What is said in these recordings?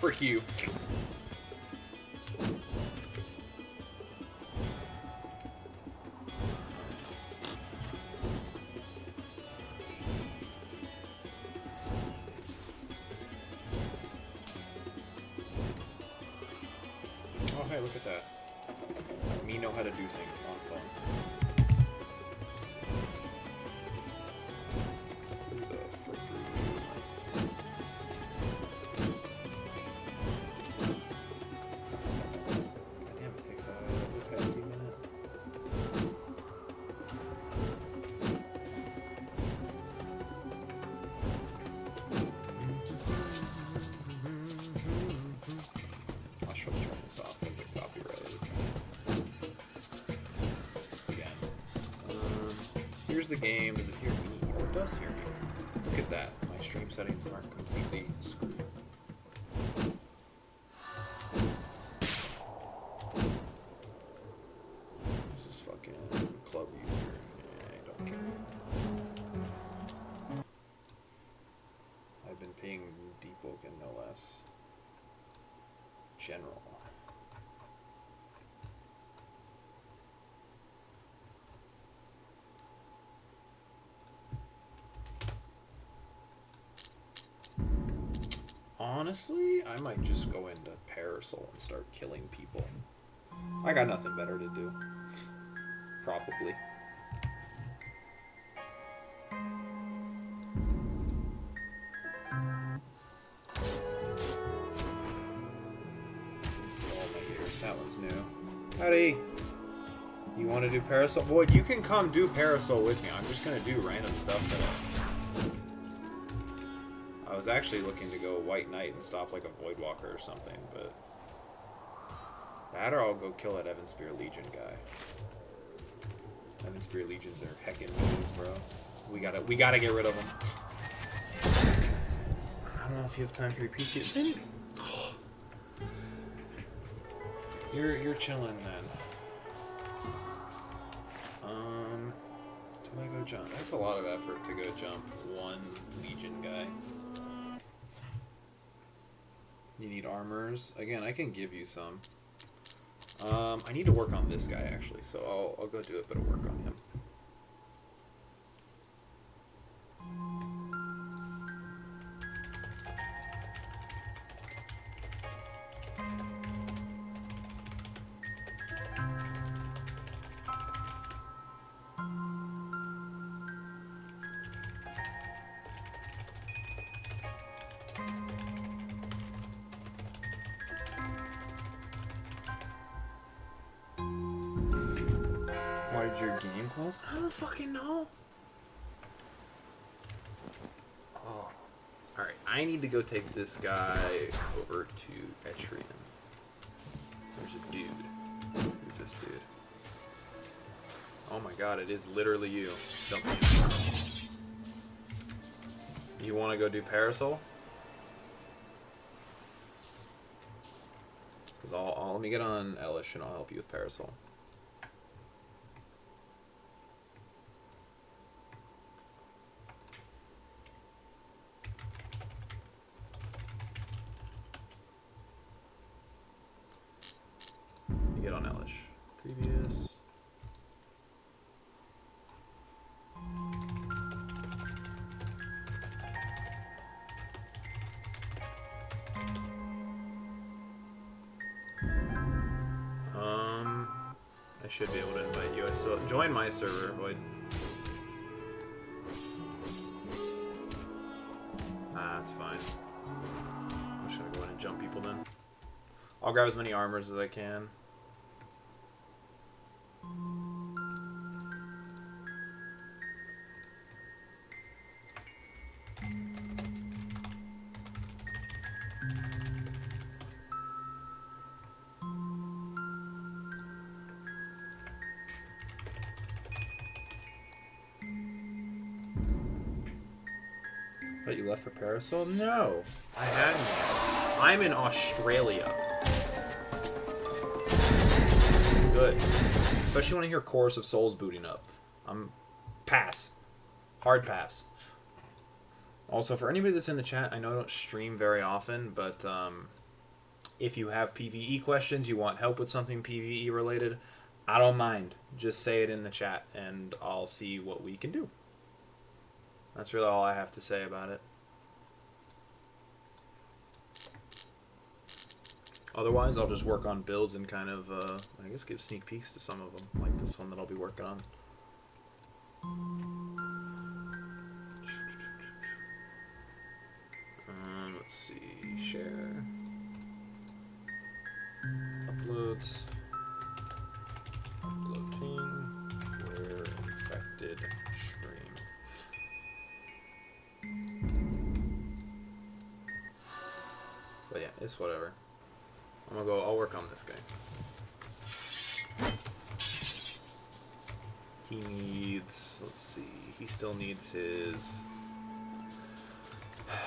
Frick you. Oh, hey, look at that. Me know how to do things on phone. Who the frick are you? Goddamn, it takes a hefty minute. I should turn this off and get copyrighted. Again. Here's the game. Does it hear me? Oh, it does hear me. Look at that. My stream settings aren't completely screwed. This is fucking club user. I don't care. I've been paying Deepwoken no less. General. Honestly, I might just go into Parasol and start killing people. I got nothing better to do. Probably. Oh my ears, that one's new. Howdy! You want to do Parasol? Boy, you can come do Parasol with me. I'm just gonna do random stuff today. I was actually looking to go White Knight and stop like a Voidwalker or something, but that or I'll go kill that Evan Spear Legion guy. Evan Spear Legions are heckin' means, bro. We gotta get rid of them. I don't know if you have time for your PC. You're chilling then. Do I go jump? That's a lot of effort to go jump one Legion guy. You need armors. Again, I can give you some. I need to work on this guy actually, so I'll go do a bit of work on him. Why did your game close? I don't fucking know. Oh. Alright, I need to go take this guy over to Etrian. There's a dude. Who's this dude? Oh my god, it is literally you. Dump me. You want to go do Parasol? Because let me get on Elish and I'll help you with Parasol. Get on Elish. Previous. I should be able to invite you. I still join my server, Void. That's fine. I'm just gonna go in and jump people then. I'll grab as many armors as I can. But you left for Parasol? No, I hadn't. I'm in Australia. Good. Especially when I hear Chorus of Souls booting up. Pass. Hard pass. Also, for anybody that's in the chat, I know I don't stream very often, but if you have PvE questions, you want help with something PvE related, I don't mind. Just say it in the chat, and I'll see what we can do. That's really all I have to say about it. Otherwise, I'll just work on builds and kind of, I guess, give sneak peeks to some of them, like this one that I'll be working on. Let's see, share, uploads, upload ping, where infected stream. But yeah, it's whatever. I'll work on this guy. He needs, let's see, he still needs his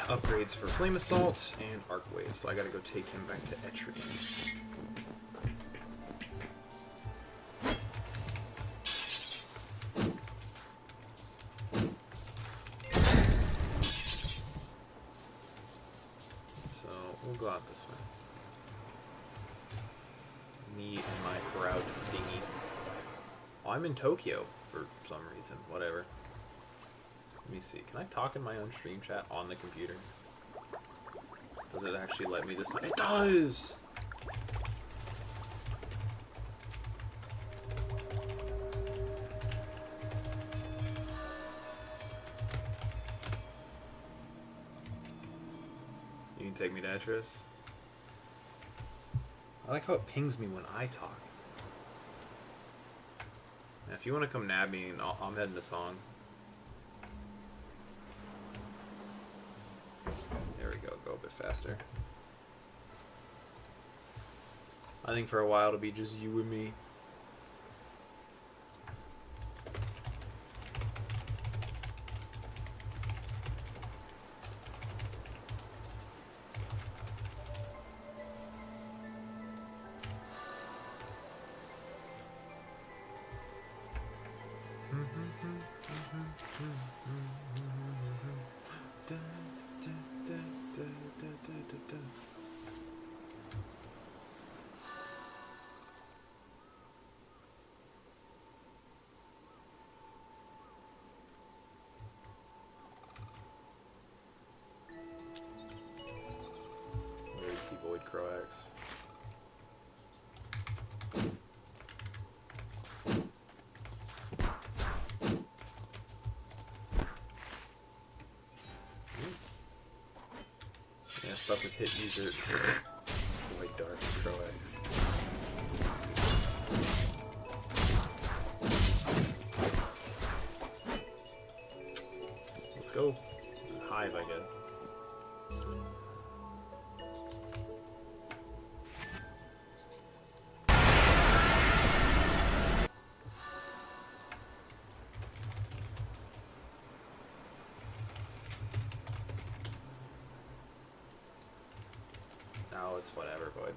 upgrades for Flame Assault and Arc Wave, so I gotta go take him back to Etrigan. So, we'll go out this way. Me and my proud dinghy. Oh, I'm in Tokyo for some reason. Whatever. Let me see. Can I talk in my own stream chat on the computer? Does it actually let me this time? It does! You can take me to Etris? I like how it pings me when I talk. Now, if you want to come nab me, I'm heading to Song. There we go. Go a bit faster. I think for a while it'll be just you and me. Where's the Void Croax? Yeah, stuff with hit user. Void Dark Croax. Let's go. Hive, I guess. No, it's whatever, Void.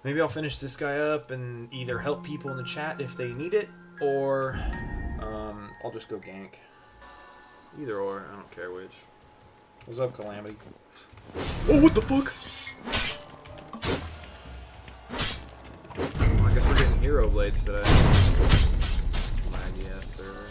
Maybe I'll finish this guy up and either help people in the chat if they need it, or I'll just go gank. Either or, I don't care which. What's up, Calamity? Oh, what the fuck? Oh, I guess we're getting Hero Blades today. Swaggy ass server.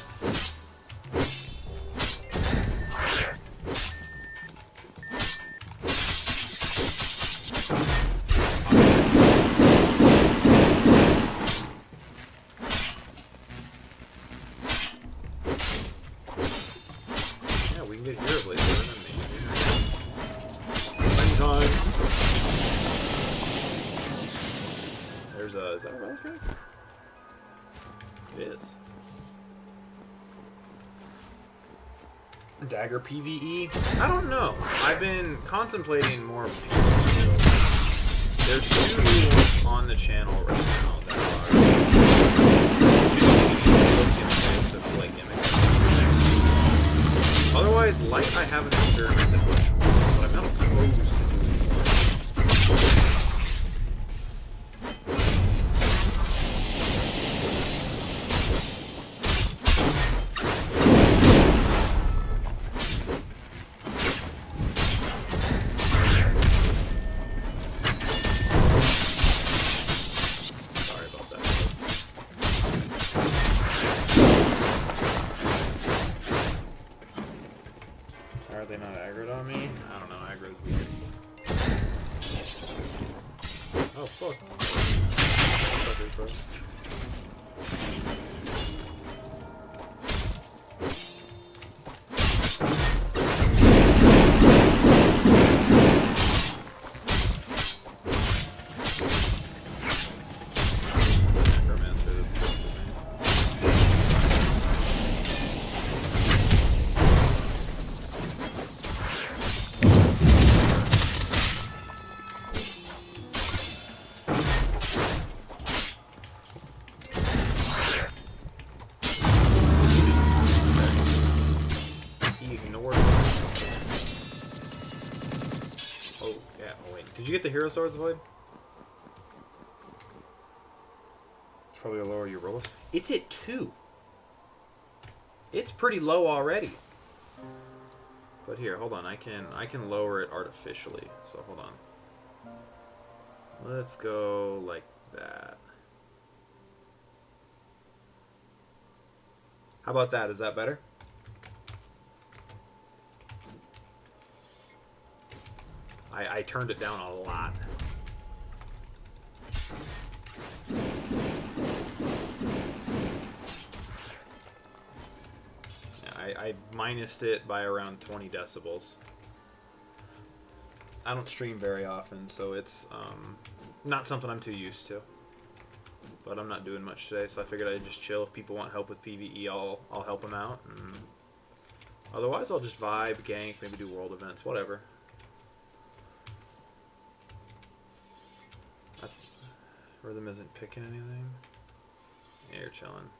Is that a Relic X? It is. Dagger PvE? I don't know. I've been contemplating more of PvE. There's two new ones on the channel right now that are gimmicks. Otherwise, light I haven't experimented much with, but I'm not opposed to doing more. How are they not aggroed on me? I don't know, aggro's weird. Oh, fuck. Fuckers, bro. Did you get the hero swords, Void? It's probably a lower your roll. It's at 2. It's pretty low already. But here, hold on. I can lower it artificially. So hold on. Let's go like that. How about that? Is that better? I turned it down a lot. Yeah, I minused it by around 20 decibels. I don't stream very often, so it's not something I'm too used to. But I'm not doing much today, so I figured I'd just chill. If people want help with PvE, I'll help them out. And otherwise, I'll just vibe, gank, maybe do world events, whatever. Rhythm isn't picking anything. Yeah, you're chilling.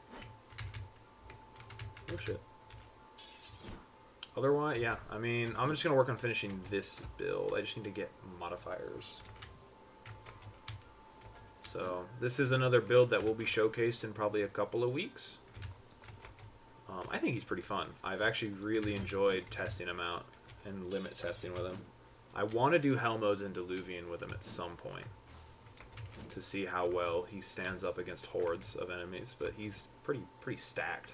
Oh shit. Otherwise, yeah, I mean, I'm just gonna work on finishing this build. I just need to get modifiers. So, this is another build that will be showcased in probably a couple of weeks. I think he's pretty fun. I've actually really enjoyed testing him out and limit testing with him. I want to do Helmos and Diluvian with him at some point to see how well he stands up against hordes of enemies, but he's pretty stacked.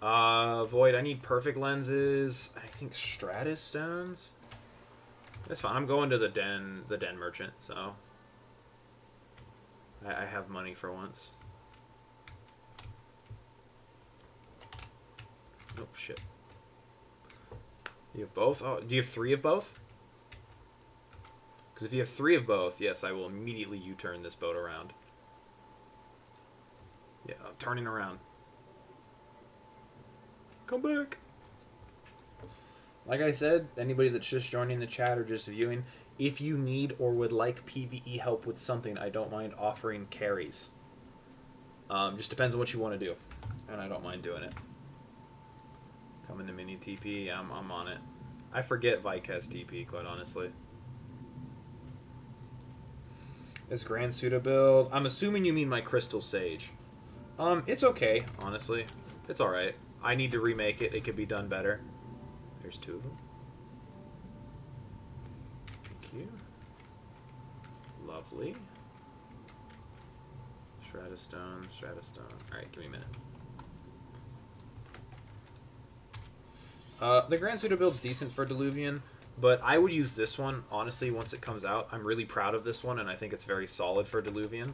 Void, I need perfect lenses. I think Stratus stones. That's fine. I'm going to the den merchant, so I have money for once. Oh shit. You have both? Oh, do you have 3 of both? Because if you have 3 of both, yes, I will immediately U-turn this boat around. Yeah, I'm turning around. Come back. Like I said, anybody that's just joining the chat or just viewing, if you need or would like PvE help with something, I don't mind offering carries. Just depends on what you want to do, and I don't mind doing it. Coming to mini TP, I'm on it. I forget Vyke has TP, quite honestly. This Grand Suda build, I'm assuming you mean my Crystal Sage. It's okay, honestly. It's alright. I need to remake it. It could be done better. There's 2 of them. Thank you. Lovely. Stratostone. Alright, give me a minute. The Grand Suda build's decent for Diluvian, but I would use this one, honestly, once it comes out. I'm really proud of this one, and I think it's very solid for Diluvian.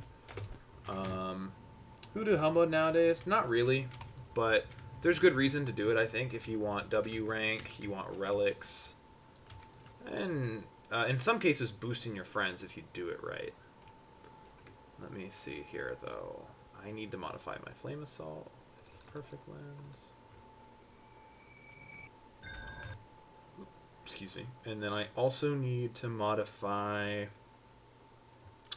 Who do Helm mode nowadays? Not really, but there's good reason to do it, I think, if you want W rank, you want relics, and in some cases boosting your friends if you do it right. Let me see here, though. I need to modify my Flame Assault with Perfect Lens. Excuse me. And then I also need to modify...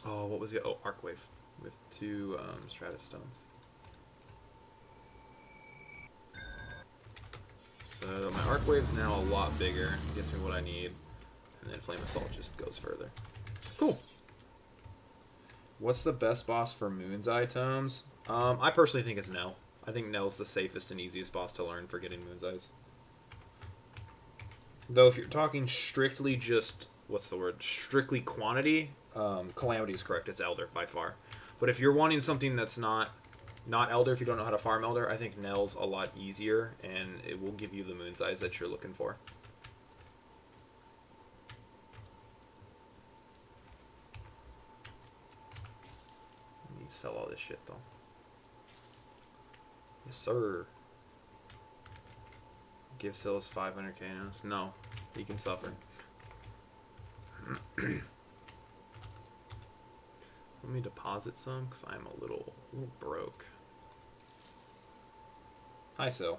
Oh, what was it? Oh, Arcwave with 2 Stratus Stones. So my Arcwave's now a lot bigger. It gets me what I need. And then Flame Assault just goes further. Cool. What's the best boss for Moon's Eye Tomes? I personally think it's Nell. I think Nell's the safest and easiest boss to learn for getting Moon's Eyes. Though if you're talking strictly just, what's the word? Strictly quantity, Calamity is correct. It's Elder by far. But if you're wanting something that's not Elder, if you don't know how to farm Elder, I think Nell's a lot easier, and it will give you the Moon's Eyes that you're looking for. sell all this shit, though. Yes, sir. Give Silas 500k notes. No, he can suffer. Let me deposit some, because I'm a little broke. Hi, Sil.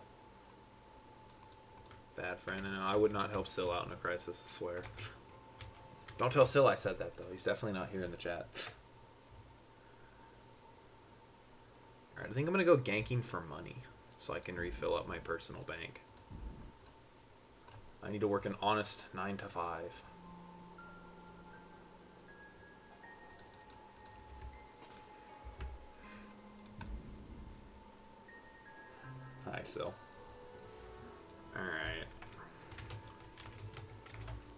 Bad friend. I know. I would not help Sil out in a crisis, I swear. Don't tell Sil I said that, though. He's definitely not here in the chat. Alright, I think I'm going to go ganking for money, so I can refill up my personal bank. I need to work an honest 9 to 5. Hi, Sil. Alright.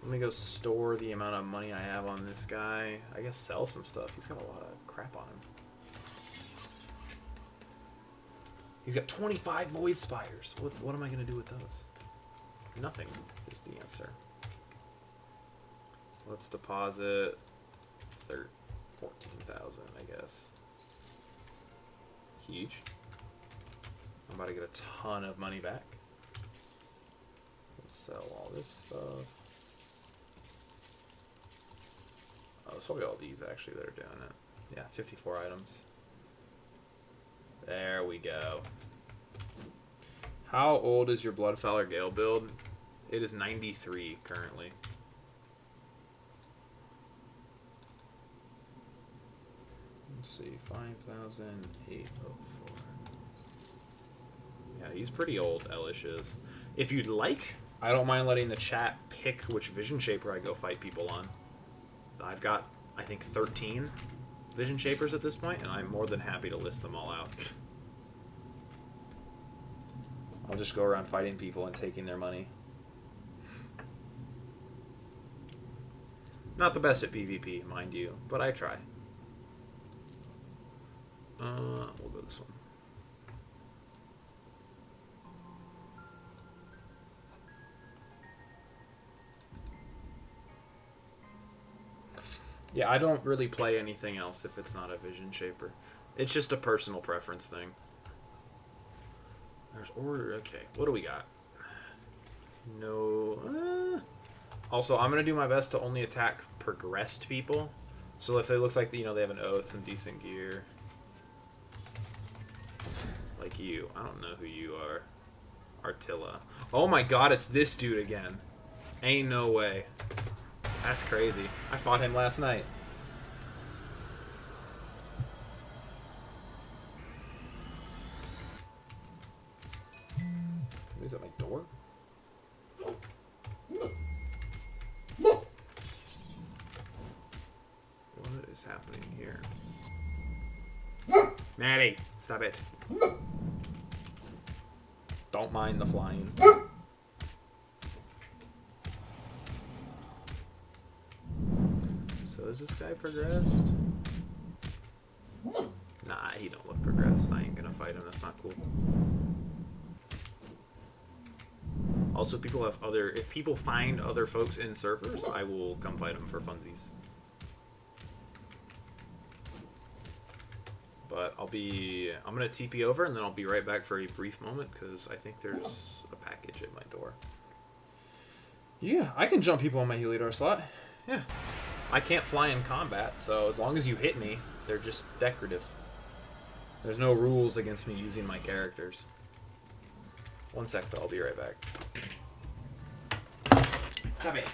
Let me go store the amount of money I have on this guy. I guess sell some stuff. He's got a lot of crap on him. He's got 25 Void Spires. What am I going to do with those? Nothing is the answer. Let's deposit 14,000, I guess. Huge. I'm about to get a ton of money back. Let's sell all this stuff. Oh, it's probably all these actually that are doing it. Yeah, 54 items. There we go. How old is your Bloodfowler Gale build? It is 93 currently. Let's see, 5,804. Yeah, he's pretty old, Elish is. If you'd like, I don't mind letting the chat pick which Vision Shaper I go fight people on. I've got, I think, 13 Vision Shapers at this point, and I'm more than happy to list them all out. I'll just go around fighting people and taking their money. Not the best at PvP, mind you, but I try. We'll go this one. Yeah, I don't really play anything else if it's not a Vision Shaper. It's just a personal preference thing. There's order. Okay, what do we got? No. Also, I'm going to do my best to only attack progressed people. So if it looks like, you know, they have an oath, some decent gear. Like you. I don't know who you are. Artilla. Oh my god, it's this dude again. Ain't no way. That's crazy. I fought him last night. Is that my door? What is happening here? Maddie, stop it. Don't mind the flying. So is this guy progressed? Nah, he don't look progressed. I ain't gonna fight him. That's not cool. Also, people have other... If people find other folks in servers, I will come fight them for funsies. But I'll be... I'm gonna TP over, and then I'll be right back for a brief moment, because I think there's a package at my door. Yeah, I can jump people on my Heliodor slot. Yeah. I can't fly in combat, so as long as you hit me, they're just decorative. There's no rules against me using my characters. One sec, though. I'll be right back. Stop it.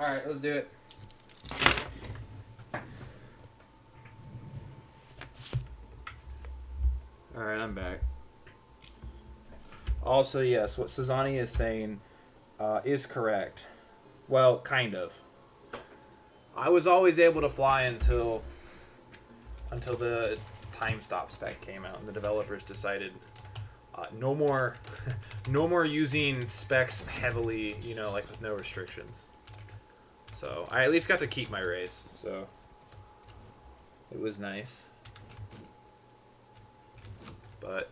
Alright, let's do it. Alright, I'm back. Also, yes, what Sazani is saying is correct. Well, kind of. I was always able to fly until the time stop spec came out and the developers decided no more no more using specs heavily, you know, like with no restrictions. So I at least got to keep my race, so it was nice. But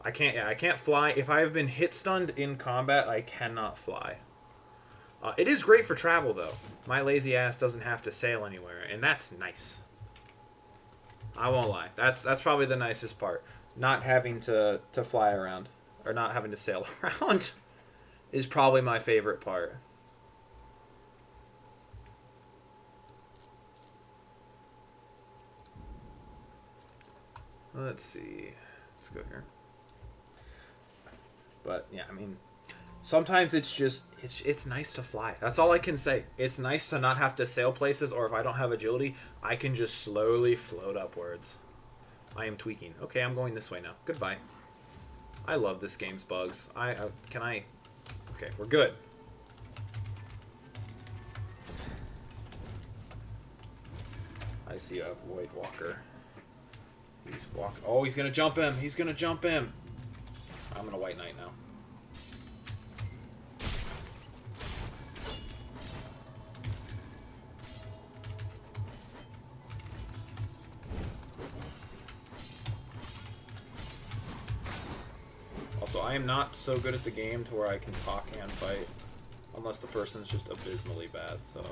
I can't fly. If I have been hit stunned in combat, I cannot fly. It is great for travel though. My lazy ass doesn't have to sail anywhere, and that's nice. I won't lie. That's probably the nicest part. Not having to fly around or not having to sail around is probably my favorite part. Let's see. Let's go here. But yeah, I mean, sometimes it's just it's nice to fly. That's all I can say. It's nice to not have to sail places, or if I don't have agility, I can just slowly float upwards. I am tweaking. Okay, I'm going this way now. Goodbye. I love this game's bugs. Can I? Okay, we're good. I see a Void Walker. He's walk. Oh, he's gonna jump him. He's gonna jump him. I'm gonna White Knight now. Also, I am not so good at the game to where I can talk and fight, unless the person's just abysmally bad. So.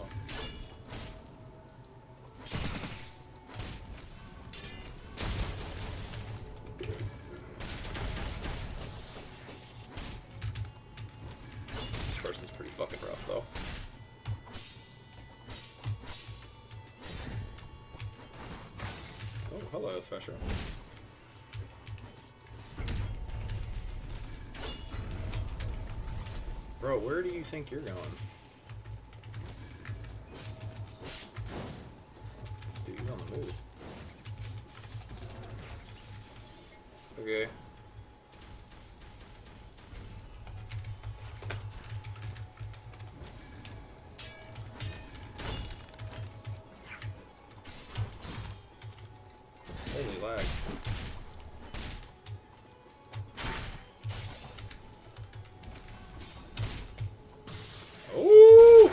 Fucking rough though. Oh, hello, Thresher. Bro, where do you think you're going? Dude, he's on the move. Okay. Holy lag. Oh!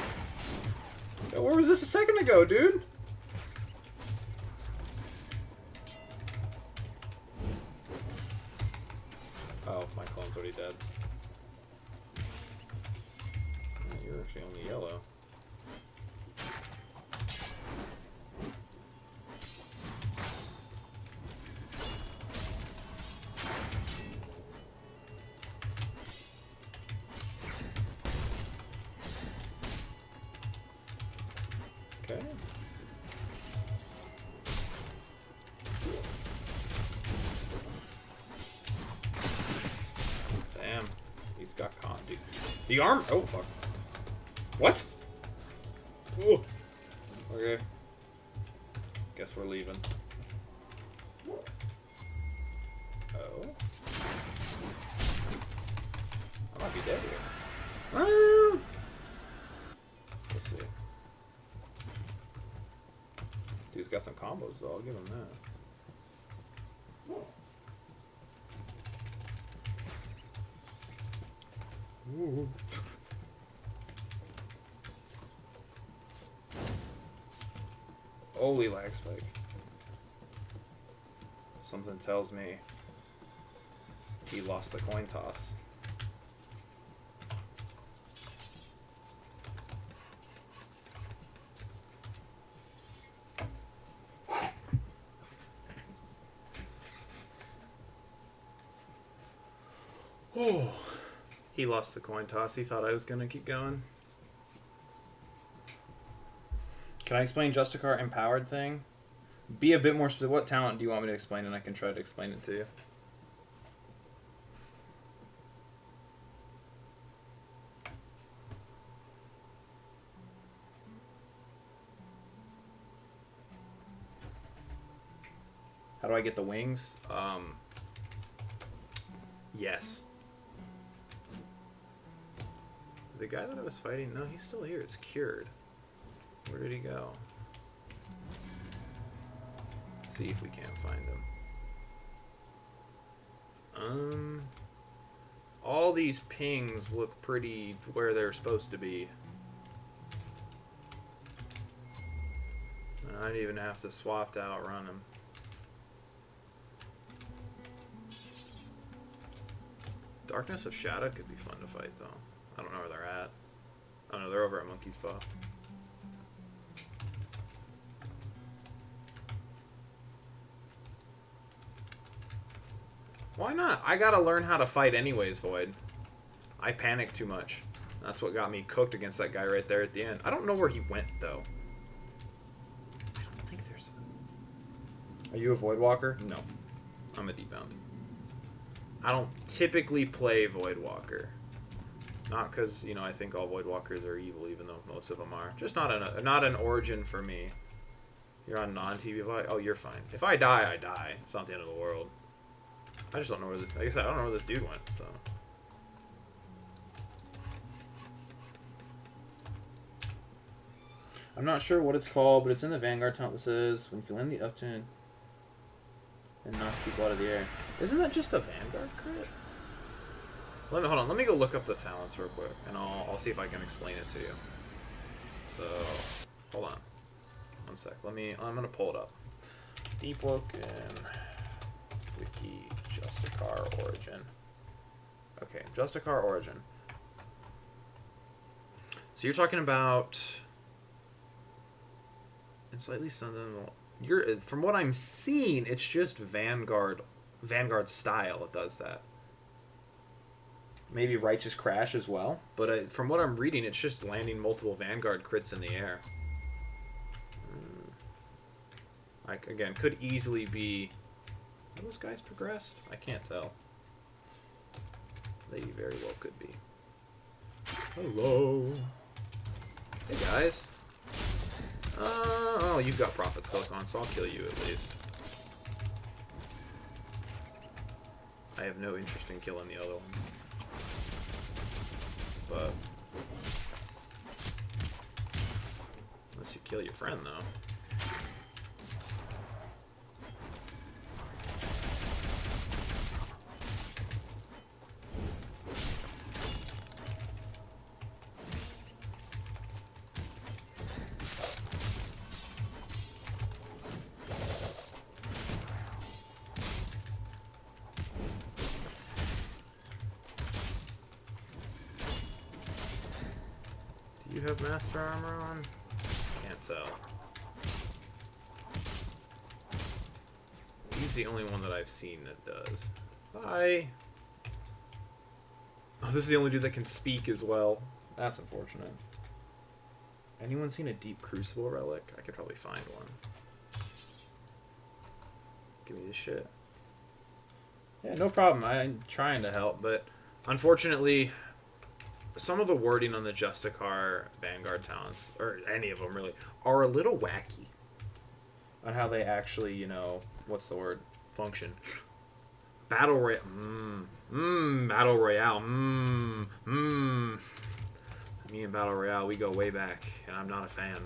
Where was this a second ago, dude? Oh, my clone's already dead. Oh, you're actually only yellow. Okay. Damn. He's got con, dude. The arm. Oh, fuck. What? Ooh. Okay. Guess we're leaving. Oh. I might be dead here. Ah. Let's see. Dude's got some combos, though. I'll give him that. Ooh. Holy lag spike. Something tells me he lost the coin toss. Oh, he lost the coin toss. He thought I was going to keep going. Can I explain Justicar empowered thing? Be a bit more specific. What talent do you want me to explain, and I can try to explain it to you. How do I get the wings? Yes. The guy that I was fighting, no, he's still here. It's cured. Where did he go? Let's see if we can't find him. All these pings look pretty where they're supposed to be. I'd even have to swap to outrun him. Darkness of Shadow could be fun to fight, though. I don't know where they're at. Oh no, they're over at Monkey's Paw. Why not? I gotta learn how to fight anyways, Void. I panicked too much. That's what got me cooked against that guy right there at the end. I don't know where he went, though. I don't think there's... Are you a Void Walker? No. I'm a Deepbound. I don't typically play Void Walker. Not because, you know, I think all Void Walkers are evil, even though most of them are. Just not an origin for me. You're on non-TV Void? Oh, you're fine. If I die, I die. It's not the end of the world. I just don't know where this... Like I said, I don't know where this dude went, so... I'm not sure what it's called, but it's in the Vanguard talent that says, when you feel in the upturn and knocks people out of the air. Isn't that just a Vanguard crit? Hold on. Let me go look up the talents real quick, and I'll see if I can explain it to you. So, hold on. One sec. I'm gonna pull it up. Deepwoken Wiki Justicar Origin. Okay, Justicar Origin. So you're talking about... And slightly something. From what I'm seeing, it's just Vanguard style. It does that. Maybe Righteous Crash as well, but from what I'm reading, it's just landing multiple Vanguard crits in the air. Like again, could easily be. Are those guys progressed? I can't tell. They very well could be. Hello. Hey guys. Oh, you've got Prophet's Cloak on, so I'll kill you at least. I have no interest in killing the other ones. But... Unless you kill your friend, though. Do you have Master Armor on? Can't tell. He's the only one that I've seen that does. Bye! Oh, this is the only dude that can speak as well. That's unfortunate. Anyone seen a Deep Crucible relic? I could probably find one. Give me this shit. Yeah, no problem. I'm trying to help, but unfortunately... Some of the wording on the Justicar Vanguard talents, or any of them really, are a little wacky on how they actually, you know, what's the word, function. Battle Royale, Battle Royale, Me and Battle Royale, we go way back, and I'm not a fan.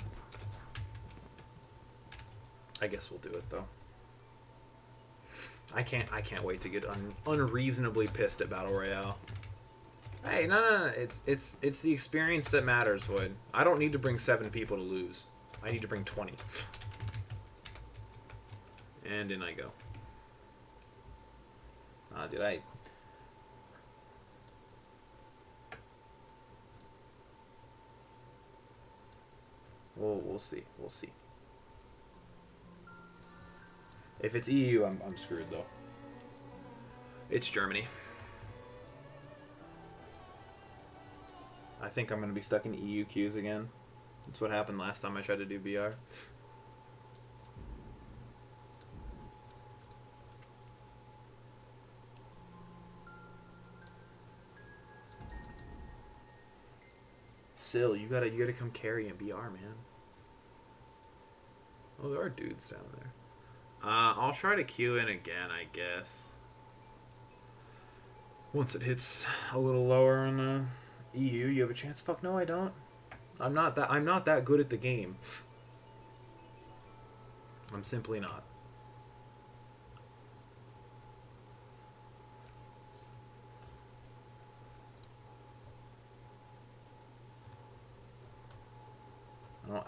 I guess we'll do it though. I can't wait to get unreasonably pissed at Battle Royale. Hey, no. It's the experience that matters, Wood. I don't need to bring 7 people to lose. I need to bring 20. And in I go. Did I... We'll see. We'll see. If it's EU, I'm screwed, though. It's Germany. I think I'm going to be stuck in EU queues again. That's what happened last time I tried to do BR. Sil, you gotta come carry in BR, man. Oh, there are dudes down there. I'll try to queue in again, I guess. Once it hits a little lower on EU, you have a chance. Fuck no, I don't. I'm not that good at the game. I'm simply not.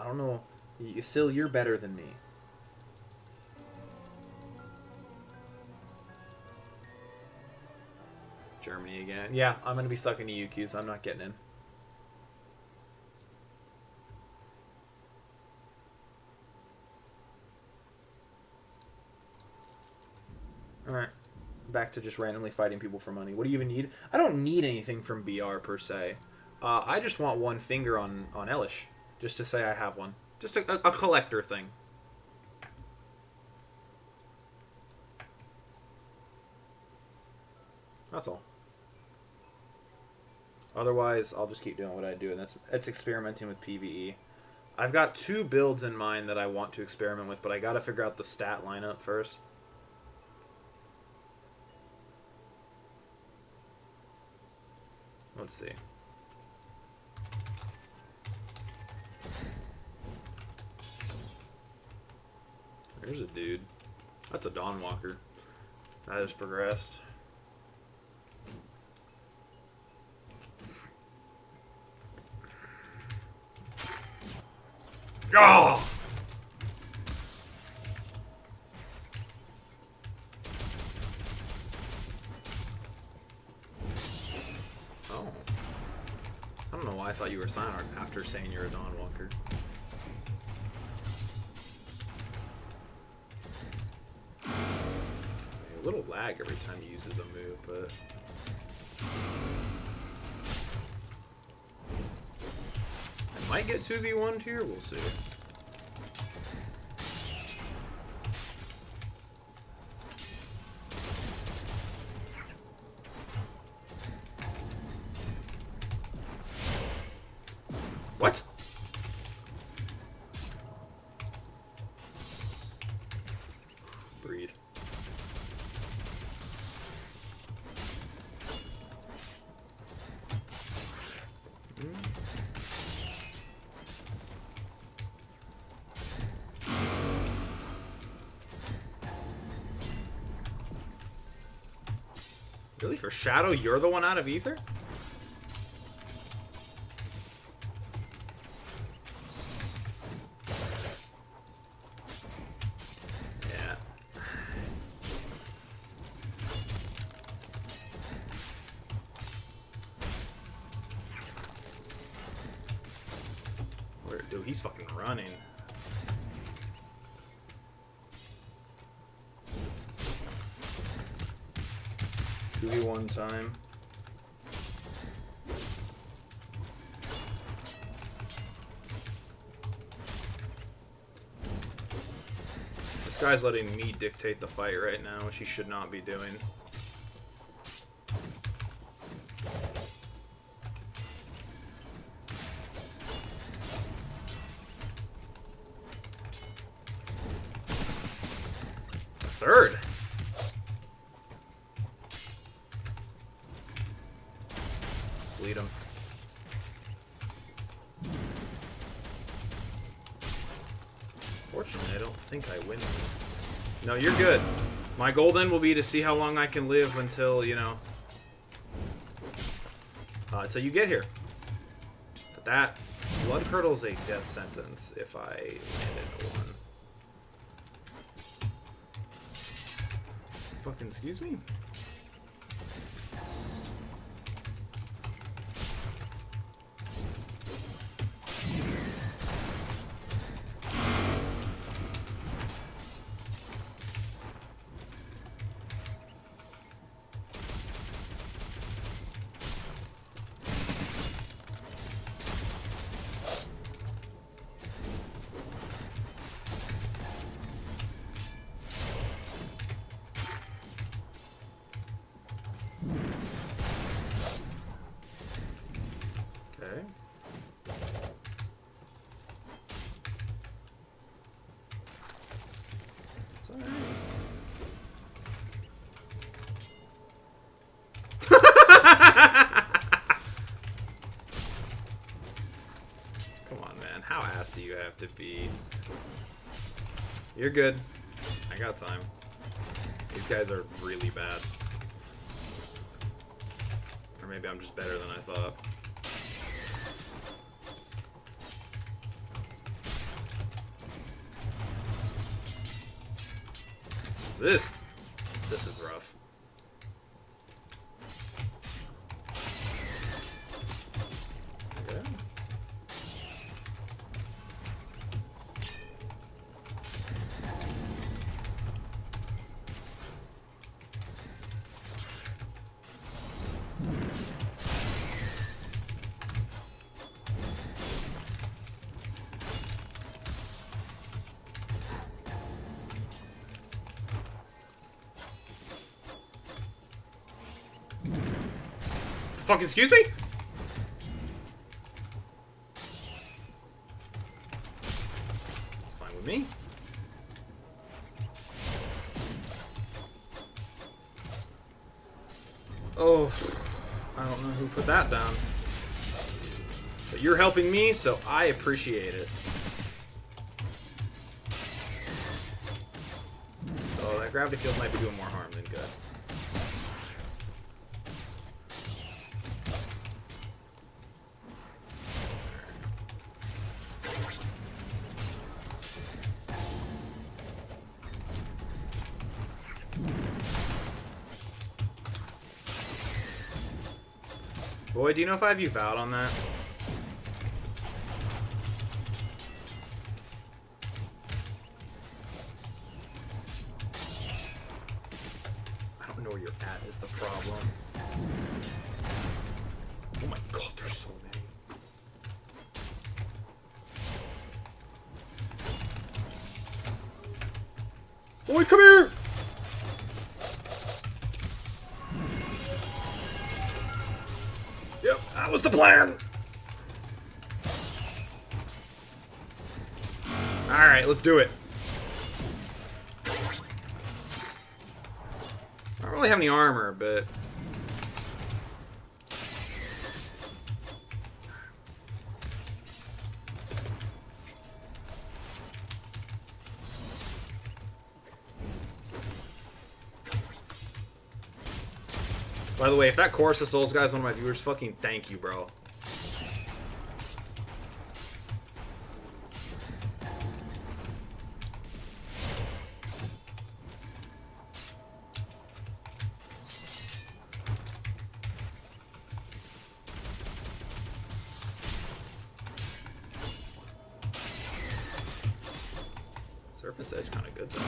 I don't know. Still, you're better than me. Germany again. Yeah, I'm going to be stuck in EU queues. I'm not getting in. Alright. Back to just randomly fighting people for money. What do you even need? I don't need anything from BR per se. I just want one finger on Elish. Just to say I have one. Just a collector thing. That's all. Otherwise, I'll just keep doing what I do, and that's experimenting with PvE. I've got 2 builds in mind that I want to experiment with, but I gotta figure out the stat lineup first. Let's see. There's a dude. That's a Dawnwalker. That has progressed. Oh! Oh. I don't know why I thought you were Cyanark after saying you're a Dawnwalker. A little lag every time he uses a move, but... I might get 2v1 here, we'll see. What? Breathe. Really? For Shadow, you're the one out of Ether? Yeah. Where, dude, he's fucking running. One time. This guy's letting me dictate the fight right now, which he should not be doing. Third. Bleed him. Fortunately, I don't think I win this. No, you're good. My goal then will be to see how long I can live until, you know... until you get here. But that... Blood Curdle's a death sentence if I land into one. Fucking excuse me? do you have to be? You're good. I got time. These guys are really bad. Or maybe I'm just better than I thought. What's this? This is rough. Okay. Fuck, excuse me? It's fine with me. Oh, I don't know who put that down. But you're helping me, so I appreciate it. So that gravity field might be doing more harm than good. Boy, do you know if I have you vowed on that? I don't know where you're at is the problem. Oh my god, there's so many. Boy, come here! Yep, that was the plan! Alright, let's do it. I don't really have any armor, but... By the way, if that Chorus of Souls guy is one of my viewers, fucking thank you, bro. Serpent's Edge kind of good, though.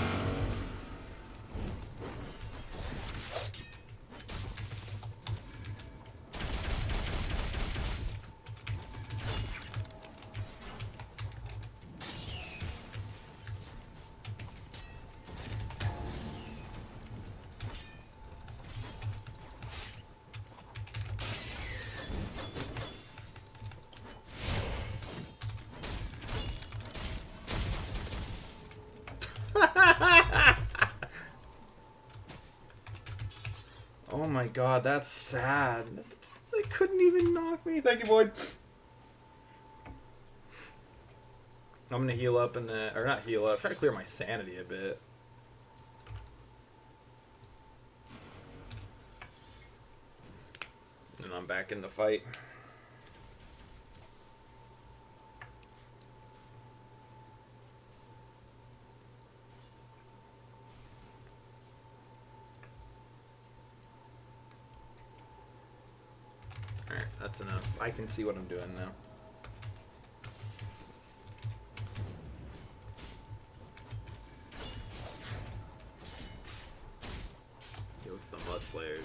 Oh my god, that's sad. They couldn't even knock me. Thank you, Boyd. I'm gonna heal up and then, or not heal up, try to clear my sanity a bit. And I'm back in the fight. Alright, that's enough. I can see what I'm doing now. Yo, it's the Mudslayers.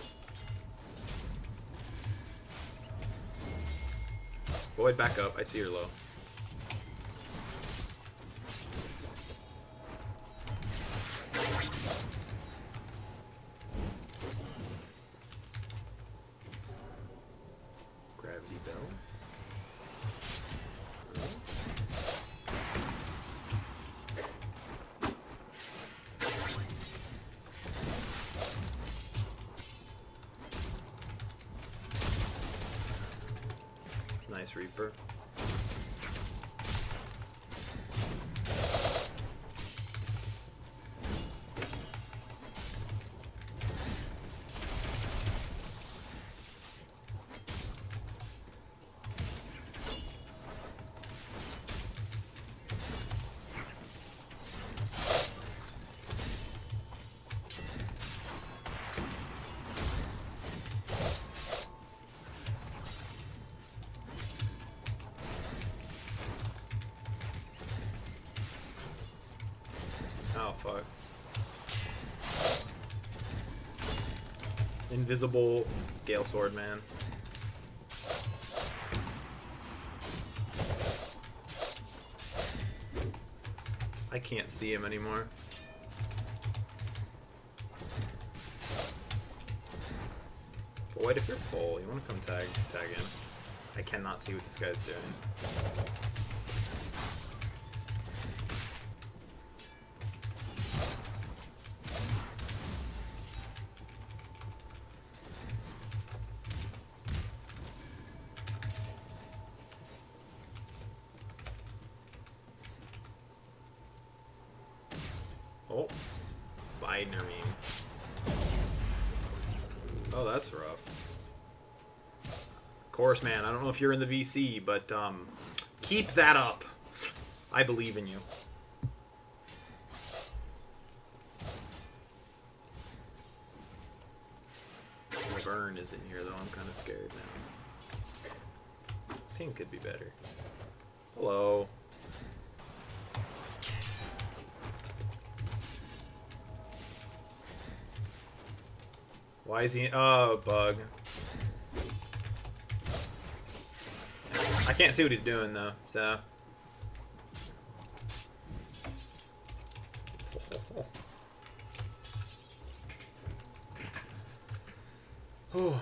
Boyd, back up. I see you're low. Gravity bell. Nice Reaper. Invisible Gale Sword Man. I can't see him anymore. But wait, if you're full, you want to come tag in. I cannot see what this guy's doing. Oh, Biden, I mean. Oh, that's rough. Of course, man. I don't know if you're in the VC, but keep that up. I believe in you. Vern isn't here, though. I'm kind of scared now. Pink could be better. Hello. Why is he... Oh, bug. I can't see what he's doing, though, so... Oh.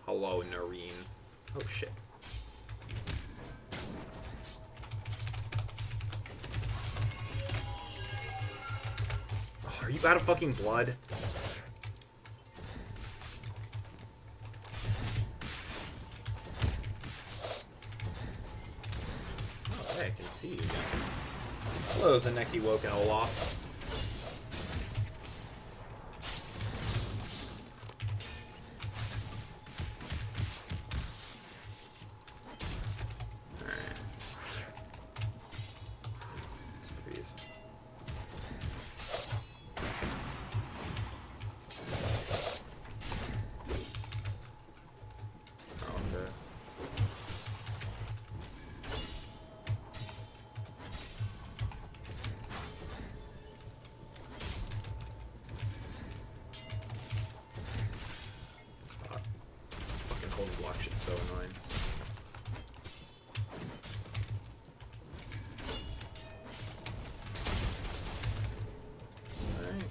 Hello, Noreen. Oh, shit. Are you out of fucking blood? Oh, hey, I can see you again. Hello, Zaneki Woken Olaf. Block shit's so annoying. Alright.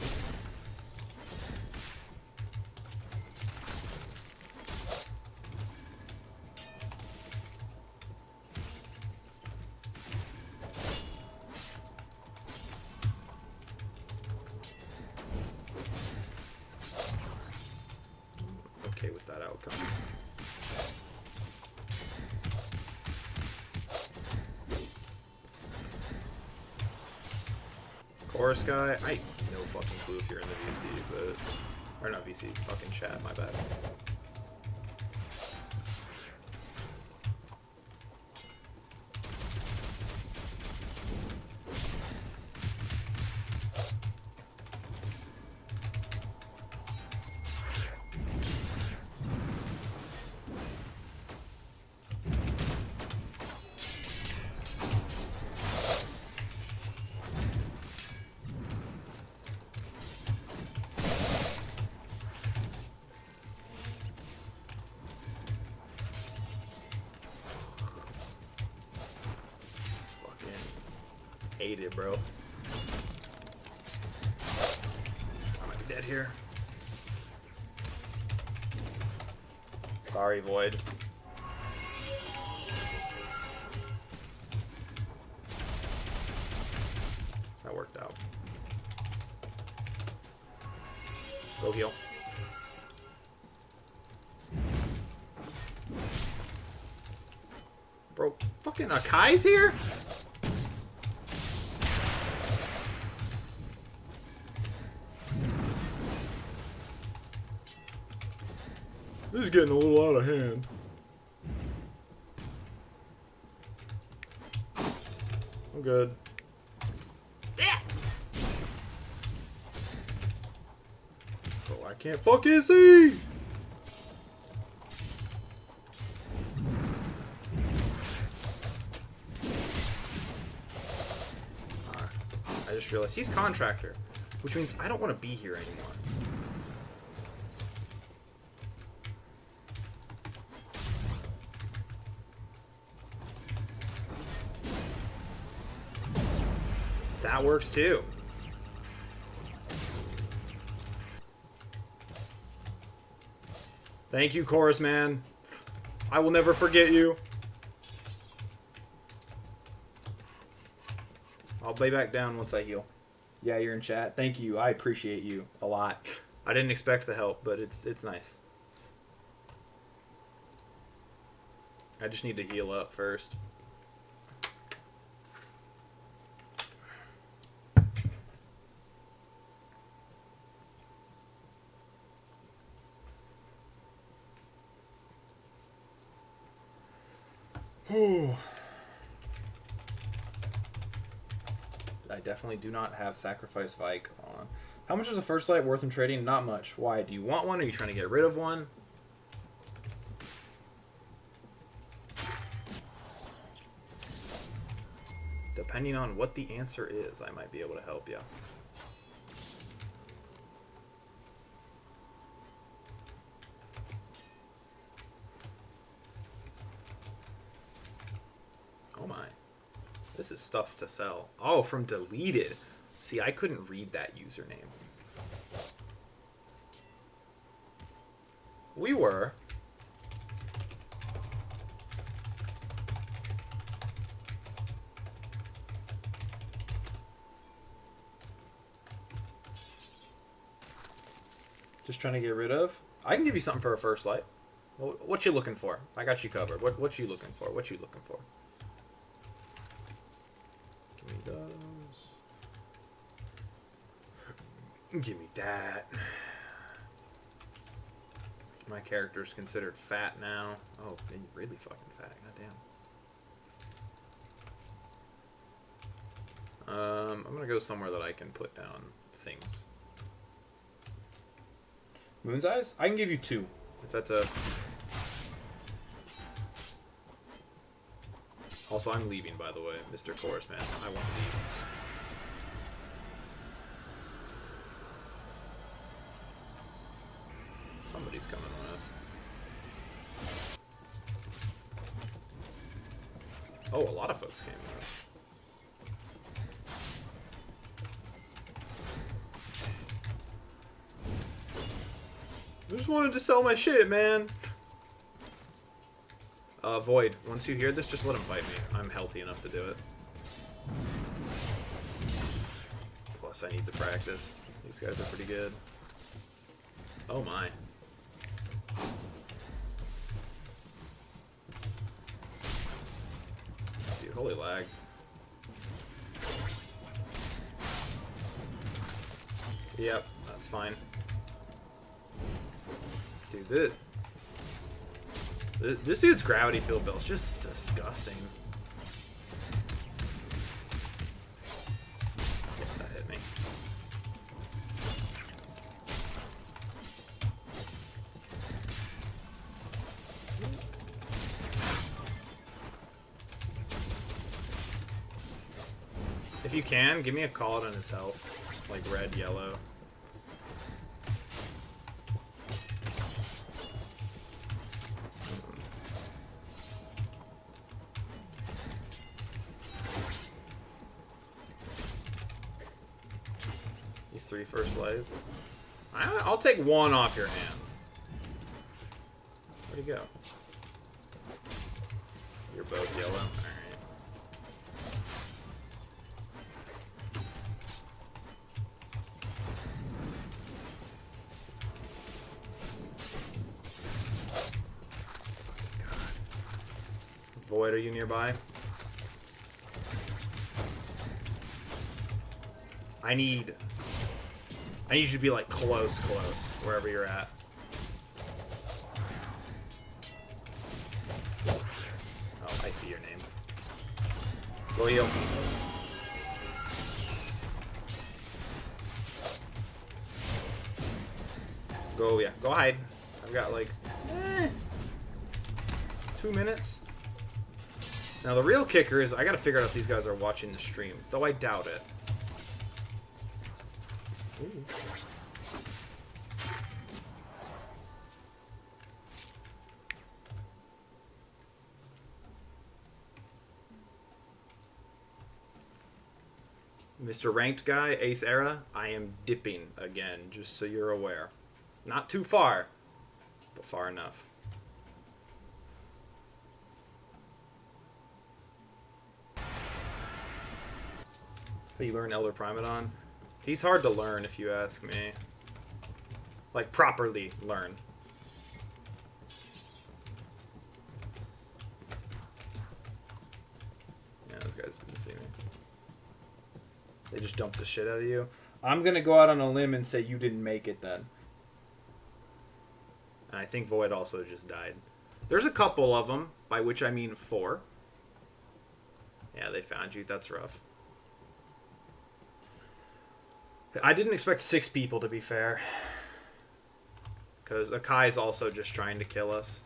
Okay with that outcome. Chorus guy, I have no fucking clue if you're in the VC, but... Or not VC, fucking chat, my bad. Hate it, bro. I might be dead here. Sorry, Void. That worked out. Go heal. Bro, fucking Akai's here? This is getting a little out of hand. I'm good. Oh, I can't fucking see! industrialist. He's contractor, which means I don't want to be here anymore. That works too. Thank you, Chorus Man. I will never forget you. I'll lay back down once I heal. Yeah, you're in chat. Thank you. I appreciate you a lot. I didn't expect the help, but it's nice. I just need to heal up first. Whew. I definitely do not have Sacrifice Vike on. How much is a First Light worth in trading? Not much. Why? Do you want one? Are you trying to get rid of one? Depending on what the answer is, I might be able to help you. Oh my. This is stuff to sell. Oh, from deleted. See, I couldn't read that username. We were. Just trying to get rid of. I can give you something for a First Light. What you looking for? I got you covered. What you looking for? What you looking for? Give me those. Give me that. My character's considered fat now. Oh, really fucking fat. Goddamn. I'm gonna go somewhere that I can put down things. Moon's Eyes? I can give you 2. If that's a... Also, I'm leaving, by the way. Mr. Chorus Man. I want to leave. Somebody's coming with. Oh, a lot of folks came with. I just wanted to sell my shit, man. Void, once you hear this, just let him fight me. I'm healthy enough to do it. Plus, I need to practice. These guys are pretty good. Oh my. Dude, holy lag. Yep, that's fine. Dude, this dude's gravity field build is just disgusting. That hit me. If you can, give me a call out on his health. Like red, yellow. You 3 First Lights. I'll take 1 off your hands. Where'd he go? You're both yellow. Alright. Void, are you nearby? I need you to be like close, wherever you're at. Oh, I see your name. Go heal. Go, yeah, go hide. I've got like 2 minutes. Now the real kicker is I gotta figure out if these guys are watching the stream, though I doubt it. Ooh. Mr. Ranked Guy, Ace Era, I am dipping again, just so you're aware. Not too far, but far enough. You learn Elder Primadon? He's hard to learn if you ask me. Like, properly learn. Yeah, those guys didn't see me. They just dumped the shit out of you. I'm gonna go out on a limb and say you didn't make it then. And I think Void also just died. There's a couple of them, by which I mean 4. Yeah, they found you. That's rough. I didn't expect 6 people, to be fair. Because Akai's also just trying to kill us.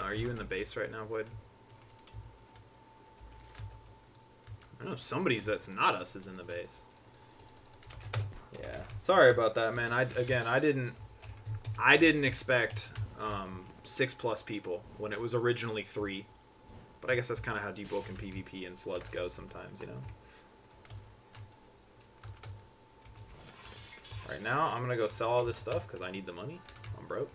Are you in the base right now, Void? I don't know if somebody's that's not us is in the base. Yeah. Sorry about that, man. I didn't expect 6+ people when it was originally 3. But I guess that's kind of how Deep Woken PvP and Floods go sometimes, you know? Right now, I'm going to go sell all this stuff because I need the money. I'm broke.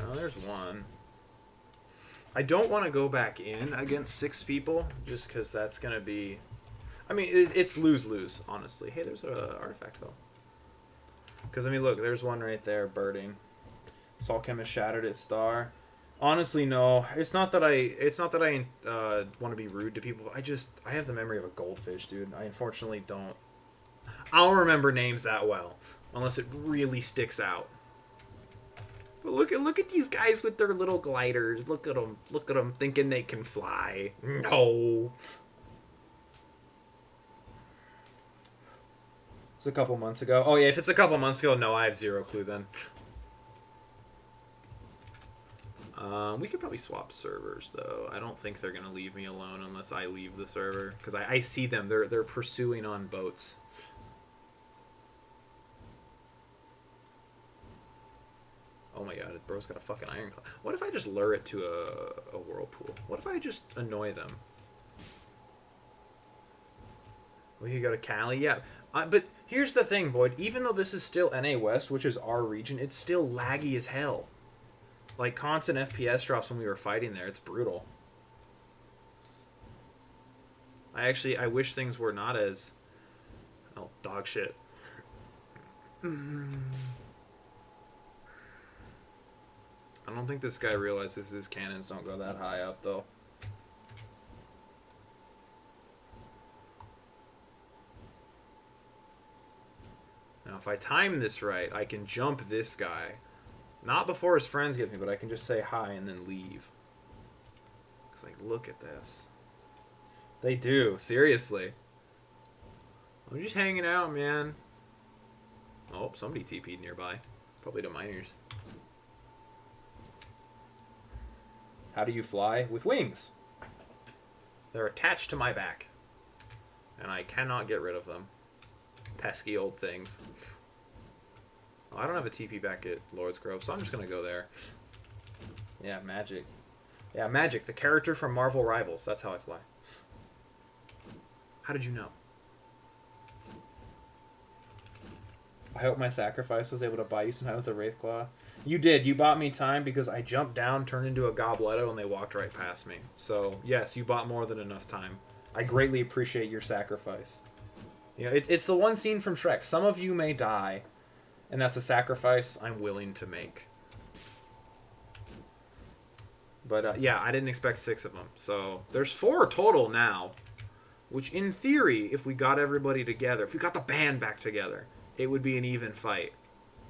Oh, there's one. I don't want to go back in against 6 people, just because that's going to be... I mean, it's lose-lose, honestly. Hey, there's an artifact, though. Because, I mean, look, there's one right there, birding. Salt Chemist shattered its star. Honestly, no. It's not that I want to be rude to people. I have the memory of a goldfish, dude. I unfortunately don't... I don't remember names that well, unless it really sticks out. But look at these guys with their little gliders. Look at them thinking they can fly. No. It's a couple months ago. Oh yeah, if it's a couple months ago, no, I have 0 clue then. We could probably swap servers though. I don't think they're gonna leave me alone unless I leave the server, because I see them. They're pursuing on boats. Oh my god, bro's got a fucking ironclad. What if I just lure it to a whirlpool? What if I just annoy them? We could go to Cali, yeah. But here's the thing, Void. Even though this is still NA West, which is our region, it's still laggy as hell. Like, constant FPS drops when we were fighting there. It's brutal. I wish things were not as... Oh, dog shit. I don't think this guy realizes his cannons don't go that high up, though. Now, if I time this right, I can jump this guy. Not before his friends get me, but I can just say hi and then leave. It's like, look at this. They do, seriously. I'm just hanging out, man. Oh, somebody TP'd nearby. Probably to miners. How do you fly? With wings. They're attached to my back. And I cannot get rid of them. Pesky old things. Oh, I don't have a TP back at Lord's Grove, so I'm just going to go there. Yeah, Magic. Yeah, Magic, the character from Marvel Rivals. That's how I fly. How did you know? I hope my sacrifice was able to buy you some time with a Wraithclaw. You did. You bought me time because I jumped down, turned into a Gobletto, and they walked right past me. So, yes, you bought more than enough time. I greatly appreciate your sacrifice. You know, it's the one scene from Shrek. Some of you may die, and that's a sacrifice I'm willing to make. But, yeah, I didn't expect 6 of them. So, there's 4 total now. Which, in theory, if we got everybody together, if we got the band back together, it would be an even fight.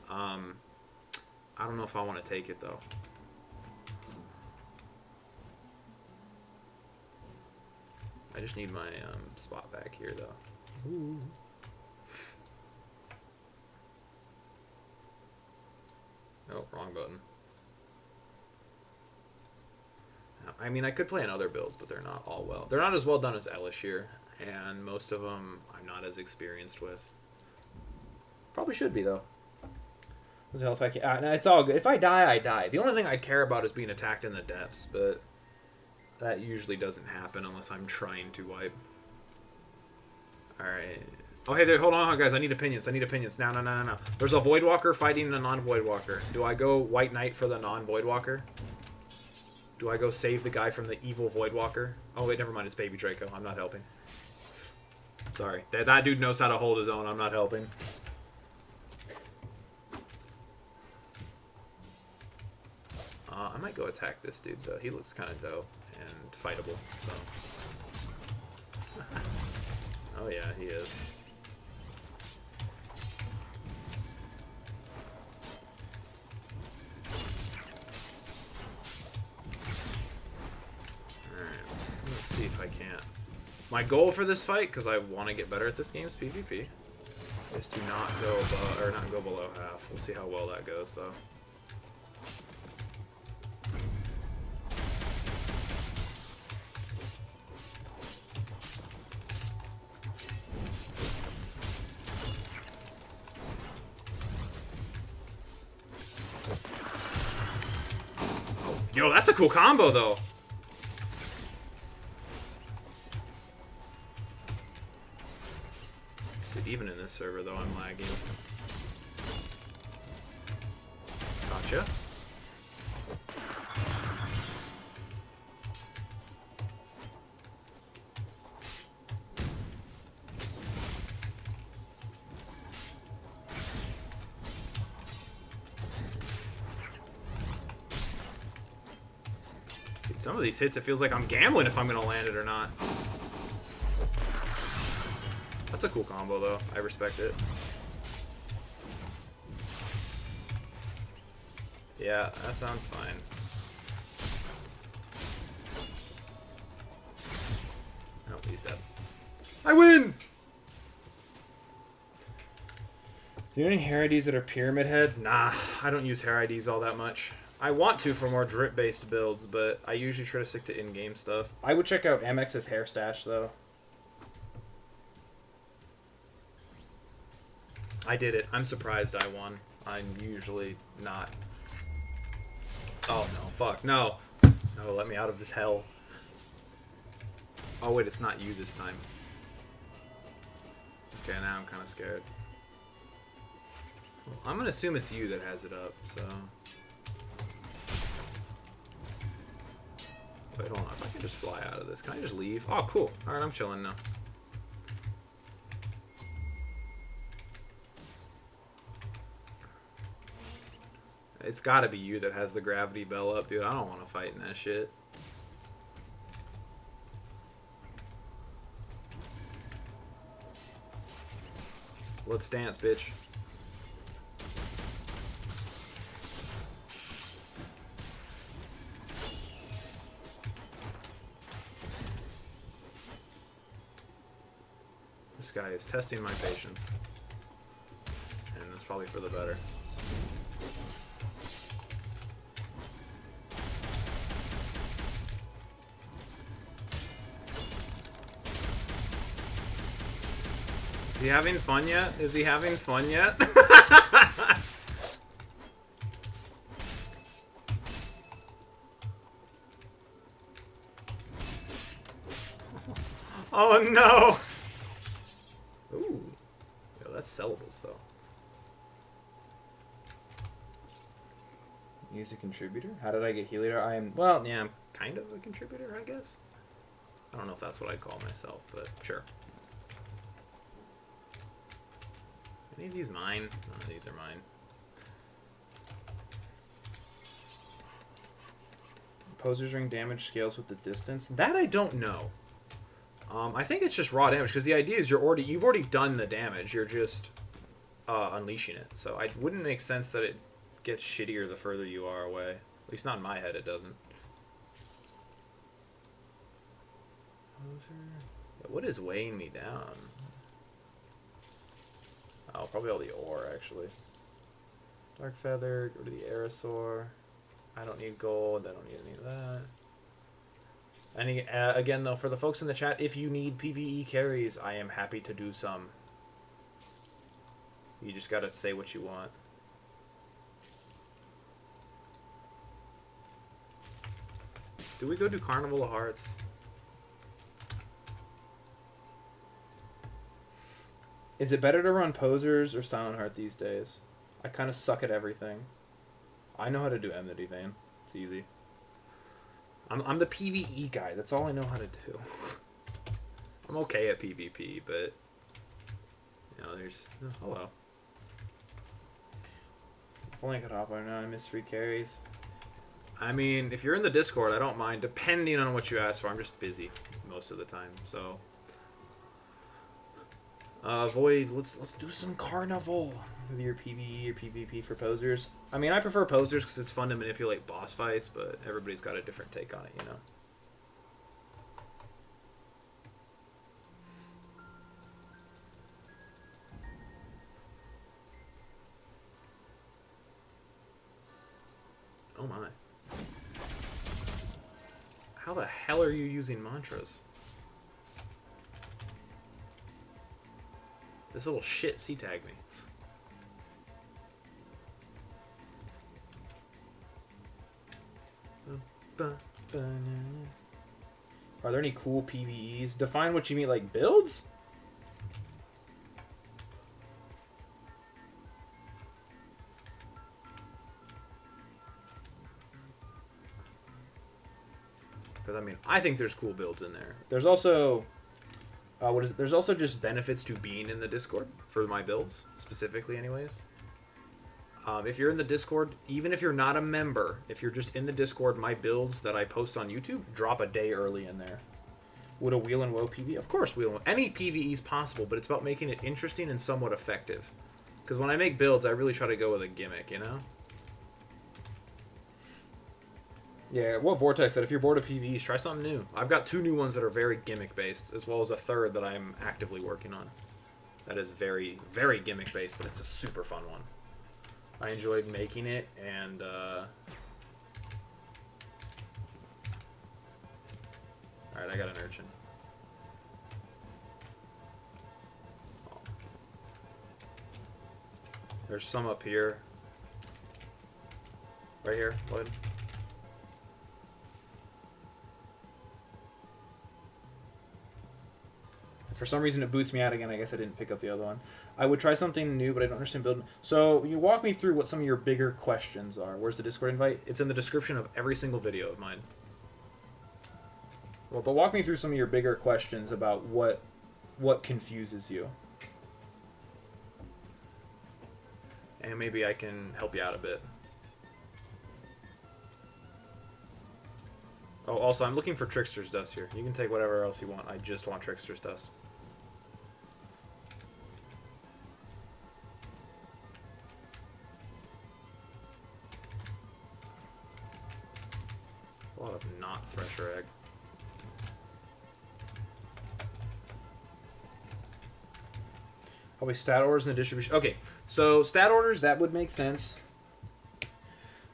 I don't know if I want to take it, though. I just need my spot back here, though. Ooh. Oh, wrong button. I mean, I could play in other builds, but they're not all well. They're not as well done as Elishir, and most of them I'm not as experienced with. Probably should be, though. What the hell if I can... no, it's all good. If I die, I die. The only thing I care about is being attacked in the depths, but that usually doesn't happen unless I'm trying to wipe. Alright. Oh, hey there, hold on, guys. I need opinions. No, no, no, no, no. There's a Voidwalker fighting a non-Voidwalker. Do I go White Knight for the non-Voidwalker? Do I go save the guy from the evil Voidwalker? Oh, wait, never mind. It's Baby Draco. I'm not helping. Sorry. That dude knows how to hold his own. I'm not helping. I might go attack this dude, though. He looks kind of dope and fightable, so... Oh, yeah, he is. Alright, let's see if I can't. My goal for this fight, because I want to get better at this game's PvP, is to not go above, or not go below half. We'll see how well that goes, though. Yo, that's a cool combo, though. Dude, even in this server, though, I'm lagging. Gotcha. Some of these hits, it feels like I'm gambling if I'm going to land it or not. That's a cool combo, though. I respect it. Yeah, that sounds fine. Oh, he's dead. I win! Do you have any hair IDs that are Pyramid Head? Nah, I don't use hair IDs all that much. I want to for more drip-based builds, but I usually try to stick to in-game stuff. I would check out MX's hair stash, though. I did it. I'm surprised I won. I'm usually not. Oh, no. Fuck. No. No, let me out of this hell. Oh, wait. It's not you this time. Okay, now I'm kind of scared. Well, I'm going to assume it's you that has it up, so... Wait, hold on. If I can just fly out of this. Can I just leave? Oh, cool. Alright, I'm chilling now. It's gotta be you that has the gravity bell up, dude. I don't want to fight in that shit. Let's dance, bitch. This guy is testing my patience. And that's probably for the better. Is he having fun yet? Is he having fun yet? Oh no! Ooh. Yo, that's sellables though. He's a contributor? How did I get Heliodar? I am, well, yeah, I'm kind of a contributor, I guess. I don't know if that's what I'd call myself, but sure. Any of these mine? None of these are mine. Posers ring damage scales with the distance. That I don't know. I think it's just raw damage because the idea is you've already done the damage. You're just unleashing it. So it wouldn't make sense that it gets shittier the further you are away. At least not in my head, it doesn't. Yeah, what is weighing me down? Oh, probably all the ore, actually. Dark Feather, go to the Aerosaur. I don't need gold, I don't need any of that. And again, though, for the folks in the chat, if you need PvE carries, I am happy to do some. You just gotta say what you want. Do we go do Carnival of Hearts? Is it better to run Posers or Silent Heart these days? I kind of suck at everything. I know how to do Enmity Vein. It's easy. I'm the PvE guy. That's all I know how to do. I'm okay at PvP, but you know, there's hello. If only I could hop on now. I miss free carries. I mean, if you're in the Discord, I don't mind, depending on what you ask for. I'm just busy most of the time, so. Void, let's do some Carnival with your PvE or PvP for posers. I mean, I prefer posers because it's fun to manipulate boss fights, but everybody's got a different take on it, you know. Oh my. How the hell are you using mantras? This little shit C-tagged me. Are there any cool PvEs? Define what you mean, like builds? Because I mean, I think there's cool builds in there. There's also there's also just benefits to being in the Discord for my builds, specifically anyways. If you're in the Discord, even if you're not a member, if you're just in the Discord, my builds that I post on YouTube drop a day early in there. Would a Wheel and Woe PvE? Of course, Wheel and Woe. Any PvE is possible, but it's about making it interesting and somewhat effective. Because when I make builds, I really try to go with a gimmick, you know? Yeah, what Vortex said, if you're bored of PvEs, try something new. I've got 2 new ones that are very gimmick-based, as well as a third that I'm actively working on. That is very, very gimmick-based, but it's a super fun one. I enjoyed making it, and, Alright, I got an urchin. Oh. There's some up here. Right here, Lloyd. For some reason it boots me out again. I guess I didn't pick up the other one. I would try something new, but I don't understand building. So you walk me through what some of your bigger questions are. Where's the Discord invite? It's in the description of every single video of mine. Well, but walk me through some of your bigger questions about what confuses you. And maybe I can help you out a bit. Oh, also, I'm looking for Trickster's Dust here. You can take whatever else you want. I just want Trickster's Dust. A lot of not Thresher Egg. Probably stat orders and the distribution. Okay, so stat orders, that would make sense.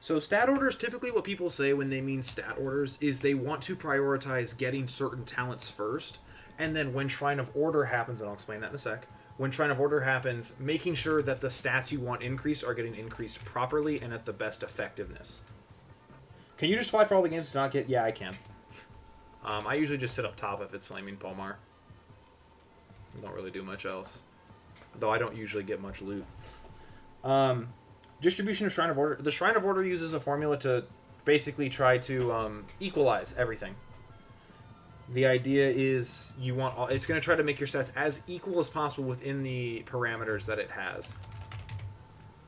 So stat orders, typically what people say when they mean stat orders is they want to prioritize getting certain talents first, and then when Shrine of Order happens, and I'll explain that in a sec, when Shrine of Order happens, making sure that the stats you want increased are getting increased properly and at the best effectiveness. Can you just fly for all the games to not get? Yeah, I can. I usually just sit up top if it's Flaming Palmar. I don't really do much else. Though I don't usually get much loot. Distribution of Shrine of Order. The Shrine of Order uses a formula to basically try to equalize everything. The idea is you want all, it's going to try to make your stats as equal as possible within the parameters that it has.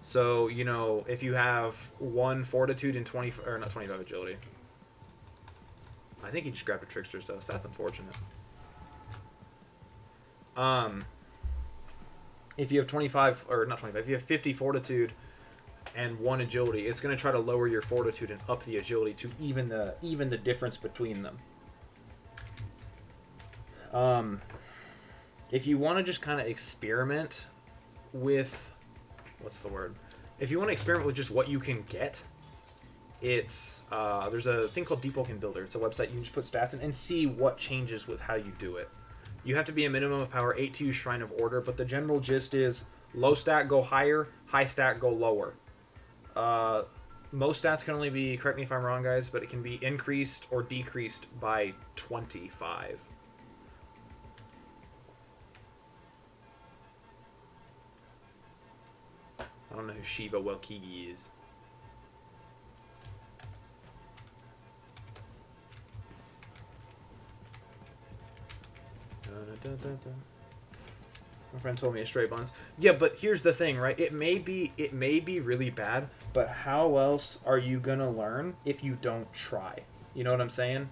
So, you know, if you have 1 Fortitude and 20, or not 25 Agility. I think he just grabbed a Trickster's Dust. That's unfortunate. If you have 25, or not 25, if you have 50 Fortitude and 1 Agility, it's going to try to lower your Fortitude and up the Agility to even the difference between them. If you want to just kind of experiment with, what's the word? If you want to experiment with just what you can get, it's there's a thing called Deep Vulcan Builder. It's a website you can just put stats in and see what changes with how you do it. You have to be a minimum of power 8 to use Shrine of Order, but the general gist is low stat go higher, high stat go lower. Most stats can only be, correct me if I'm wrong guys, but it can be increased or decreased by 25. I don't know who Shiba Welkigi is. My friend told me a straight buns. Yeah, but here's the thing, right? It may be really bad, but how else are you gonna learn if you don't try? You know what I'm saying?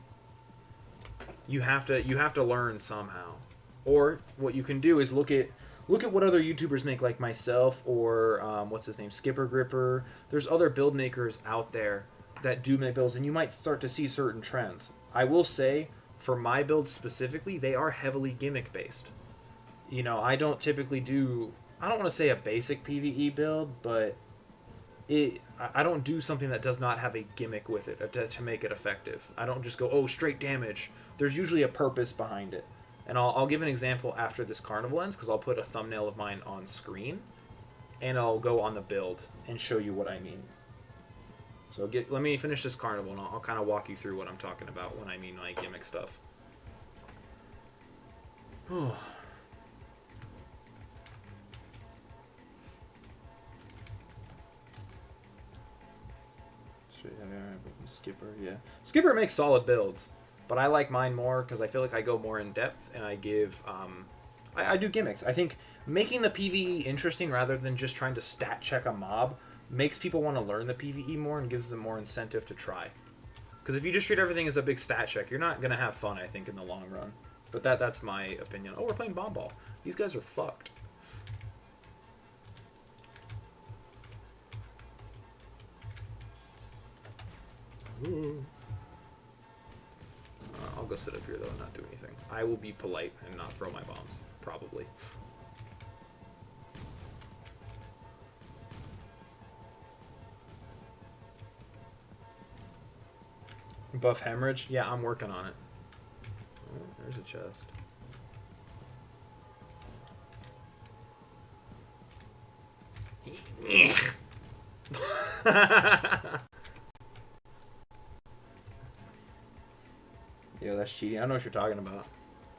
You have to learn somehow. Or what you can do is look at what other YouTubers make, like myself or what's his name, Skipper Gripper. There's other build makers out there that do make builds, and you might start to see certain trends. I will say, for my builds specifically, they are heavily gimmick based. You know, I don't typically do, I don't want to say a basic PvE build, but I don't do something that does not have a gimmick with it to make it effective. I don't just go, oh, straight damage. There's usually a purpose behind it. And I'll give an example after this carnival ends, because I'll put a thumbnail of mine on screen, and I'll go on the build and show you what I mean. So let me finish this carnival, and I'll kind of walk you through what I'm talking about when I mean like gimmick stuff. Skipper, yeah. Skipper makes solid builds, but I like mine more because I feel like I go more in depth and I give, I do gimmicks. I think making the PvE interesting rather than just trying to stat check a mob makes people want to learn the PvE more and gives them more incentive to try. Because if you just treat everything as a big stat check, you're not going to have fun, I think, in the long run. But that's my opinion. Oh, we're playing Bomb Ball. These guys are fucked. I'll go sit up here though and not do anything. I will be polite and not throw my bombs, probably. Buff hemorrhage? Yeah, I'm working on it. Oh, there's a chest. Yeah, that's cheating. I don't know what you're talking about.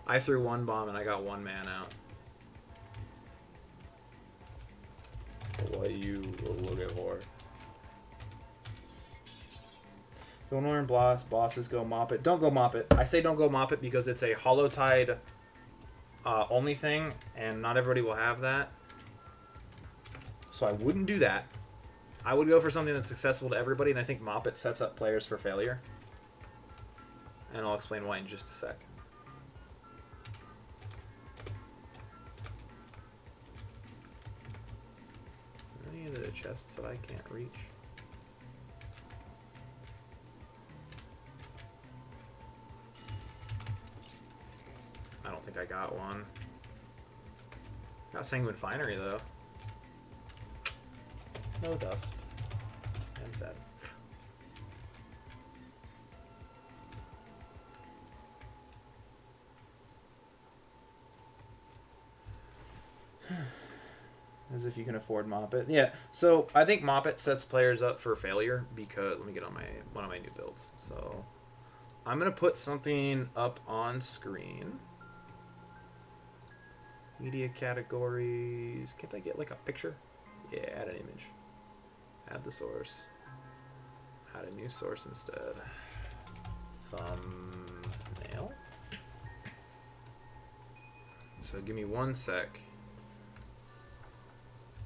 I threw one bomb and I got one man out. What you looking for? Vilnorn bosses go mop it. Don't go mop it. I say don't go mop it because it's a Holotide only thing, and not everybody will have that. So I wouldn't do that. I would go for something that's accessible to everybody, and I think mop it sets up players for failure. And I'll explain why in just a sec. Any of the chests that I can't reach? I don't think I got one. Got Sanguine Finery though. No dust. I'm sad. As if you can afford Mop It. Yeah, so I think Mop It sets players up for failure because, let me get on one of my new builds. So I'm going to put something up on screen. Media categories. Can't I get like a picture? Yeah, add an image. Add the source. Add a new source instead. Thumbnail. So give me one sec.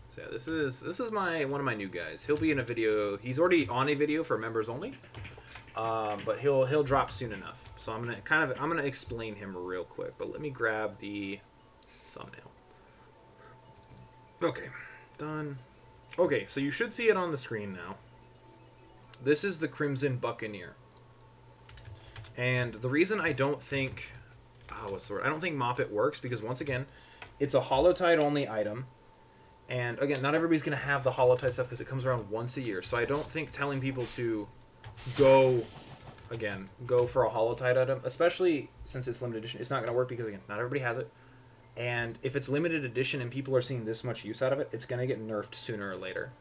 So yeah, this is one of my new guys. He'll be in a video. He's already on a video for members only, but he'll drop soon enough. So I'm gonna explain him real quick. But let me grab the thumbnail. Okay, done. Okay, so you should see it on the screen now. This is the Crimson Buccaneer, and the reason I don't think what's the word? I don't think Moppet works because once again, it's a Holotide only item, and again, not everybody's gonna have the Holotide stuff because it comes around once a year. So I don't think telling people to go for a Holotide item, especially since it's limited edition, it's not gonna work because again, not everybody has it. And if it's limited edition and people are seeing this much use out of it, it's gonna get nerfed sooner or later.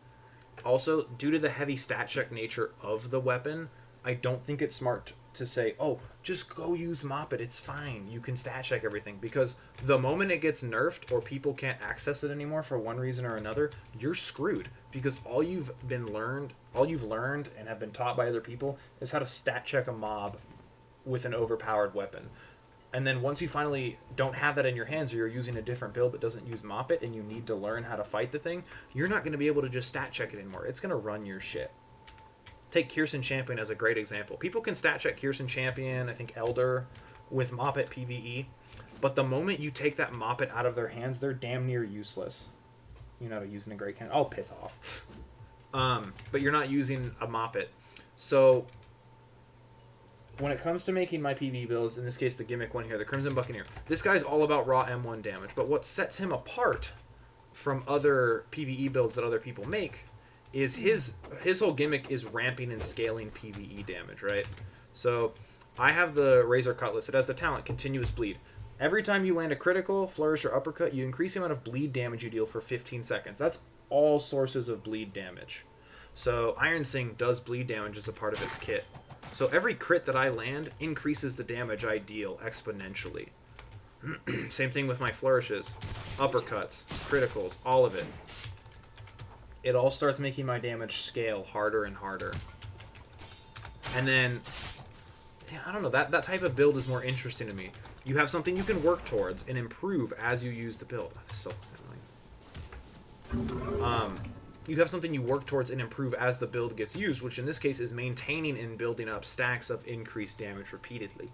Also, due to the heavy stat check nature of the weapon, I don't think it's smart to say, oh, just go use Moppet, it's fine, you can stat check everything. Because the moment it gets nerfed or people can't access it anymore for one reason or another, you're screwed. Because all you've learned and have been taught by other people is how to stat check a mob with an overpowered weapon. And then once you finally don't have that in your hands, or you're using a different build that doesn't use Moppet and you need to learn how to fight the thing, you're not going to be able to just stat check it anymore. It's going to run your shit. Take Kyrson Champion as a great example. People can stat check Kyrson Champion, I think Elder, with Moppet PvE, but the moment you take that Moppet out of their hands, they're damn near useless. You're not using a great cannon. Oh, piss off. But you're not using a Moppet. So when it comes to making my PvE builds, in this case the gimmick one here, the Crimson Buccaneer, this guy's all about raw M1 damage, but what sets him apart from other PvE builds that other people make is his whole gimmick is ramping and scaling PvE damage, right? So I have the Razor Cutlass. It has the talent Continuous Bleed. Every time you land a critical, flourish, or uppercut, you increase the amount of bleed damage you deal for 15 seconds. That's all sources of bleed damage. So Iron Sing does bleed damage as a part of its kit. So every crit that I land increases the damage I deal exponentially. Same thing with my flourishes, uppercuts, criticals, all of it. It all starts making my damage scale harder and harder. And then, yeah, I don't know, that type of build is more interesting to me. You have something you can work towards and improve as you use the build. Oh, that's so annoying. You have something you work towards and improve as the build gets used, which in this case is maintaining and building up stacks of increased damage repeatedly.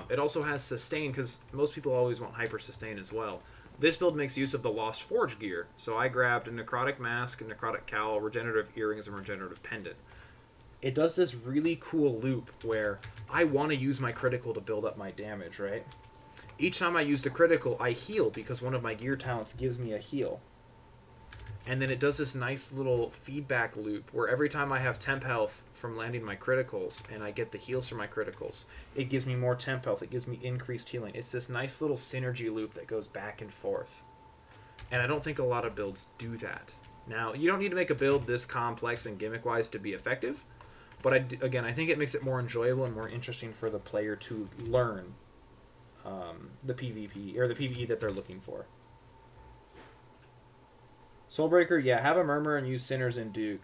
It also has sustain, because most people always want hyper sustain as well. This build makes use of the Lost Forge gear, so I grabbed a Necrotic Mask, a Necrotic Cowl, Regenerative Earrings, and Regenerative Pendant. It does this really cool loop where I want to use my critical to build up my damage, right? Each time I use the critical, I heal because one of my gear talents gives me a heal. And then it does this nice little feedback loop where every time I have temp health from landing my criticals and I get the heals from my criticals, it gives me more temp health, it gives me increased healing. It's this nice little synergy loop that goes back and forth. And I don't think a lot of builds do that. Now, you don't need to make a build this complex and gimmick-wise to be effective, but again, I think it makes it more enjoyable and more interesting for the player to learn the PvP, or the PvE that they're looking for. Soulbreaker, yeah, have a Murmur and use Sinners and Duke.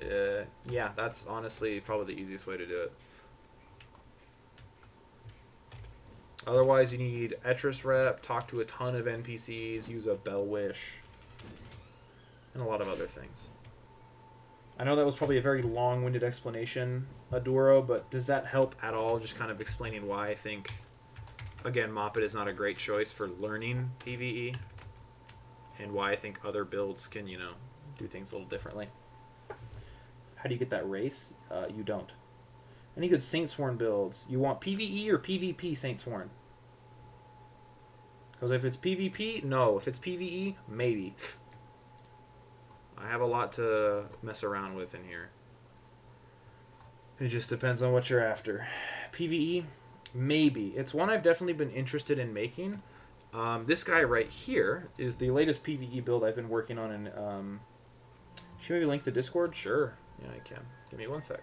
Yeah, that's honestly probably the easiest way to do it. Otherwise, you need Etris Rep, talk to a ton of NPCs, use a Bell Wish, and a lot of other things. I know that was probably a very long-winded explanation, Aduro, but does that help at all? Just kind of explaining why I think, again, Moppet is not a great choice for learning PvE, and why I think other builds can, you know, do things a little differently. How do you get that race? You don't. Any good Saintsworn builds? You want PvE or PvP Saintsworn? Because if it's PvP, no. If it's PvE, maybe. I have a lot to mess around with in here. It just depends on what you're after. PvE, maybe. It's one I've definitely been interested in making. This guy right here is the latest PvE build I've been working on. And should we link the Discord? Sure. Yeah, I can. Give me one sec.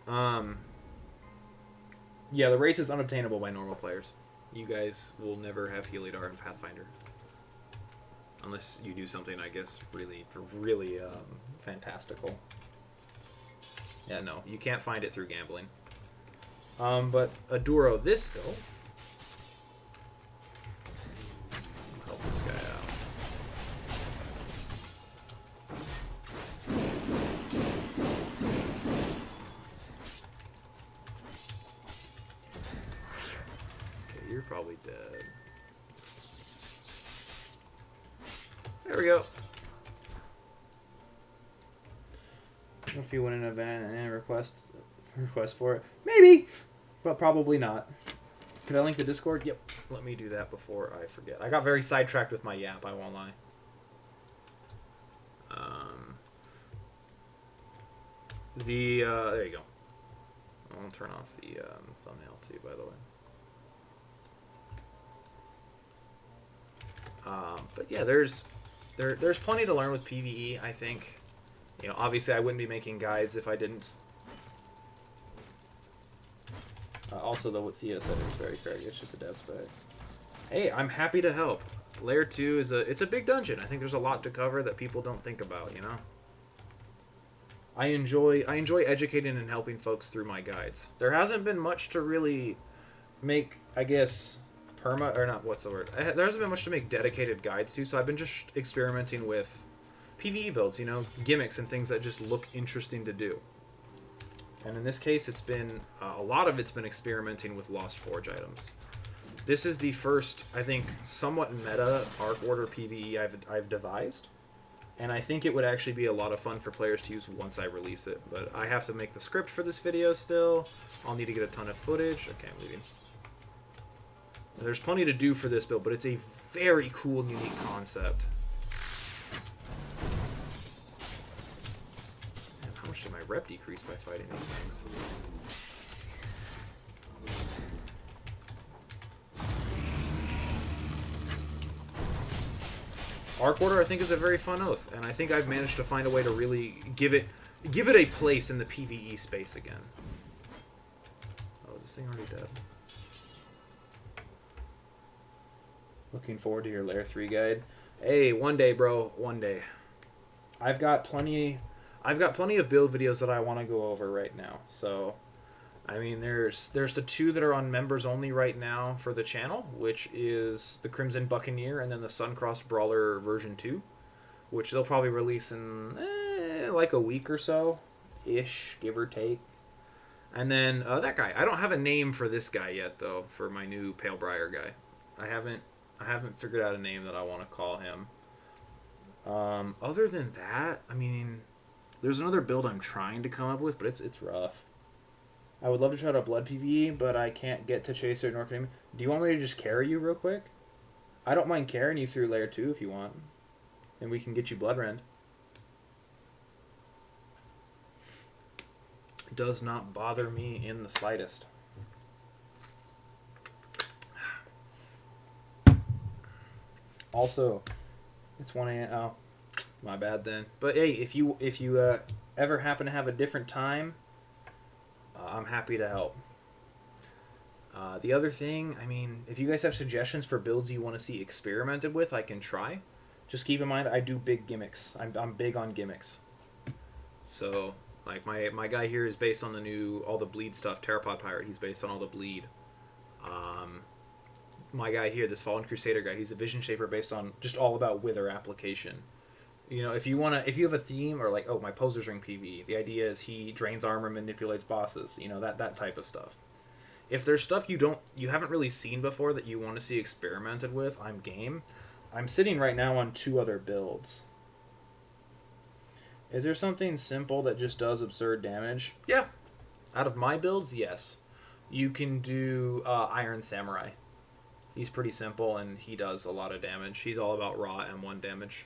Yeah, the race is unobtainable by normal players. You guys will never have Heliodar and Pathfinder. Unless you do something, I guess, really, really fantastical. Yeah, no, you can't find it through gambling. But Aduro, this... Oh. Help this guy out. Okay, you're probably dead. There we go. If you win an event and request request for it? Maybe, but probably not. Could I link the Discord? Yep. Let me do that before I forget. I got very sidetracked with my yap, I won't lie. There you go. I'll turn off the thumbnail too, by the way. But yeah, there's plenty to learn with PvE, I think. You know, obviously I wouldn't be making guides if I didn't. Also, though, what Theo said is very correct. It's just a dev spec. Hey, I'm happy to help. Layer 2 is it's a big dungeon. I think there's a lot to cover that people don't think about, you know? I enjoy educating and helping folks through my guides. There hasn't been much to really make, I guess, there hasn't been much to make dedicated guides to, so I've been just experimenting with PvE builds, you know, gimmicks and things that just look interesting to do. And in this case, it's been a lot of it's been experimenting with Lost Forge items. This is the first, I think, somewhat meta Arc Order PvE I've devised, and I think it would actually be a lot of fun for players to use once I release it. But I have to make the script for this video still. I'll need to get a ton of footage. Okay, I'm leaving. There's plenty to do for this build, but it's a very cool and unique concept. Man, how much did my rep decrease by fighting these things? Arc Order, I think, is a very fun oath, and I think I've managed to find a way to really give it a place in the PvE space again. Oh, is this thing already dead? Looking forward to your Layer 3 guide. Hey, one day, bro. One day. I've got plenty of build videos that I want to go over right now. So, I mean, there's the two that are on members only right now for the channel, which is the Crimson Buccaneer and then the Suncross Brawler version 2, which they'll probably release in like a week or so ish, give or take. And then that guy. I don't have a name for this guy yet, though, for my new Palebriar guy. I haven't figured out a name that I want to call him. Other than that, I mean, there's another build I'm trying to come up with, but it's rough. I would love to try to blood PvE, but I can't get to Chaser nor can. Do you want me to just carry you real quick? I don't mind carrying you through Layer 2 if you want. And we can get you blood rend. Does not bother me in the slightest. Also, it's 1 a.m. Oh, my bad then. But hey, if you ever happen to have a different time, I'm happy to help. The other thing, I mean, if you guys have suggestions for builds you want to see experimented with, I can try. Just keep in mind, I do big gimmicks. I'm big on gimmicks. So, like, my guy here is based on all the bleed stuff. Pteropod Pirate, he's based on all the bleed. My guy here, this Fallen Crusader guy, he's a Vision Shaper based on just all about Wither application. You know, if you have a theme, or like, oh, my Poser's Ring PvE, the idea is he drains armor, manipulates bosses, you know, that type of stuff. If there's stuff you haven't really seen before that you want to see experimented with, I'm game. I'm sitting right now on 2 other builds. Is there something simple that just does absurd damage? Yeah. Out of my builds, yes. You can do Iron Samurai. He's pretty simple, and he does a lot of damage. He's all about raw M1 damage.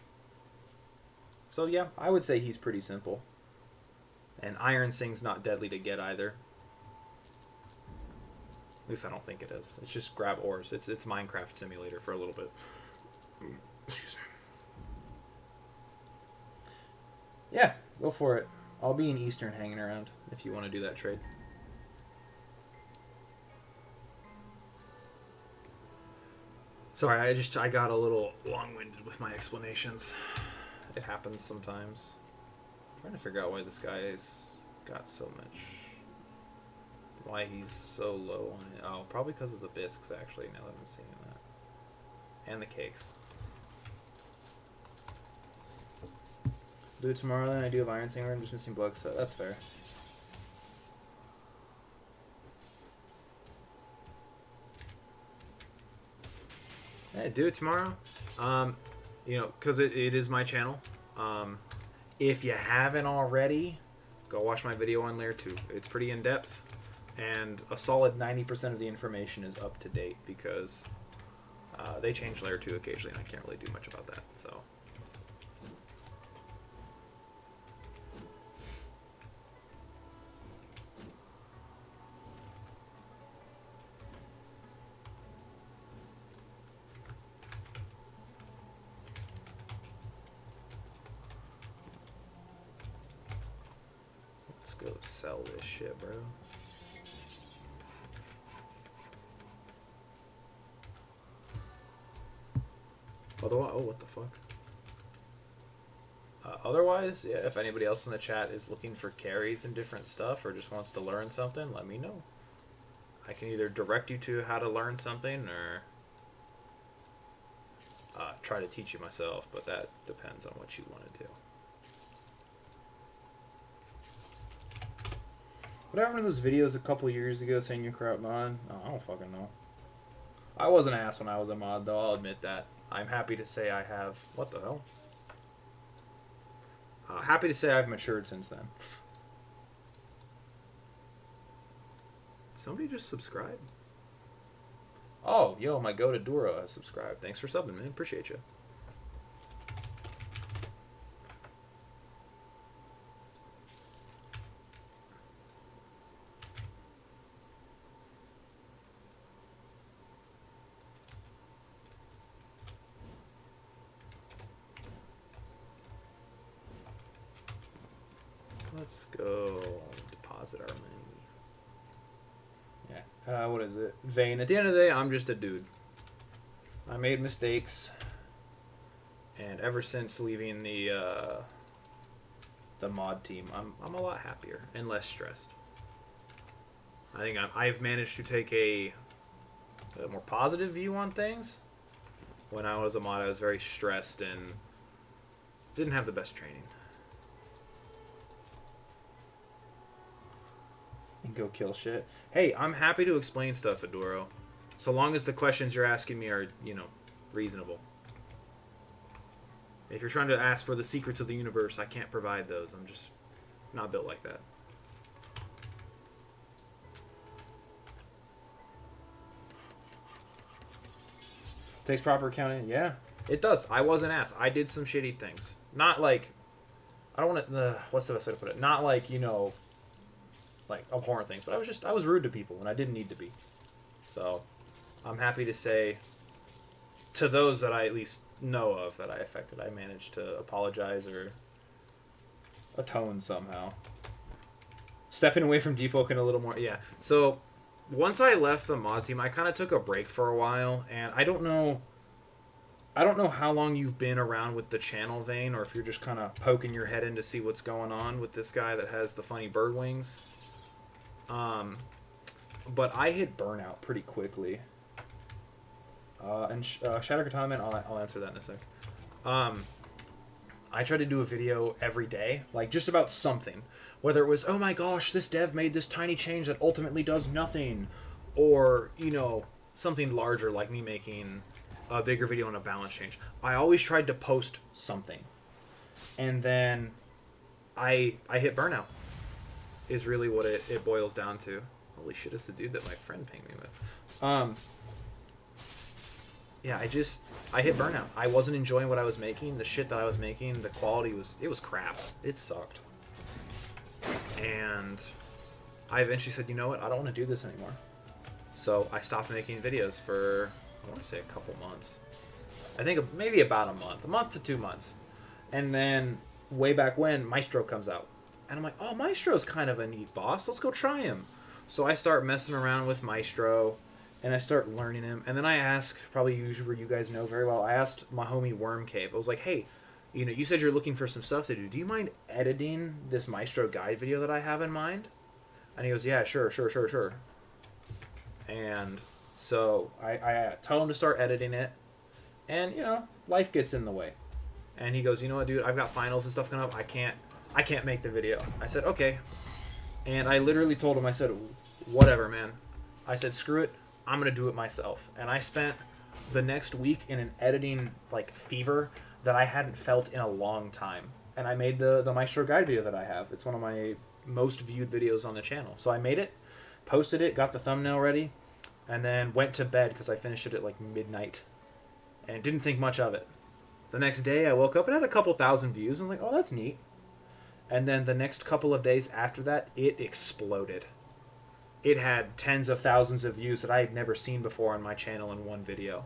So yeah, I would say he's pretty simple. And Iron Sing's not deadly to get either. At least I don't think it is. It's just grab ores. It's Minecraft Simulator for a little bit. Excuse me. Yeah, go for it. I'll be in Eastern hanging around if you want to do that trade. Sorry, I got a little long-winded with my explanations. It happens sometimes. I'm trying to figure out why this guy's got so much. Why he's so low on it. Oh, probably because of the bisques, actually, now that I'm seeing that. And the cakes. Do it tomorrow, then I do have Iron Singer. I'm just missing bugs, so that's fair. Hey, do it tomorrow. You know, because it is my channel. If you haven't already, go watch my video on Layer 2. It's pretty in-depth, and a solid 90% of the information is up to date because they change Layer 2 occasionally, and I can't really do much about that, so... Let's go sell this shit, bro. Otherwise, oh, what the fuck? Otherwise, yeah, if anybody else in the chat is looking for carries and different stuff or just wants to learn something, let me know. I can either direct you to how to learn something or try to teach you myself, but that depends on what you want to do. What happened to those videos a couple years ago saying you're crap mod? Oh, I don't fucking know. I was an ass when I was a mod, though, I'll admit that. I'm happy to say I have... What the hell? Happy to say I've matured since then. Somebody just subscribed? Oh, yo, my go to Duro has subscribed. Thanks for subbing, man. Appreciate you. Let's go deposit our money. Yeah. What is it? Vane. At the end of the day, I'm just a dude. I made mistakes, and ever since leaving the mod team, I'm a lot happier and less stressed. I think I've managed to take a more positive view on things. When I was a mod, I was very stressed and didn't have the best training. And go kill shit. Hey, I'm happy to explain stuff, Adoro. So long as the questions you're asking me are, you know, reasonable. If you're trying to ask for the secrets of the universe, I can't provide those. I'm just not built like that. Takes proper accounting. Yeah, it does. I was an ass. I did some shitty things. Not like... I don't want to... what's the best way to put it? Not like, you know... like abhorrent things, but I was rude to people when I didn't need to be. So I'm happy to say to those that I at least know of that I affected, I managed to apologize or atone somehow. Stepping away from Deepoking a little more. Yeah. So once I left the mod team, I kind of took a break for a while, and I don't know how long you've been around with the channel, Vane, or if you're just kind of poking your head in to see what's going on with this guy that has the funny bird wings. But I hit burnout pretty quickly. Shadow Katana Man, I'll answer that in a sec. I tried to do a video every day, like just about something. Whether it was, oh my gosh, this dev made this tiny change that ultimately does nothing. Or, you know, something larger like me making a bigger video on a balance change. I always tried to post something. And then I hit burnout. Is really what it boils down to. Holy shit, it's the dude that my friend pinged me with. Yeah, I hit burnout. I wasn't enjoying what I was making. The shit that I was making, the quality was crap. It sucked. And I eventually said, you know what, I don't want to do this anymore. So I stopped making videos for, I want to say a couple months. I think maybe about a month to 2 months. And then way back when, Maestro comes out. And I'm like, oh, Maestro's kind of a neat boss. Let's go try him. So I start messing around with Maestro, and I start learning him. And then I ask, probably usually you guys know very well, I asked my homie Worm Cave. I was like, hey, you know, you said you're looking for some stuff to do. Do you mind editing this Maestro guide video that I have in mind? And he goes, yeah, sure. And so I tell him to start editing it. And, you know, life gets in the way. And he goes, you know what, dude, I've got finals and stuff coming up. I can't make the video. I said, okay. And I literally told him, I said, whatever, man. I said, screw it. I'm going to do it myself. And I spent the next week in an editing, like, fever that I hadn't felt in a long time. And I made the Maestro guide video that I have. It's one of my most viewed videos on the channel. So I made it, posted it, got the thumbnail ready, and then went to bed because I finished it at like midnight and didn't think much of it. The next day I woke up and had a couple thousand views. I'm like, oh, that's neat. And then the next couple of days after that, it exploded. It had tens of thousands of views that I had never seen before on my channel in one video.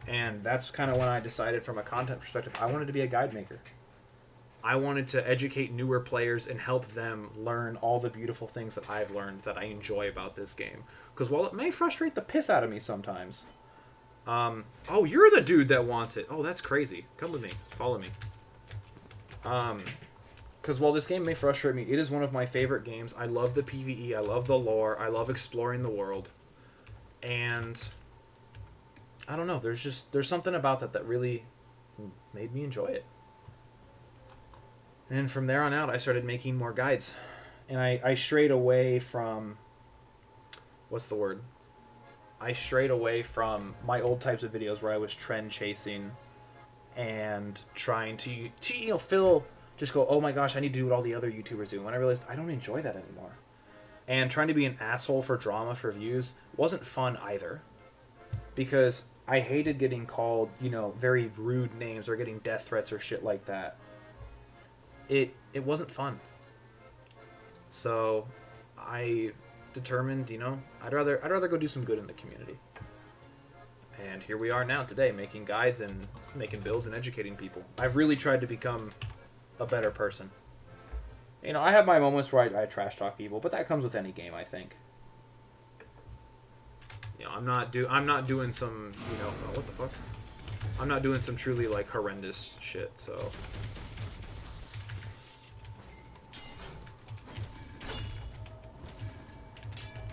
And that's kind of when I decided from a content perspective, I wanted to be a guide maker. I wanted to educate newer players and help them learn all the beautiful things that I've learned that I enjoy about this game. Because while it may frustrate the piss out of me sometimes... oh, you're the dude that wants it. Oh, that's crazy. Come with me. Follow me. Because while this game may frustrate me, it is one of my favorite games. I love the PvE. I love the lore. I love exploring the world. And... I don't know, there's something about that really made me enjoy it. And from there on out, I started making more guides. And I strayed away from... What's the word? I strayed away from my old types of videos where I was trend chasing and trying to fill... Just go, oh my gosh, I need to do what all the other YouTubers do. And when I realized I don't enjoy that anymore. And trying to be an asshole for drama, for views, wasn't fun either. Because... I hated getting called, very rude names or getting death threats or shit like that. It wasn't fun. So I determined, I'd rather go do some good in the community. And here we are now today, making guides and making builds and educating people. I've really tried to become a better person. I have my moments where I trash talk people, but that comes with any game, I think. I'm not doing some, oh, what the fuck? I'm not doing some truly, like, horrendous shit, so...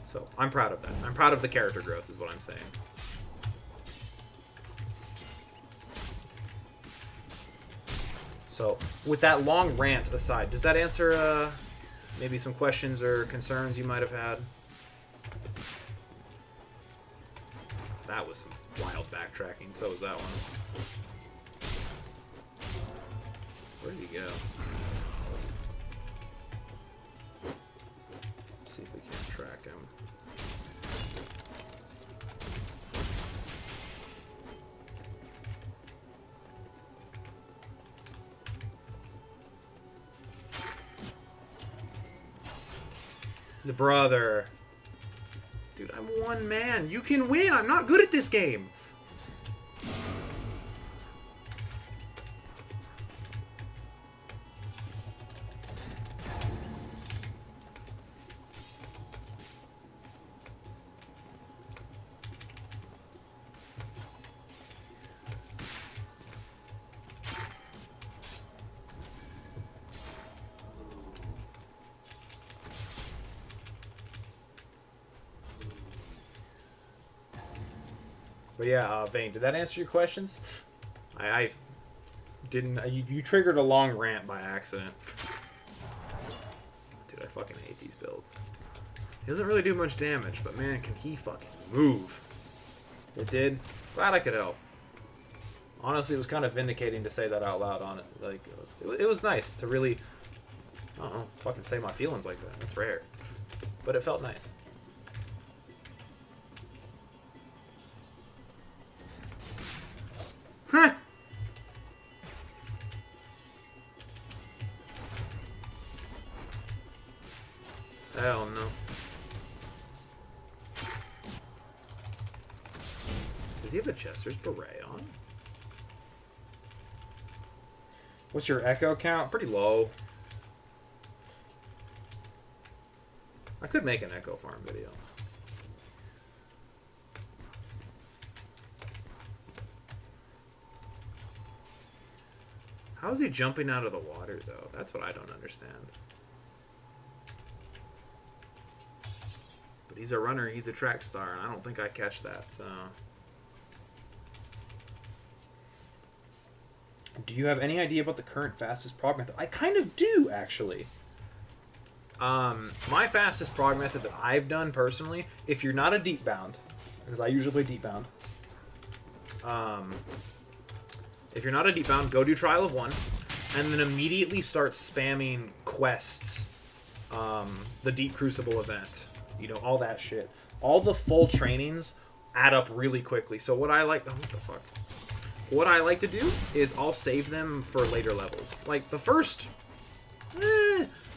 So, I'm proud of that. I'm proud of the character growth, is what I'm saying. So, with that long rant aside, does that answer, maybe some questions or concerns you might have had? That was some wild backtracking. So was that one. Where did he go? Let's see if we can track him. The brother. Dude, I'm one man. You can win. I'm not good at this game. But yeah, Vane, did that answer your questions? I didn't... You triggered a long rant by accident. Dude, I fucking hate these builds. He doesn't really do much damage, but man, can he fucking move. It did. Glad I could help. Honestly, it was kind of vindicating to say that out loud on it. Like, it was nice to really... I don't know, fucking say my feelings like that. It's rare. But it felt nice. Huh. Hell no. Does he have a Chester's beret on? What's your echo count? Pretty low. I could make an echo farm video. How is he jumping out of the water, though? That's what I don't understand. But he's a runner, he's a track star, and I don't think I catch that, so... Do you have any idea about the current fastest prog method? I kind of do, actually. My fastest prog method that I've done personally, if you're not a deep bound, because I usually play deep bound, if you're not a deep bound, go do Trial of One. and then immediately start spamming quests, the Deep Crucible event, all that shit. All the full trainings add up really quickly. So what I like, what the fuck? What I like to do is I'll save them for later levels. Like the first,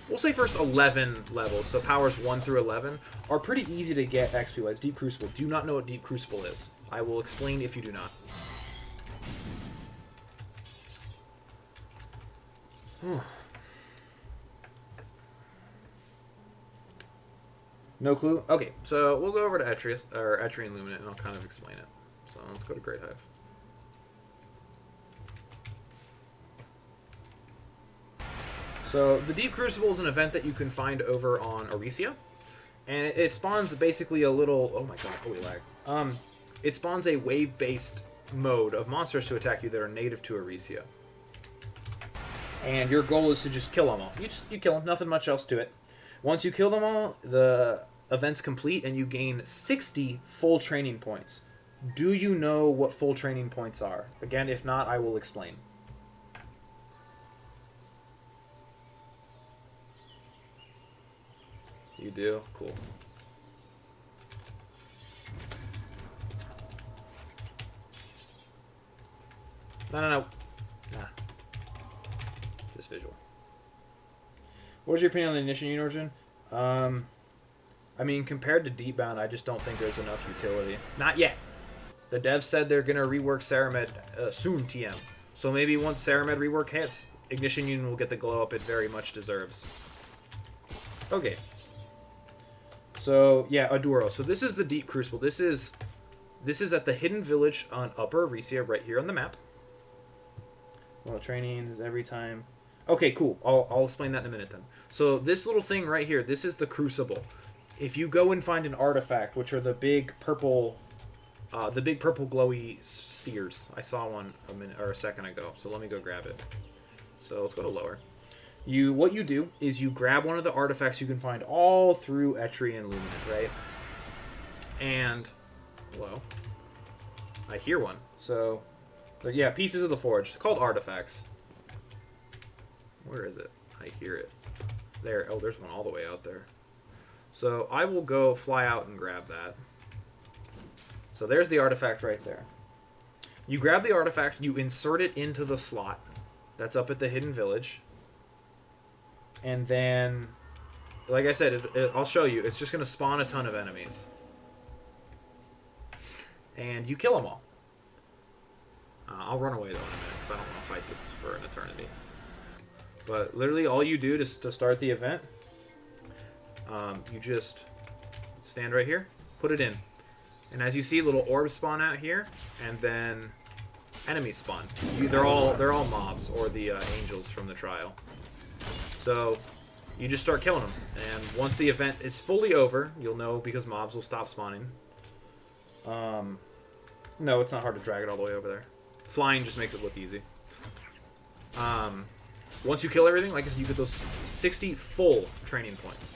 we'll say first 11 levels, so powers 1 through 11, are pretty easy to get XP-wise. Deep Crucible. Do you not know what Deep Crucible is? I will explain if you do not. No clue? Okay, so we'll go over to Etrian Luminant, and I'll kind of explain it. So let's go to Great Hive. So the Deep Crucible is an event that you can find over on Arisia, and it spawns basically a little. Oh my god! Holy lag. It spawns a wave-based mode of monsters to attack you that are native to Arisia, and your goal is to just kill them all. You kill them. Nothing much else to it. Once you kill them all, the event's complete, and you gain 60 full training points. Do you know what full training points are? Again, if not, I will explain. You do? Cool. No. Nah. This visual. What is your opinion on the Initiation Origin? I mean, compared to Deepbound, I just don't think there's enough utility. Not yet. The devs said they're going to rework Saramed soon, TM. So maybe once Saramed rework hits, Ignition Union will get the glow up it very much deserves. Okay. So, yeah, Aduro. So this is the Deep Crucible. This is at the Hidden Village on Upper Arisia, right here on the map. Well, trainings every time. Okay, cool. I'll explain that in a minute then. So this little thing right here, this is the Crucible. If you go and find an artifact, which are the big purple glowy spheres. I saw one a second ago, so let me go grab it. So let's go to lower. What you do is you grab one of the artifacts you can find all through Etrian Luminant, right? And, hello. I hear one. So, yeah, pieces of the forge. They're called artifacts. Where is it? I hear it. There. Oh, there's one all the way out there. So I will go fly out and grab that. So there's the artifact right there. You grab the artifact, you insert it into the slot that's up at the Hidden Village. And then, like I said, I'll show you. It's just going to spawn a ton of enemies. And you kill them all. I'll run away, though, in a minute, because I don't want to fight this for an eternity. But literally, all you do to start the event, you just stand right here, put it in. And as you see, little orbs spawn out here, and then enemies spawn. They're all mobs, or the angels from the trial. So you just start killing them, and once the event is fully over, you'll know because mobs will stop spawning. No, it's not hard to drag it all the way over there. Flying just makes it look easy. Once you kill everything, like I said, you get those 60 full training points.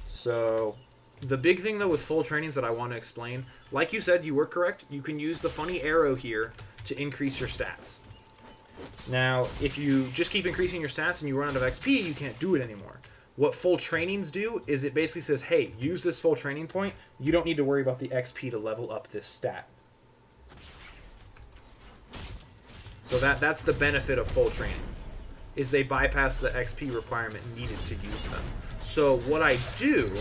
So the big thing though with full trainings that I want to explain, like you said, you were correct. You can use the funny arrow here to increase your stats. Now, if you just keep increasing your stats and you run out of XP, you can't do it anymore. What full trainings do is it basically says, hey, use this full training point. You don't need to worry about the XP to level up this stat. So that's the benefit of full trainings, is they bypass the XP requirement needed to use them. So what I do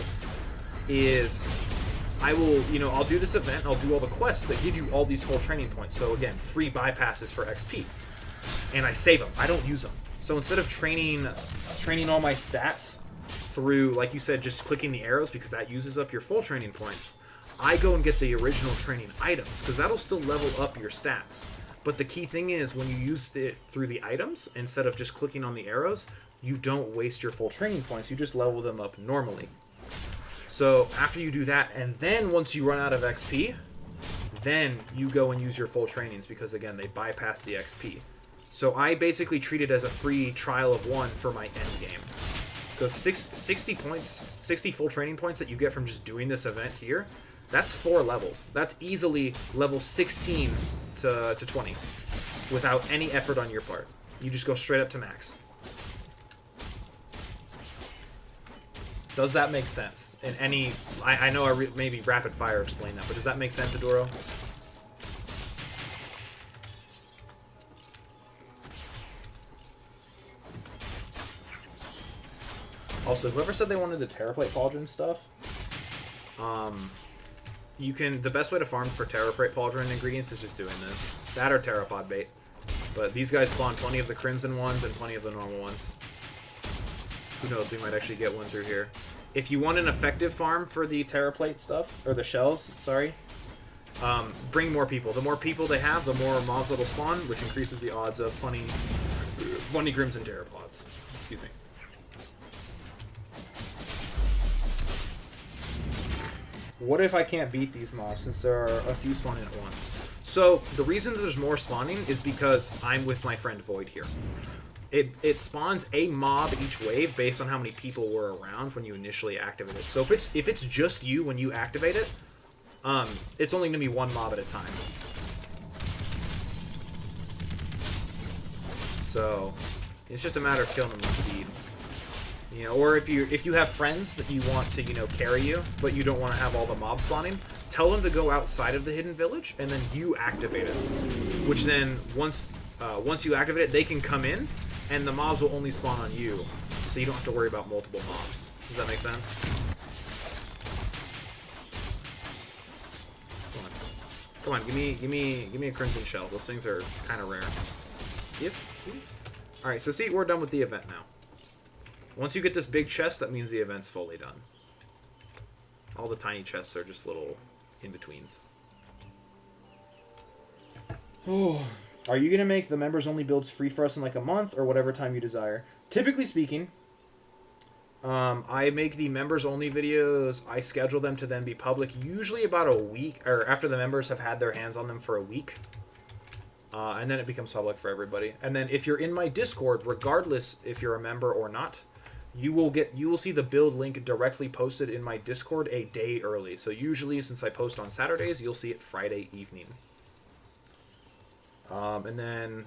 is I'll do this event, I'll do all the quests that give you all these full training points. So again, free bypasses for XP. And I save them. I don't use them. So instead of training all my stats through, like you said, just clicking the arrows, because that uses up your full training points, I go and get the original training items, because that'll still level up your stats. But the key thing is, when you use it through the items, instead of just clicking on the arrows, you don't waste your full training points. You just level them up normally. So after you do that, and then once you run out of XP, then you go and use your full trainings, because again, they bypass the XP. So I basically treat it as a free trial of one for my end game. Because 60 points, 60 full training points that you get from just doing this event here, that's 4 levels. That's easily level 16 to 20. without any effort on your part. You just go straight up to max. Does that make sense? In any... I know maybe rapid fire explained that, but does that make sense, Adoro? Also, whoever said they wanted the Terraplate Pauldron stuff, you can... The best way to farm for Terraplate Pauldron ingredients is just doing this. That or Terrapod bait. But these guys spawn plenty of the Crimson ones and plenty of the normal ones. Who knows, we might actually get one through here. If you want an effective farm for the Terraplate stuff, or the shells, sorry, bring more people. The more people they have, the more mobs that'll spawn, which increases the odds of funny Crimson Terraplods. Excuse me. What if I can't beat these mobs, since there are a few spawning at once? So, the reason that there's more spawning is because I'm with my friend Void here. It spawns a mob each wave based on how many people were around when you initially activate it. So if it's just you when you activate it, it's only going to be one mob at a time. So it's just a matter of killing them with speed. You know, or if you have friends that you want to, you know, carry you, but you don't want to have all the mobs spawning, tell them to go outside of the hidden village, and then you activate it. Which then once you activate it, they can come in, and the mobs will only spawn on you, so you don't have to worry about multiple mobs. Does that make sense? Come on, give me a Crimson Shell. Those things are kind of rare. Give, please. All right, so see, we're done with the event now. Once you get this big chest, that means the event's fully done. All the tiny chests are just little in-betweens. Oh. Are you going to make the members-only builds free for us in like a month or whatever time you desire? Typically speaking, I make the members-only videos, I schedule them to then be public usually about a week, or after the members have had their hands on them for a week. And then it becomes public for everybody. And then if you're in my Discord, regardless if you're a member or not, you will see the build link directly posted in my Discord a day early. So usually, since I post on Saturdays, you'll see it Friday evening. And then,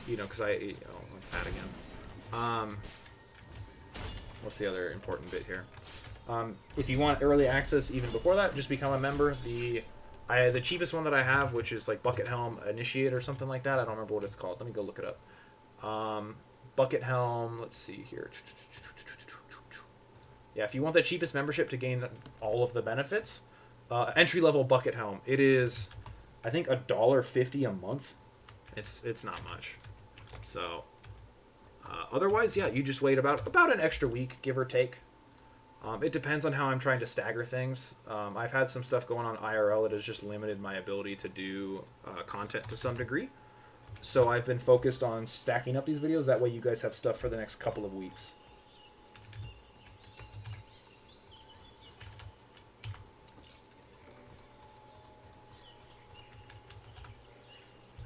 you know, because I'm fat again. What's the other important bit here? If you want early access even before that, just become a member. The cheapest one that I have, which is like Bucket Helm Initiate or something like that. I don't remember what it's called. Let me go look it up. Bucket Helm, let's see here. Yeah, if you want the cheapest membership to gain all of the benefits, entry-level Bucket Helm. It is, I think, $1.50 a month. It's not much. So, otherwise, yeah, you just wait about an extra week, give or take. It depends on how I'm trying to stagger things. I've had some stuff going on IRL that has just limited my ability to do content to some degree. So I've been focused on stacking up these videos. That way you guys have stuff for the next couple of weeks.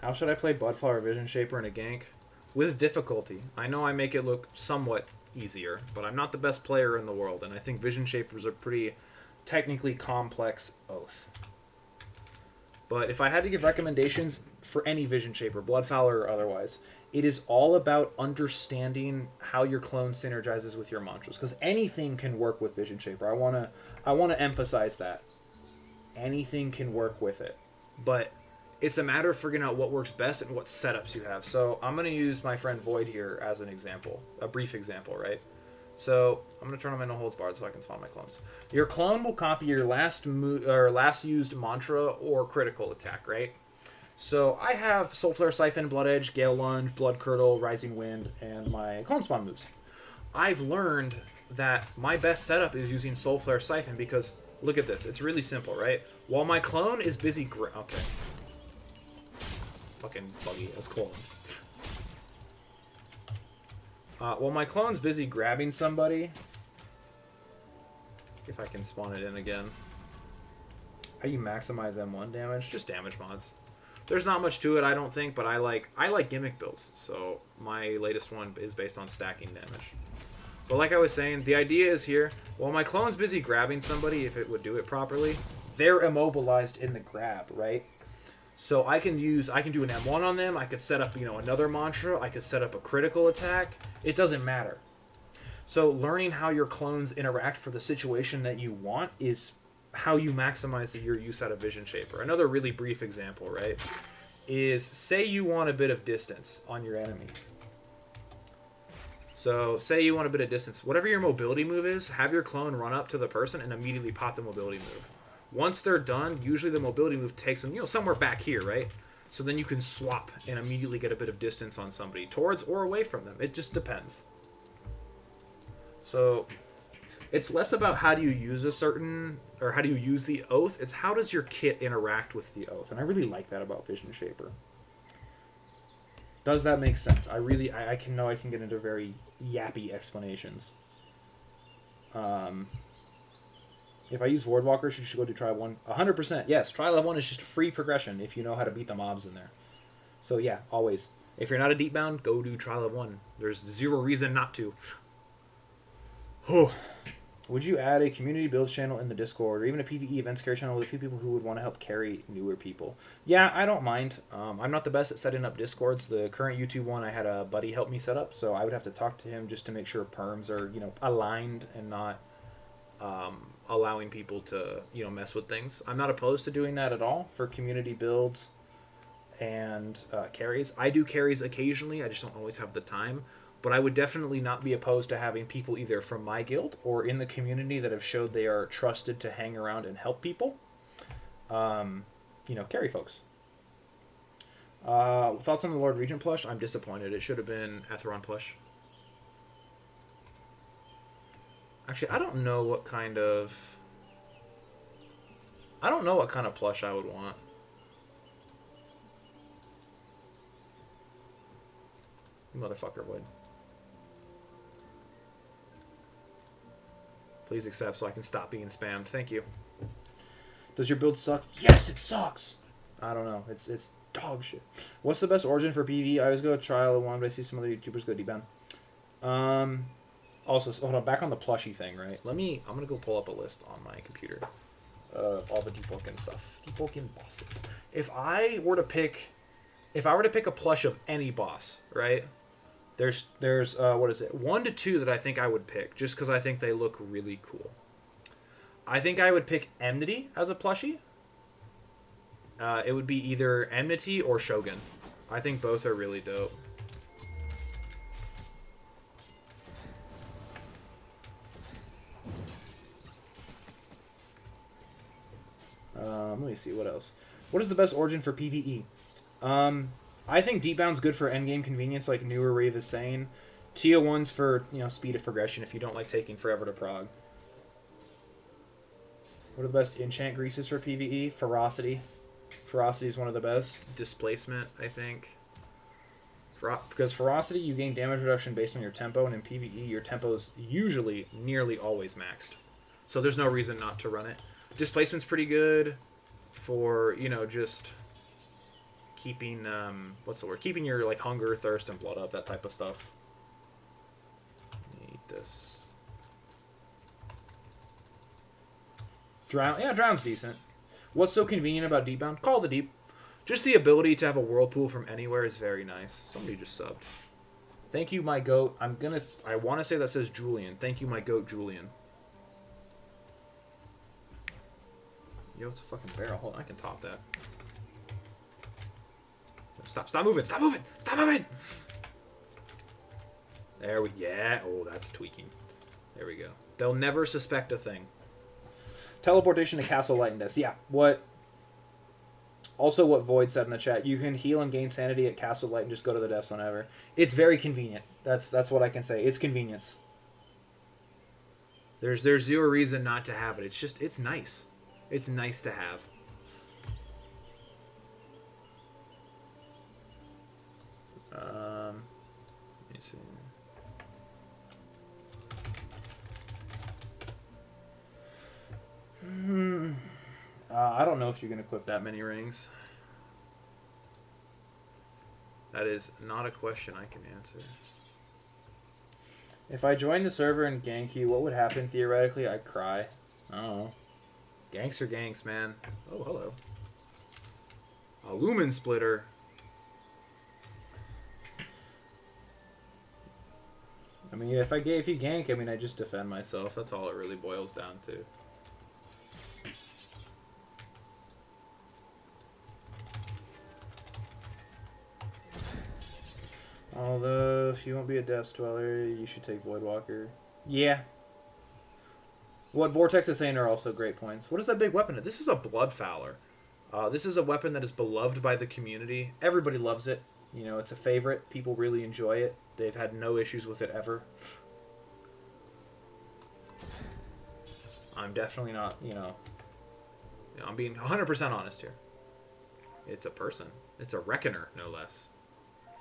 How should I play Bloodflower Vision Shaper in a gank? With difficulty. I know I make it look somewhat easier, but I'm not the best player in the world, and I think Vision Shapers are pretty technically complex oath. But if I had to give recommendations for any Vision Shaper, Bloodflower or otherwise, it is all about understanding how your clone synergizes with your mantras, because anything can work with Vision Shaper. I wanna emphasize that. Anything can work with it. But it's a matter of figuring out what works best and what setups you have. So I'm going to use my friend Void here as an example, a brief example, right? So I'm going to turn on my no holds barred so I can spawn my clones. Your clone will copy your last used mantra or critical attack, right? So I have Soulflare Siphon, Blood Edge, Gale Lunge, Blood Curdle, Rising Wind, and my clone spawn moves. I've learned that my best setup is using Soulflare Siphon because, look at this, it's really simple, right? While my clone is busy... Okay. Fucking buggy as clones. While my clone's busy grabbing somebody, if I can spawn it in again. How do you maximize M1 damage? Just damage mods. There's not much to it, I don't think, but I like gimmick builds, so my latest one is based on stacking damage. But like I was saying, the idea is here, while my clone's busy grabbing somebody, if it would do it properly, they're immobilized in the grab, right? So I can do an M1 on them. I could set up, another mantra. I could set up a critical attack. It doesn't matter. So learning how your clones interact for the situation that you want is how you maximize your use out of Vision Shaper. Another really brief example, right, is say you want a bit of distance on your enemy. So say you want a bit of distance. Whatever your mobility move is, have your clone run up to the person and immediately pop the mobility move. Once they're done, usually the mobility move takes them, somewhere back here, right? So then you can swap and immediately get a bit of distance on somebody, towards or away from them. It just depends. So it's less about how do you use how do you use the oath. It's how does your kit interact with the oath. And I really like that about Vision Shaper. Does that make sense? I can get into very yappy explanations. If I use Voidwalkers, you should go to Trial 1. 100%, yes. Trial of 1 is just a free progression if you know how to beat the mobs in there. So yeah, always. If you're not a deep bound, go do Trial of 1. There's zero reason not to. Would you add a community builds channel in the Discord, or even a PvE events carry channel with a few people who would want to help carry newer people? Yeah, I don't mind. I'm not the best at setting up Discords. The current YouTube one, I had a buddy help me set up, so I would have to talk to him just to make sure perms are, aligned and not allowing people to, mess with things. I'm not opposed to doing that at all for community builds and carries. I do carries occasionally. I just don't always have the time. But I would definitely not be opposed to having people either from my guild or in the community that have showed they are trusted to hang around and help people. Carry folks. Thoughts on the Lord Regent plush? I'm disappointed. It should have been Atheron plush. Actually, I don't know what kind of plush I would want. Motherfucker would. Please accept so I can stop being spammed. Thank you. Does your build suck? Yes, it sucks. I don't know. It's dog shit. What's the best origin for PvE? I always go Trial of 1, but I see some other YouTubers go deep down. Also, hold on. Back on the plushie thing, right? I'm gonna go pull up a list on my computer of all the Deepwoken stuff. Deepwoken bosses. If I were to pick a plush of any boss, right? There's what is it? 1 to 2 that I think I would pick, just because I think they look really cool. I think I would pick Enmity as a plushie. It would be either Enmity or Shogun. I think both are really dope. Let me see, what else? What is the best origin for PvE? I think Deepbound's good for endgame convenience, like Newer Rave is saying. TO1's for, speed of progression if you don't like taking forever to prog. What are the best enchant greases for PvE? Ferocity. Ferocity is one of the best. Displacement, I think. Because Ferocity, you gain damage reduction based on your tempo, and in PvE, your tempo is usually nearly always maxed. So there's no reason not to run it. Displacement's pretty good for, just keeping, keeping your, hunger, thirst, and blood up, that type of stuff. Need this. Drown. Yeah, Drown's decent. What's so convenient about Deepbound? Call the Deep. Just the ability to have a whirlpool from anywhere is very nice. Somebody just subbed. Thank you, my goat. I want to say that says Julian. Thank you, my goat, Julian. Yo, it's a fucking barrel. Hold on, I can top that. Stop moving! Stop moving! Stop moving! Yeah. Oh, that's tweaking. There we go. They'll never suspect a thing. Teleportation to Castle Light and Depths. Yeah, what Void said in the chat, you can heal and gain sanity at Castle Light and just go to the Depths whenever. It's very convenient. That's what I can say. It's convenience. There's zero reason not to have it. It's nice. It's nice to have. Let me see. I don't know if you can equip that many rings. That is not a question I can answer. If I joined the server and gank you, what would happen theoretically? I'd cry. I don't know. Ganks are ganks, man. Oh, hello. A Lumen Splitter. I mean, if you gank, I mean, I just defend myself. That's all it really boils down to. Although, if you won't be a Depths Dweller, you should take Voidwalker. Yeah. What Vortex is saying are also great points. What is that big weapon? This is a Bloodfowler. This is a weapon that is beloved by the community. Everybody loves it. You know, it's a favorite. People really enjoy it. They've had no issues with it ever. I'm definitely not, I'm being 100% honest here. It's a person. It's a Reckoner, no less.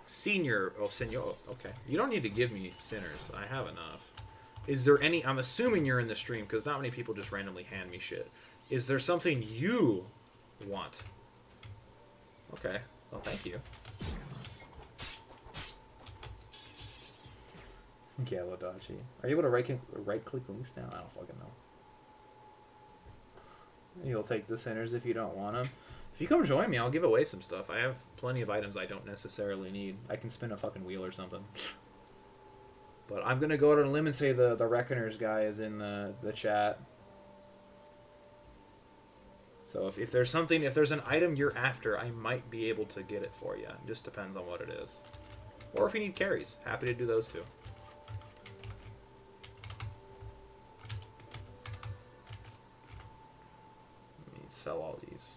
Senor. Okay. You don't need to give me sinners. I have enough. Is there any... I'm assuming you're in the stream, because not many people just randomly hand me shit. Is there something you want? Okay. Well, thank you. Galadachi. Are you able to right-click links now? I don't fucking know. You'll take the sinners if you don't want them. If you come join me, I'll give away some stuff. I have plenty of items I don't necessarily need. I can spin a fucking wheel or something. But I'm going to go out on a limb and say the Reckoners guy is in the chat. So if there's an item you're after, I might be able to get it for you. It just depends on what it is. Or if you need carries, happy to do those too. Let me sell all these.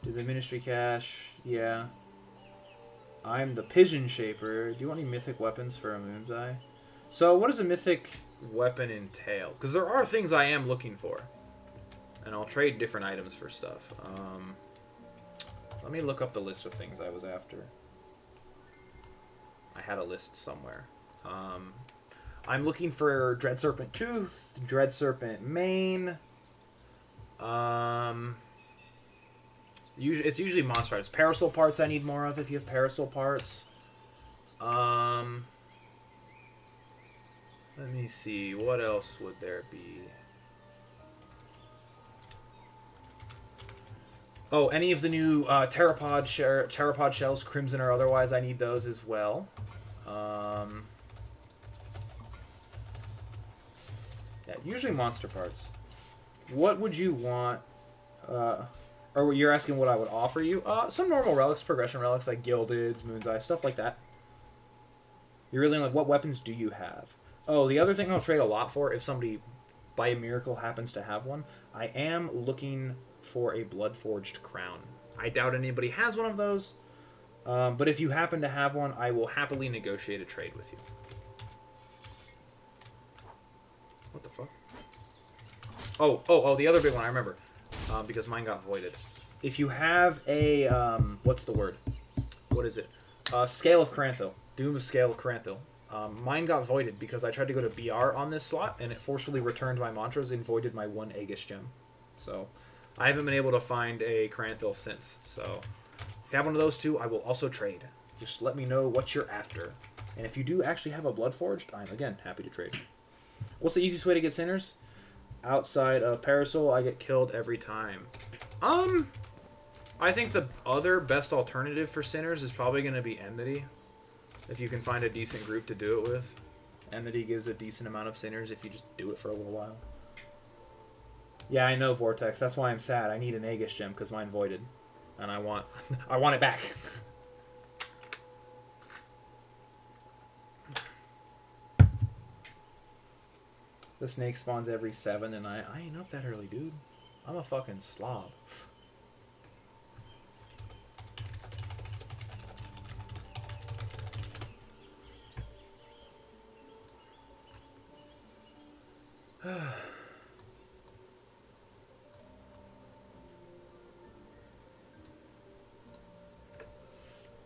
Do the Ministry Cache? Yeah. I'm the Pigeon Shaper. Do you want any mythic weapons for a Moon's Eye? So, what does a mythic weapon entail? Because there are things I am looking for. And I'll trade different items for stuff. Let me look up the list of things I was after. I had a list somewhere. I'm looking for Dread Serpent Tooth, Dread Serpent Mane. It's usually monster items. Parasol parts I need more of if you have parasol parts. Let me see. What else would there be? Oh, any of the new Pteropod shells, Crimson or otherwise, I need those as well. Yeah, usually monster parts. What would you want? Or you're asking what I would offer you? Some normal relics, progression relics like Gildeds, Moon's Eye, stuff like that. You're really like, what weapons do you have? Oh, the other thing I'll trade a lot for, if somebody by a miracle happens to have one, I am looking for a Bloodforged crown. I doubt anybody has one of those, but if you happen to have one, I will happily negotiate a trade with you. What the fuck? Oh, the other big one I remember. Because mine got voided. If you have a, what's the word? What is it? Scale of Caranthil. Doom of Scale of Caranthil. Mine got voided because I tried to go to BR on this slot, and it forcefully returned my mantras and voided my one Aegis gem. So, I haven't been able to find a Caranthil since. So, if you have one of those two, I will also trade. Just let me know what you're after. And if you do actually have a Bloodforged, I'm, again, happy to trade. What's the easiest way to get Sinners? Outside of Parasol, I get killed every time. I think the other best alternative for Sinners is probably going to be Enmity. If you can find a decent group to do it with. Enmity gives a decent amount of Sinners if you just do it for a little while. Yeah, I know, Vortex. That's why I'm sad. I need an Aegis gem because mine voided. And I want it back. The snake spawns every 7, and I ain't up that early, dude. I'm a fucking slob.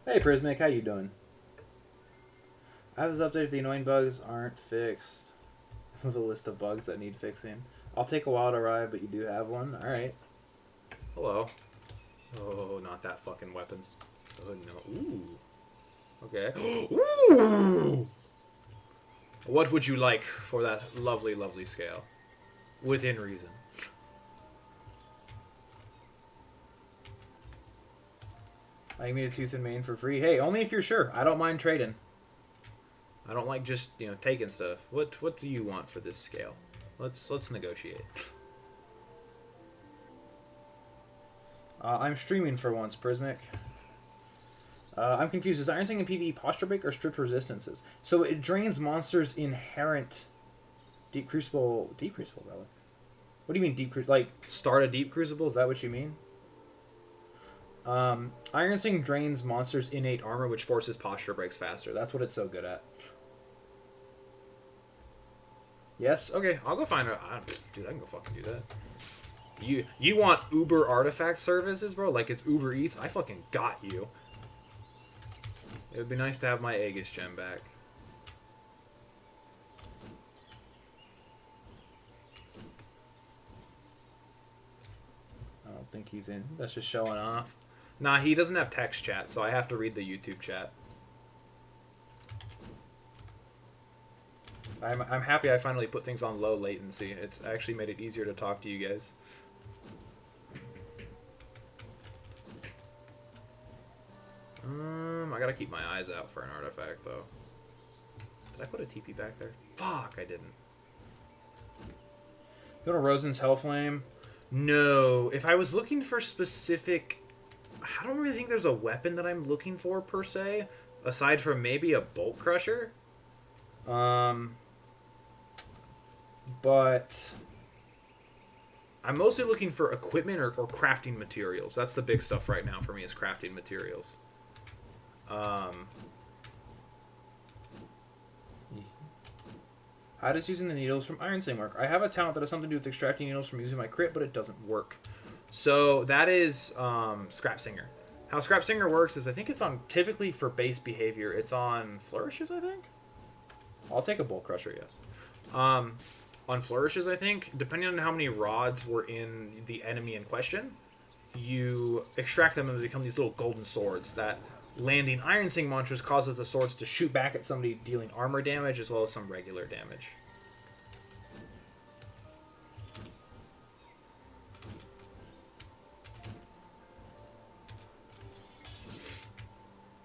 Hey, Prismic, how you doing? I have this update if the annoying bugs aren't fixed. With a list of bugs that need fixing. I'll take a while to arrive, but you do have one. Alright. Hello. Oh, not that fucking weapon. Oh, no. Ooh. Okay. Ooh! What would you like for that lovely, lovely scale? Within reason. I give me a tooth and mane for free. Hey, only if you're sure. I don't mind trading. I don't like just, taking stuff. What do you want for this scale? Let's negotiate. I'm streaming for once, Prismic. I'm confused. Is Iron Sing in PvE posture break or stripped resistances? So it drains monsters' inherent Deep Crucible rather. What do you mean Deep Crucible? Like start a Deep Crucible? Is that what you mean? Iron Sing drains monsters' innate armor, which forces posture breaks faster. That's what it's so good at. Yes? Okay, I'll go find dude, I can go fucking do that. You want Uber artifact services, bro? Like it's Uber Eats? I fucking got you. It would be nice to have my Aegis gem back. I don't think he's in. That's just showing off. Nah, he doesn't have text chat, so I have to read the YouTube chat. I'm happy I finally put things on low latency. It's actually made it easier to talk to you guys. I gotta keep my eyes out for an artifact, though. Did I put a TP back there? Fuck, I didn't. Go to Rosen's Hellflame? No. If I was looking for specific... I don't really think there's a weapon that I'm looking for, per se. Aside from maybe a Bolt Crusher. But... I'm mostly looking for equipment or crafting materials. That's the big stuff right now for me, is crafting materials. How does using the needles from Iron Sing work? I have a talent that has something to do with extracting needles from using my crit, but it doesn't work. So that is Scrap Singer. How Scrap Singer works is I think it's on, typically for base behavior, it's on Flourishes, I think? I'll take a Bolt Crusher, yes. On Flourishes, I think, depending on how many rods were in the enemy in question, you extract them and they become these little golden swords that landing Iron Sing monsters causes the swords to shoot back at somebody, dealing armor damage as well as some regular damage.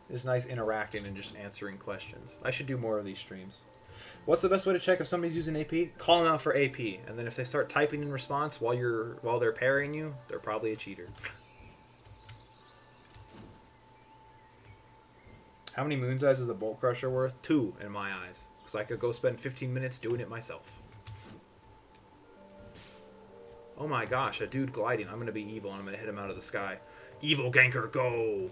It's nice interacting and just answering questions. I should do more of these streams. What's the best way to check if somebody's using AP? Call them out for AP, and then if they start typing in response while they're parrying you, they're probably a cheater. How many moon eyes is a Bolt Crusher worth? 2 in my eyes, because I could go spend 15 minutes doing it myself. Oh my gosh, a dude gliding. I'm gonna be evil and I'm gonna hit him out of the sky. Evil ganker, go!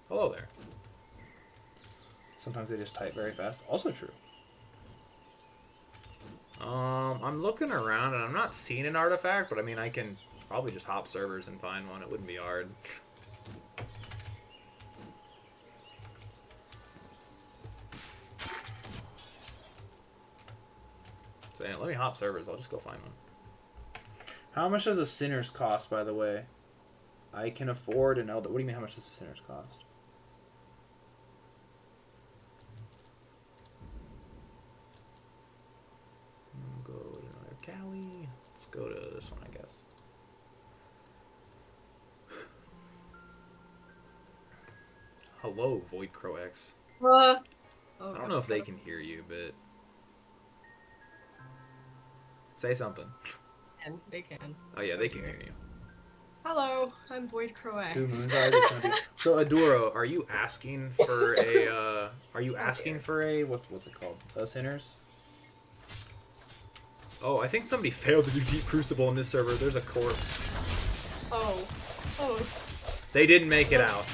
Hello there. Sometimes they just type very fast. Also true. I'm looking around and I'm not seeing an artifact, but I mean I can probably just hop servers and find one. It wouldn't be hard. So yeah, let me hop servers. I'll just go find one. How much does a Sinner's cost, by the way? I can afford an Elder. What do you mean, how much does a Sinner's cost? Go to another Cali. Let's go to this one, I guess. Hello, Void Crow X. I don't know if they can hear you, but say something. And they can. Oh yeah, they can hear you. Hello, I'm Void Crow X. 2 moons eyes is gonna be... So Aduro, are you asking for a? Are you asking for a what's it called? Sinners? Oh, I think somebody failed to do Deep Crucible in this server. There's a corpse. Oh. They didn't make it out.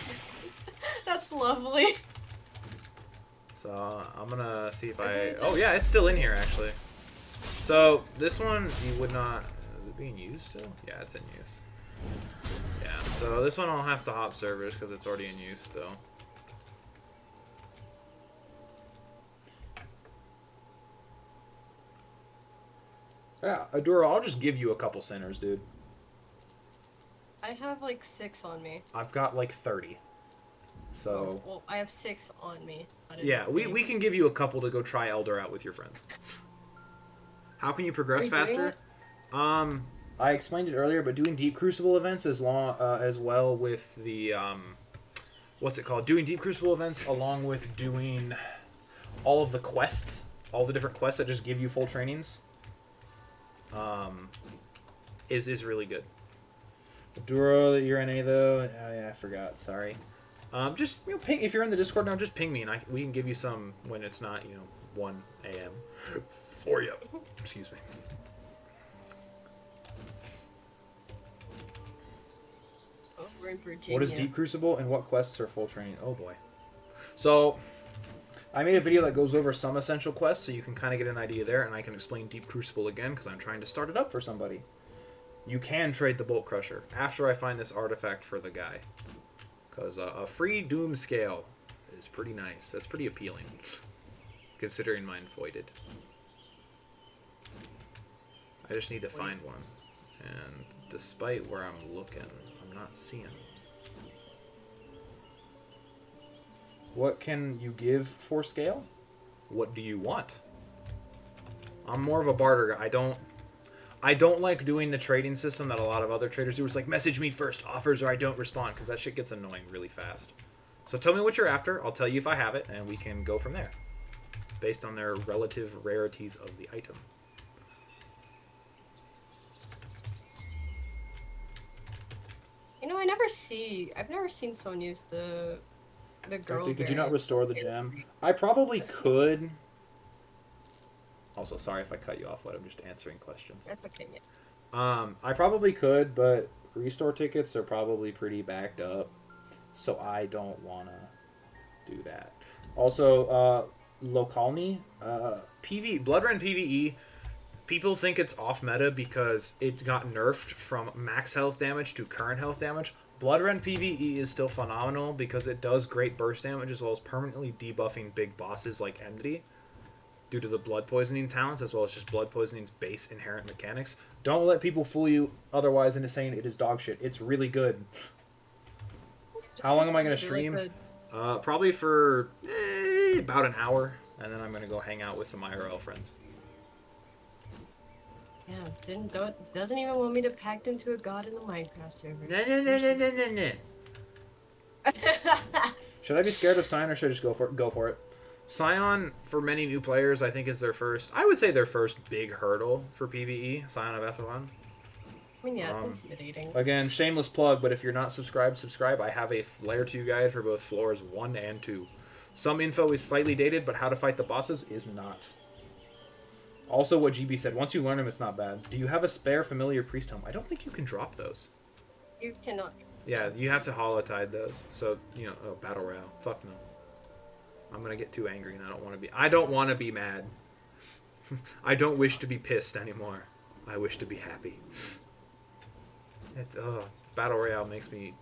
That's lovely. So I'm gonna see if I. Oh yeah, it's still in here actually. So this one you would not. Is it being used still? Yeah, it's in use. Yeah. So this one I'll have to hop servers because it's already in use still. Yeah, Adura, I'll just give you a couple Sinners, dude. I have like 6 on me. I've got like 30. So Well, I have 6 on me. I didn't yeah, know we any. we can give you a couple to go try Elder out with your friends. How can you progress Are you doing faster? it? I explained it earlier, but doing Deep Crucible events as well with the what's it called? Doing Deep Crucible events along with doing all of the quests, all the different quests that just give you full trainings, is really good. Duro URNA though, oh yeah, I forgot. Sorry. Just ping if you're in the Discord now. Just ping me, and we can give you some when it's not 1 a.m. for you. Excuse me. Oh, we're in Virginia. What is Deep Crucible and what quests are full training? Oh boy. So, I made a video that goes over some essential quests so you can kind of get an idea there, and I can explain Deep Crucible again because I'm trying to start it up for somebody. You can trade the Bolt Crusher after I find this artifact for the guy. Because a free Doom Scale is pretty nice. That's pretty appealing, considering mine voided. I just need to find one. And despite where I'm looking, I'm not seeing. What can you give for scale? What do you want? I'm more of a barter guy. I don't like doing the trading system that a lot of other traders do. It's like, message me first, offers, or I don't respond, because that shit gets annoying really fast. So tell me what you're after. I'll tell you if I have it, and we can go from there, based on their relative rarities of the item. I've never seen someone use the girl. Could you not variant. restore the gem? I probably could. Also, sorry if I cut you off, but I'm just answering questions. That's okay. Yeah. I probably could, but restore tickets are probably pretty backed up, so I don't want to do that. Also, Lokalni, Bloodrun PvE, people think it's off meta because it got nerfed from max health damage to current health damage. Bloodrun PvE is still phenomenal because it does great burst damage as well as permanently debuffing big bosses like Enmity due to the blood poisoning talents as well as just blood poisoning's base inherent mechanics. Don't let people fool you otherwise into saying it is dog shit. It's really good. Just How long 'cause am I it going does to really stream? good. Probably for about an hour, and then I'm going to go hang out with some IRL friends. Yeah, doesn't even want me to pact into a god in the Minecraft server. No. Should I be scared of Scion or should I just go for it? Scion, for many new players, I think is their first big hurdle for PvE, Scion of Ethelon. I mean, yeah, it's intimidating. Again, shameless plug, but if you're not subscribed, subscribe. I have a Layer 2 guide for both floors 1 and 2. Some info is slightly dated, but how to fight the bosses is not. Also, what GB said, once you learn them, it's not bad. Do you have a spare familiar priest helm? I don't think you can drop those. You cannot. Yeah, you have to holotide those. So, Battle Royale. Fuck no. I'm gonna get too angry and I don't want to be mad. I don't wish to be pissed anymore. I wish to be happy. Battle Royale makes me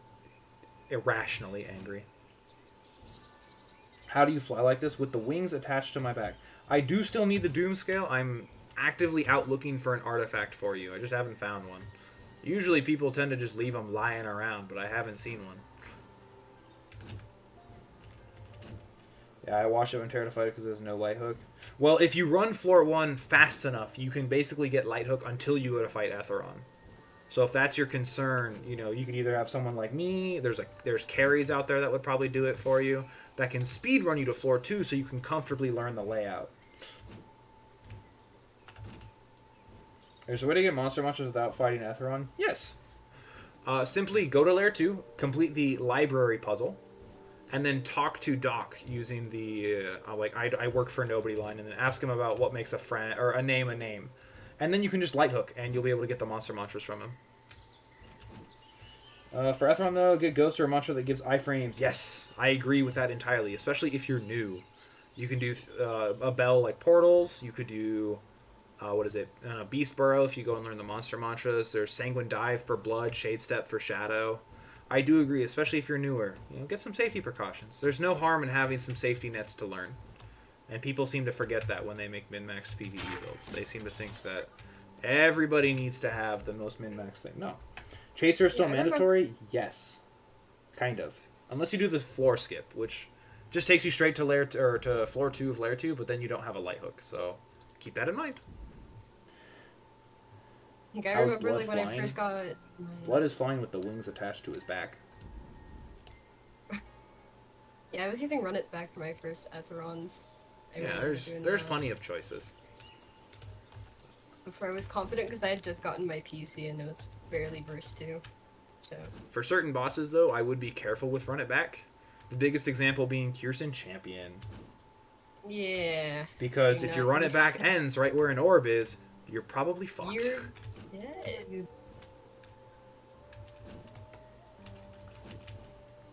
irrationally angry. How do you fly like this? With the wings attached to my back. I do still need the Doom Scale. I'm actively out looking for an artifact for you. I just haven't found one. Usually people tend to just leave them lying around, but I haven't seen one. Yeah, I watched it when Terra fight it because there's no light hook. Well, if you run floor 1 fast enough, you can basically get light hook until you go to fight Etheron. So if that's your concern, you can either have someone like me. There's carries out there that would probably do it for you. That can speed run you to floor 2 so you can comfortably learn the layout. There's a way to get monster munchers without fighting Etheron? Yes. Simply go to Layer 2, complete the library puzzle, and then talk to Doc using the I work for nobody line, and then ask him about what makes a friend or a name. And then you can just light hook, and you'll be able to get the monster munchers from him. For Etheron, though, get Ghost or a mantra that gives iframes. Yes, I agree with that entirely, especially if you're new. You can do a bell like Portals. You could do, Beast Burrow if you go and learn the monster mantras. There's Sanguine Dive for Blood, Shade Step for Shadow. I do agree, especially if you're newer. Get some safety precautions. There's no harm in having some safety nets to learn. And people seem to forget that when they make min-max PvE builds. They seem to think that everybody needs to have the most min-max thing. No. Chaser is still mandatory? Yes. Kind of. Unless you do the floor skip, which just takes you straight to layer or to floor 2 of layer 2, but then you don't have a light hook. So keep that in mind. Like, I How's remember blood like when I flying? first got my... Blood is flying with the wings attached to his back. Yeah, I was using Run It Back for my first Aetherons. I Yeah, remember there's doing there's that plenty of choices. before I was confident because I had just gotten my PC and it was barely versed too. So For certain bosses, though, I would be careful with run it back. The biggest example being Kyrson Champion. yeah, Because Do if your not run it back yourself. ends right where an orb is, you're probably fucked. you're dead.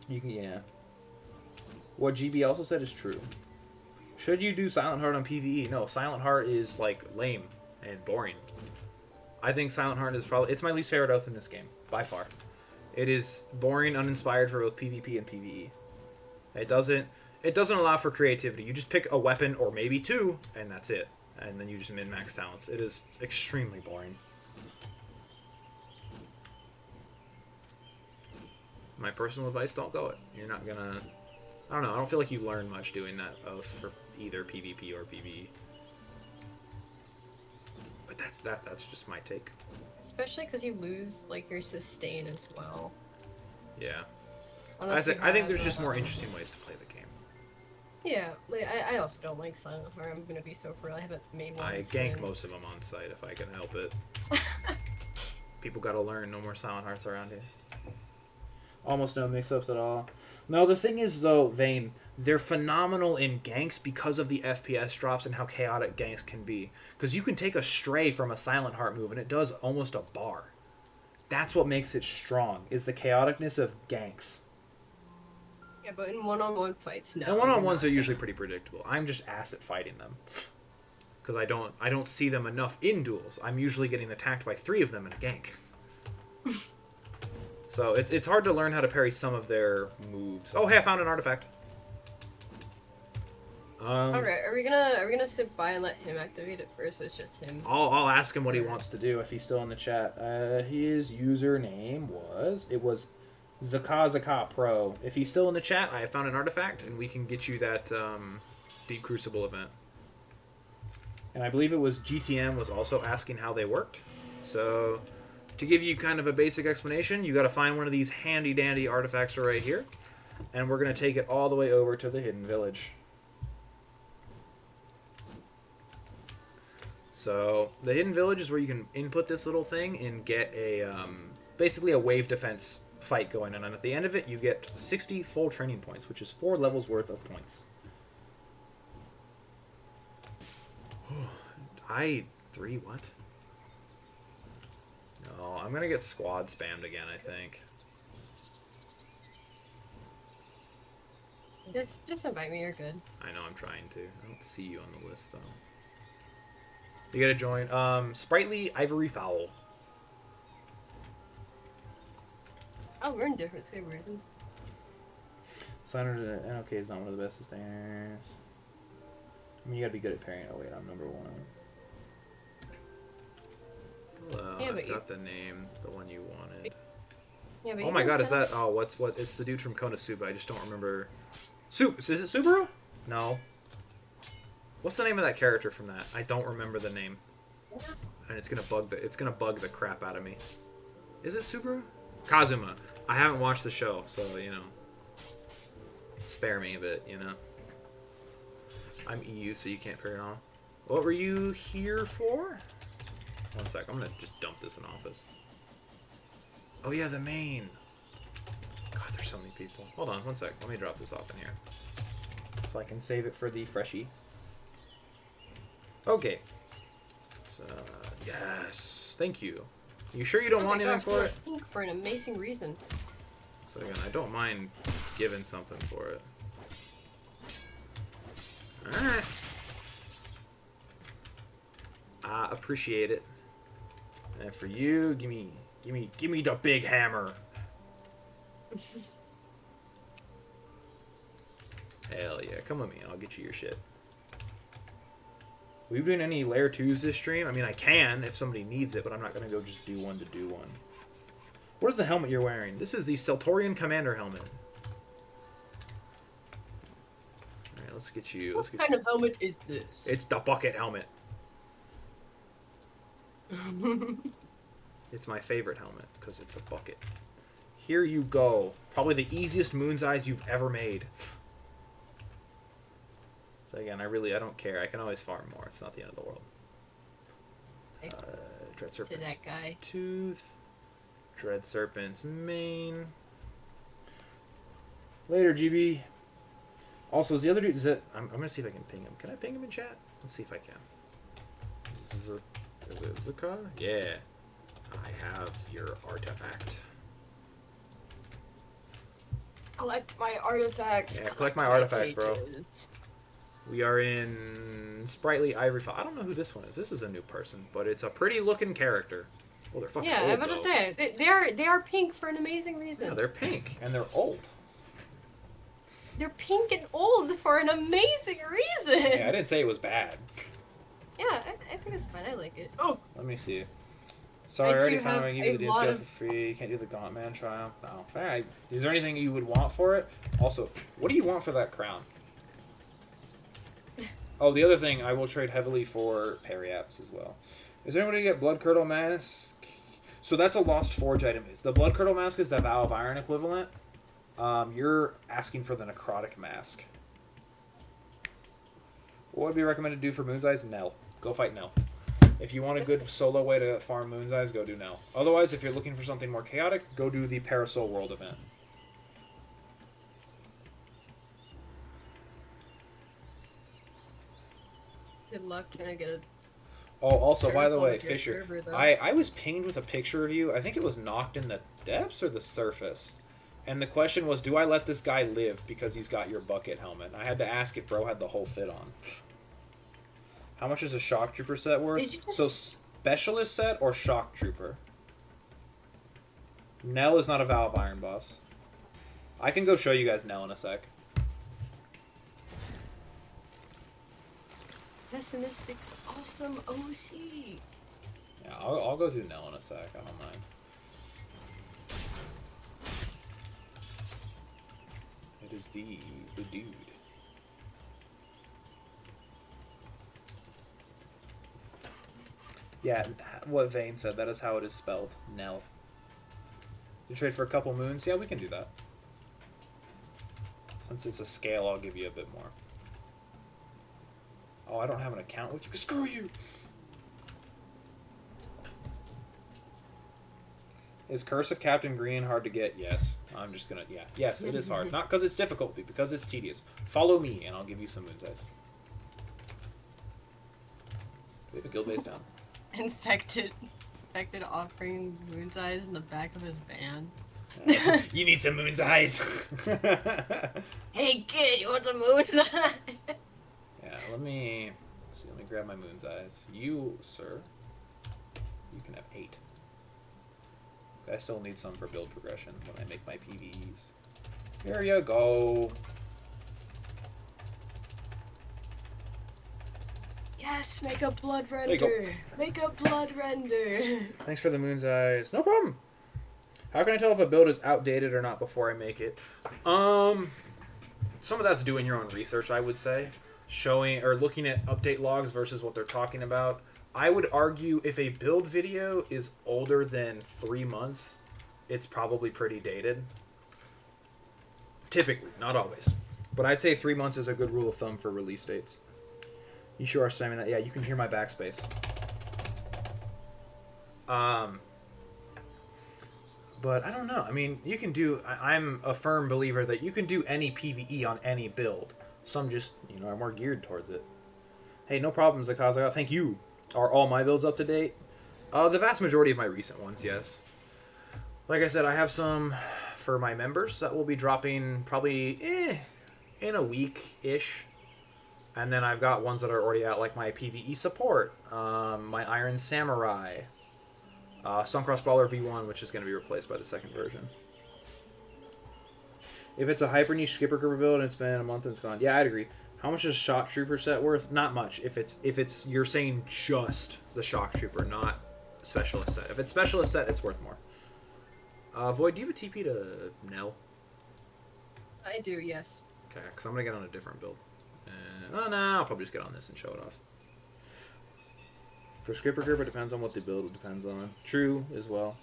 You can, yeah. What GB also said is true. Should you do Silent Heart on PvE? No, Silent Heart is like lame and boring. I think Silent Heart is probably it's my least favorite oath in this game by far. It is boring, uninspired for both PvP and PvE. It doesn't allow for creativity. You just pick a weapon or maybe two, and that's it. And then you just min-max talents. It is extremely boring. My personal advice: don't go it. You're not gonna. I don't know. I don't feel like you learn much doing that oath for either PvP or PvE. But that's just my take. Especially because you lose like your sustain as well. Yeah. Unless you I think have, there's just more interesting ways to play the game. Yeah, like, I also don't like Silent Heart. I'm gonna be so real. I haven't made one. I gank since... most of them on site if I can help it. People gotta learn. No more Silent Hearts around here. Almost no mix-ups at all. No, the thing is, though, Vayne, they're phenomenal in ganks because of the FPS drops and how chaotic ganks can be. Because you can take a stray from a Silent Heart move, and it does almost a bar. That's what makes it strong, is the chaoticness of ganks. Yeah, but in one-on-one fights, no. And one-on-ones are you're not usually pretty predictable. I'm just ass at fighting them. Because I don't see them enough in duels. I'm usually getting attacked by 3 of them in a gank. So it's hard to learn how to parry some of their moves. Oh, hey, I found an artifact. Alright, are we gonna sit by and let him activate it first, or it's just him? I'll ask him what he wants to do if he's still in the chat. His username was Zaka Pro. If he's still in the chat, I have found an artifact, and we can get you that Deep Crucible event. And I believe it was GTM was also asking how they worked. So to give you kind of a basic explanation, you got to find one of these handy dandy artifacts right here, and we're gonna take it all the way over to the Hidden Village. So the Hidden Village is where you can input this little thing and get a basically a wave defense fight going on. And at the end of it, you get 60 full training points, which is 4 levels worth of points. What? No, I'm gonna get squad spammed again, I think. Just invite me, you're good. I know I'm trying to. I don't see you on the list though. You gotta join. Sprightly Ivory Fowl. Oh, we're in different favorites. Signer to NOK is not one of the best sustainers. I mean, you gotta be good at parrying. Oh wait, I'm number 1. Hello, Yeah, I but got the name, the one you wanted. Yeah, but Oh you my don't god, is sound- that? Oh, what? It's the dude from Konosuba. I just don't remember. Is it Subaru? No. What's the name of that character from that? I don't remember the name. And it's gonna bug the crap out of me. Is it Subaru? Kazuma. I haven't watched the show, so you know. Spare me a bit, you know. I'm EU, so you can't parry it on. What were you here for? One sec, I'm gonna just dump this in office. Oh yeah, the main. God, there's so many people. Hold on, one sec. Let me drop this off in here. So I can save it for the freshie. Okay. So, yes. Thank you. You sure you don't Oh want my anything gosh, for we're it? pink for an amazing reason. So again, I don't mind giving something for it. Alright. I appreciate it. And for you, give me the big hammer. Hell yeah, come with me, I'll get you your shit. Are we doing any layer 2s this stream? I mean, I can if somebody needs it, but I'm not gonna go just do one to do one. What is the helmet you're wearing? This is the Seltorian Commander helmet. Let's get you. What kind of helmet is this? It's the bucket helmet. It's my favorite helmet because it's a bucket. Here you go. Probably the easiest Moon's Eyes you've ever made. So again, I don't care. I can always farm more. It's not the end of the world. Dread To Serpent's that guy. tooth. Dread Serpent's mane. Later, GB. Also, is the other dude... Is it, I'm going to see if I can ping him. Can I ping him in chat? Let's see if I can. Is it Zakar? Yeah. I have your artifact. Collect my artifacts. Yeah, collect my artifacts, bro. We are in Sprightly Ivory Fall. I don't know who this one is. This is a new person, but it's a pretty looking character. Oh, they're fucking Yeah, old, I'm about to though. say they are pink for an amazing reason. Yeah, they're pink and they're old. They're pink and old for an amazing reason. Yeah, I didn't say it was bad. Yeah, I think it's fine. I like it. Oh, Let me see. Sorry, I I already do found have out you give a the lot DSK of- for free. You can't do the Gauntman trial. No, fair. Is there anything you would want for it? Also, what do you want for that crown? Oh, the other thing, I will trade heavily for Periaps as well. Is there anybody get Blood Curdle Mask? So that's a Lost Forge item. The Blood Curdle Mask is the Vow of Iron equivalent. You're asking for the Necrotic Mask. What would be recommended to do for Moon's Eyes? Nell. Go fight Nell. If you want a good solo way to farm Moon's Eyes, go do Nell. Otherwise, if you're looking for something more chaotic, go do the Parasol World event. good luck trying to get a. Oh, also, by the Careful way, with your Fisher, server, though. I was pinged with a picture of you. I think it was knocked in the depths or the surface. And the question was, do I let this guy live because he's got your bucket helmet? And I had to ask if bro had the whole fit on. How much is a Shock Trooper set worth? Did you just- So, Specialist set or Shock Trooper? Nell is not a Vow of Iron boss. I can go show you guys Nell in a sec. Pessimistic's awesome OC. Yeah, I'll go do Nell in a sec. I don't mind. It is the dude. Yeah, what Vane said, that is how it is spelled. Nell. You trade for a couple moons? Yeah, we can do that. Since it's a scale, I'll give you a bit more. Oh, I don't have an account with you. Screw you! Is Curse of Captain Green hard to get? Yes. I'm just gonna... Yeah. Yes, it is hard. Not because it's difficult, but because it's tedious. Follow me, and I'll give you some moon's eyes. Do we have a guild base down? Infected offering moon's eyes in the back of his van. You need some moon's eyes! Hey kid, you want some moon's eyes? Yeah, let me... Let's see, let me grab my moon's eyes. You, sir, you can have 8. I still need some for build progression when I make my PvEs. Here you go. Yes, make a blood you go. render. Make a blood render. Thanks for the moon's eyes. No problem. How can I tell if a build is outdated or not before I make it? Some of that's doing your own research, I would say. Showing or looking at update logs versus what they're talking about. I would argue if a build video is older than 3 months, it's probably pretty dated. Typically, not always. But I'd say 3 months is a good rule of thumb for release dates. You sure are spamming that. Yeah, you can hear my backspace. But I don't know. I mean, you can do... I'm a firm believer that you can do any PvE on any build. Some just, are more geared towards it. Hey, no problem, Zakaza. Thank you. Are all my builds up to date? The vast majority of my recent ones, yes. Like I said, I have some for my members that will be dropping probably in a week-ish. And then I've got ones that are already out, like my PvE support, my Iron Samurai, Suncross Brawler V1, which is going to be replaced by the second version. If it's a hyper niche skipper grouper build and it's been a month and it's gone, yeah, I'd agree. How much is Shock Trooper set worth? Not much. If it's you're saying just the Shock Trooper, not Specialist set. If it's Specialist set, it's worth more. Void, do you have a TP to Nell? I do, yes. Okay, because I'm gonna get on a different build, and Oh, no, I'll probably just get on this and show it off. For Skipper Grip, it depends on what the build depends on. True, as well.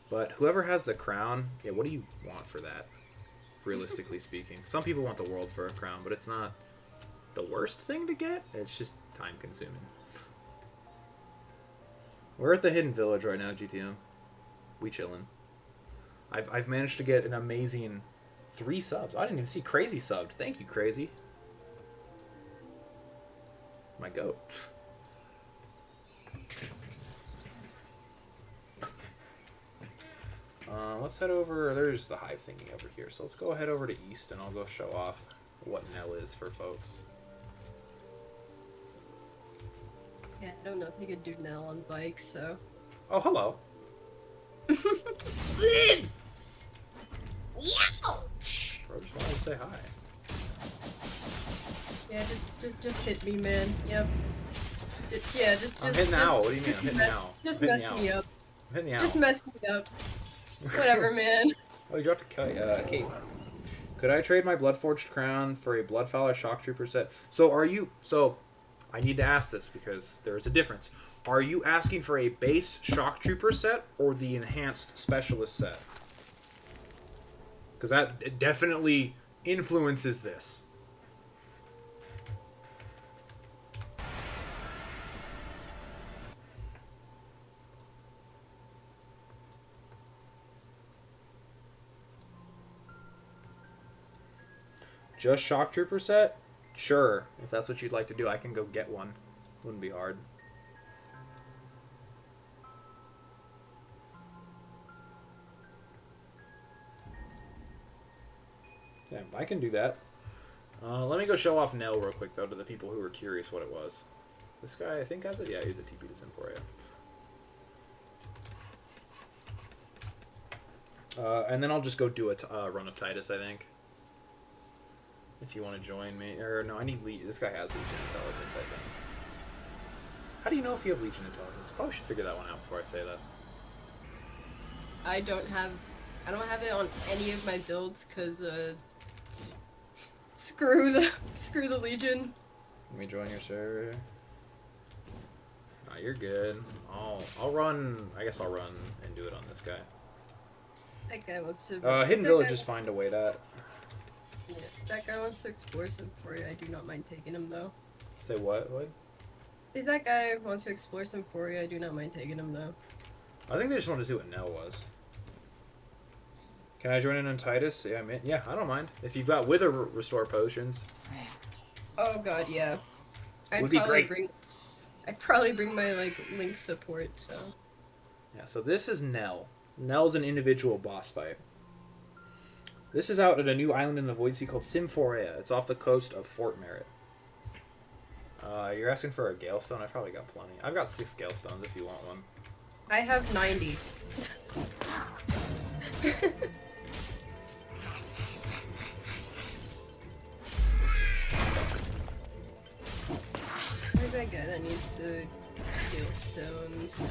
But whoever has the crown, yeah, what do you want for that? Realistically speaking. Some people want the world for a crown, but it's not the worst thing to get. It's just time consuming. We're at the Hidden Village right now, GTM. We chillin'. I've managed to get an amazing 3 subs. I didn't even see Crazy subbed. Thank you, Crazy. My goat. Let's head over. There's the hive thingy over here. So let's go head over to East, and I'll go show off what Nell is for folks. Yeah, I don't know if you could do Nell on bikes, so. Oh, hello. Ouch! Bro, just wanted to say hi. Yeah, just hit me, man. Yep. Yeah, just. I'm hitting out. What do you mean? I'm hitting mess, out. Just I'm hitting mess out. me up. I'm hitting out. Just mess me up. Whatever, man. Oh, you dropped a cape. Could I trade my Bloodforged crown for a Bloodfowler Shock Trooper set? So are you... So, I need to ask this because there is a difference. Are you asking for a base Shock Trooper set or the enhanced Specialist set? Because that definitely influences this. Just Shock Trooper set? Sure. If that's what you'd like to do, I can go get one. Wouldn't be hard. Yeah, I can do that. Let me go show off Nell real quick, though, to the people who are curious what it was. This guy, I think, has it? Yeah, he's a TP to Symphoria. And then I'll just go do a run of Titus, I think. If you want to join me. Or, no, I need Legion. This guy has Legion Intelligence, I think. How do you know if you have Legion Intelligence? Probably should figure that one out before I say that. I don't have it on any of my builds because screw the Legion. Let me join your server. Nah, you're good. I'll run. I guess I'll run and do it on this guy. That guy wants to. Hidden Village is fine to wait at. Yeah, that guy wants to explore Symphoria. I do not mind taking him though. Say what? What? If that guy wants to explore Symphoria, I do not mind taking him though. I think they just wanted to see what Nell was. Can I join in on Titus? Yeah, I don't mind. If you've got Wither Restore potions. Oh god, yeah. Would be great. I'd probably bring my Link support. So. Yeah. So this is Nell. Nell's an individual boss fight. This is out at a new island in the Void Sea called Symphoria. It's off the coast of Fort Merritt. You're asking for a Galestone? I've probably got plenty. I've got 6 Galestones if you want one. I have 90. Where's that guy that needs the Galestones?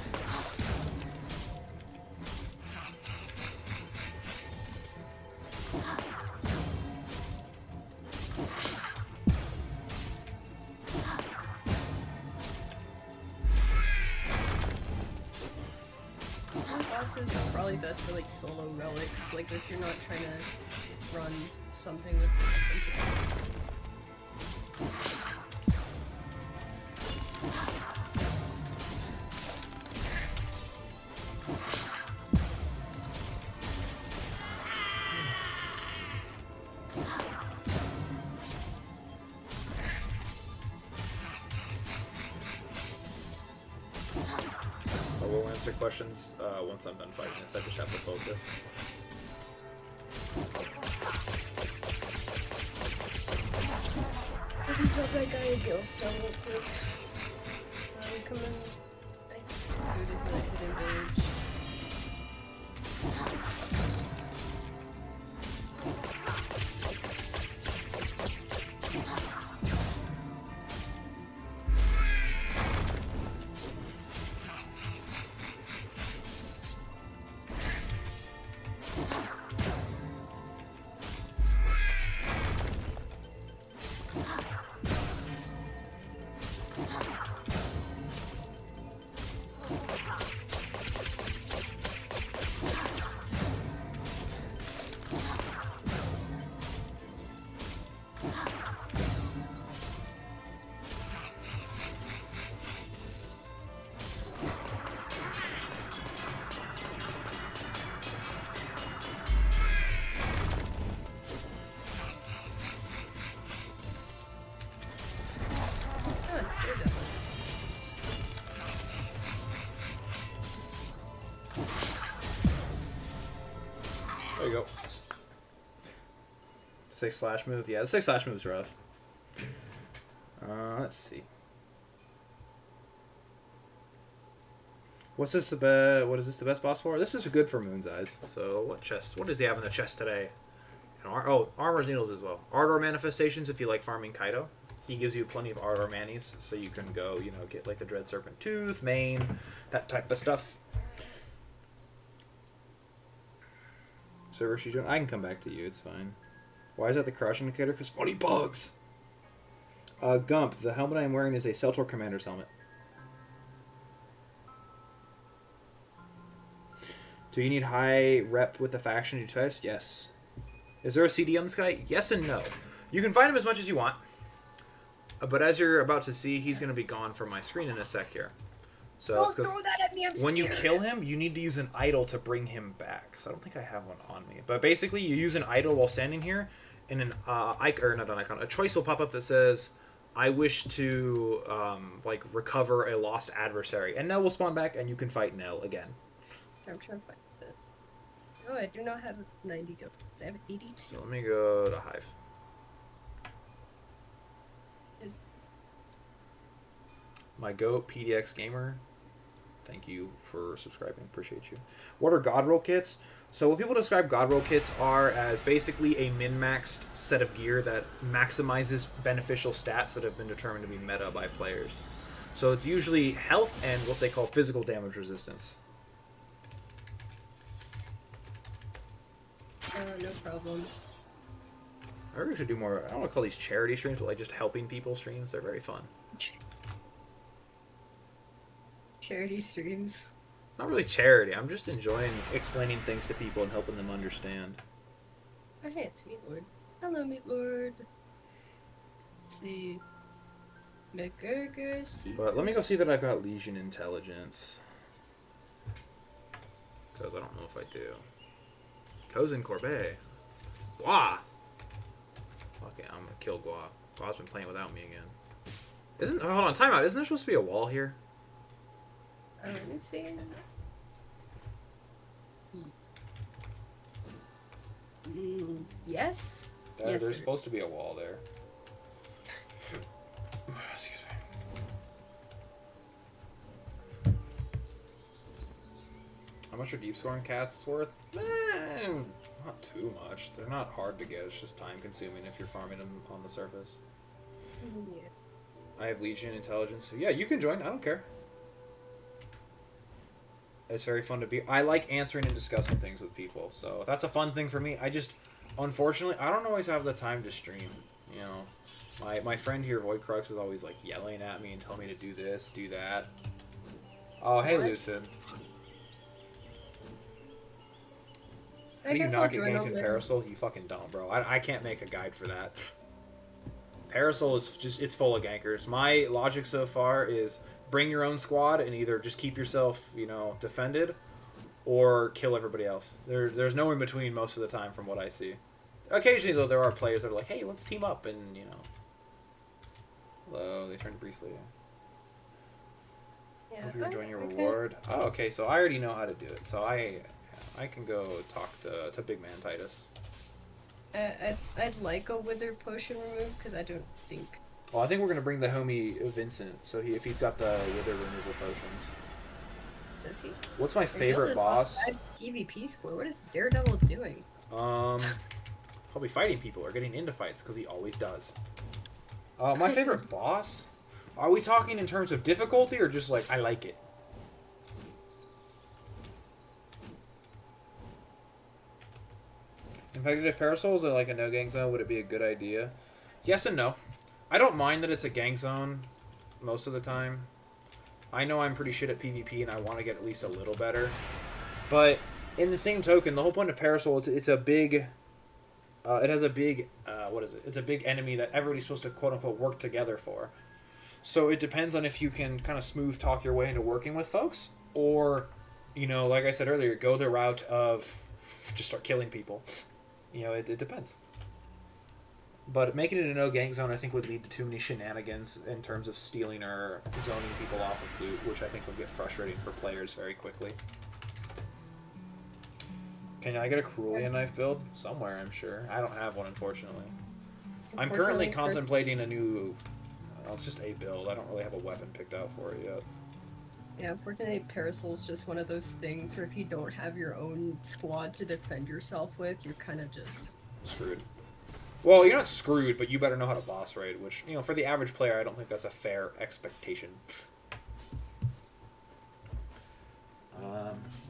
Bosses are probably best for solo relics, if you're not trying to run something with a bunch of We'll answer questions once I'm done fighting this. I just have to focus. Let me drop that guy a Gilstone real quick. Come in. I booted my Hidden Village. 6 slash move. Yeah, the 6 slash move's rough. Let's see. What's this the best? What is this the best boss for? This is good for Moon's Eyes. So what chest? What does he have in the chest today? Armor's Needles as well. Ardor Manifestations if you like farming Kaido. He gives you plenty of Ardor Manis, so you can go, get like the Dread Serpent Tooth, Mane, that type of stuff. Server Shijun, I can come back to you, it's fine. Why is that the crouch indicator? Because funny bugs! Gump, the helmet I'm wearing is a Celtor Commander's helmet. Do you need high rep with the faction to test? Yes. Is there a CD on this guy? Yes and no. You can find him as much as you want. But as you're about to see, he's going to be gone from my screen in a sec here. So Don't throw that at me, I'm when you scared. kill him, you need to use an idol to bring him back. So I don't think I have one on me. But basically, you use an idol while standing here, and a choice will pop up that says, I wish to recover a lost adversary. And Nell will spawn back, and you can fight Nell again. I'm trying to find it. No, I do not have 90 tokens. I have 82. So let me go to Hive. Is My goat, PDX Gamer. Thank you for subscribing. Appreciate you. What are God Roll kits? So what people describe God Roll kits are as basically a min-maxed set of gear that maximizes beneficial stats that have been determined to be meta by players. So it's usually health and what they call physical damage resistance. no problem. I really should do more, I don't want to call these charity streams, but like just helping people streams. They're very fun. Charity streams. Not really charity. I'm just enjoying explaining things to people and helping them understand. Oh, hey, it's Meat Lord. Hello, Meat Lord. Let's see. McGurger, see. But let me go see that I've got Legion Intelligence. Because I don't know if I do. Cozen Corbet. Gua! Okay, I'm gonna kill Gua. Gua's been playing without me again. Hold on, time out. Isn't there supposed to be a wall here? Let me see. Yes? Yes, There's sir. supposed to be a wall there. Excuse me. How much are deep scoring casts worth? Not too much. They're not hard to get. It's just time consuming if you're farming them on the surface. Yeah. I have Legion Intelligence. So yeah, you can join. I don't care. It's very fun to be. I like answering and discussing things with people. So that's a fun thing for me. Unfortunately, I don't always have the time to stream. You know, my friend here, Void Crux, is always like yelling at me and telling me to do this, do that. Oh, hey, What? Lucid. I How do you guess not I'll get join ganked on in there. Parasol? You fucking don't, bro. I can't make a guide for that. Parasol is just, it's full of gankers. My logic so far is bring your own squad and either just keep yourself, defended, or kill everybody else. There's no in between most of the time from what I see. Occasionally, though, there are players that are like, hey, let's team up, and, Hello, they turned briefly. Yeah, Hope you're enjoying your okay. reward. Oh, okay, so I already know how to do it. So I can go talk to Big Man Titus. I'd like a Wither Potion removed, because I don't think... Well, I think we're gonna bring the homie Vincent. So if he's got the wither removal potions. Does he? What's my Our guild favorite has boss? lost 5 PvP score. What is Daredevil doing? Probably fighting people or getting into fights because he always does. My favorite boss? Are we talking in terms of difficulty or just like I like it? Competitive Parasols are like a no gang zone. Would it be a good idea? Yes and no. I don't mind that it's a gang zone most of the time. I know I'm pretty shit at PvP and I want to get at least a little better. But in the same token, the whole point of Parasol, it's a big... it has a big... what is it? It's a big enemy that everybody's supposed to quote-unquote work together for. So it depends on if you can kind of smooth talk your way into working with folks. Or, like I said earlier, go the route of just start killing people. It depends. But making it a no gang zone, I think, would lead to too many shenanigans in terms of stealing or zoning people off of loot, which I think would get frustrating for players very quickly. Can I get a Cerulean knife build? Somewhere, I'm sure. I don't have one, unfortunately. I'm currently Unfortunately, for- contemplating a new... Well, it's just a build. I don't really have a weapon picked out for it yet. Yeah, unfortunately, Parasol's just one of those things where if you don't have your own squad to defend yourself with, you're kind of just... Screwed. Well, you're not screwed, but you better know how to boss raid, which, you know, for the average player, I don't think that's a fair expectation.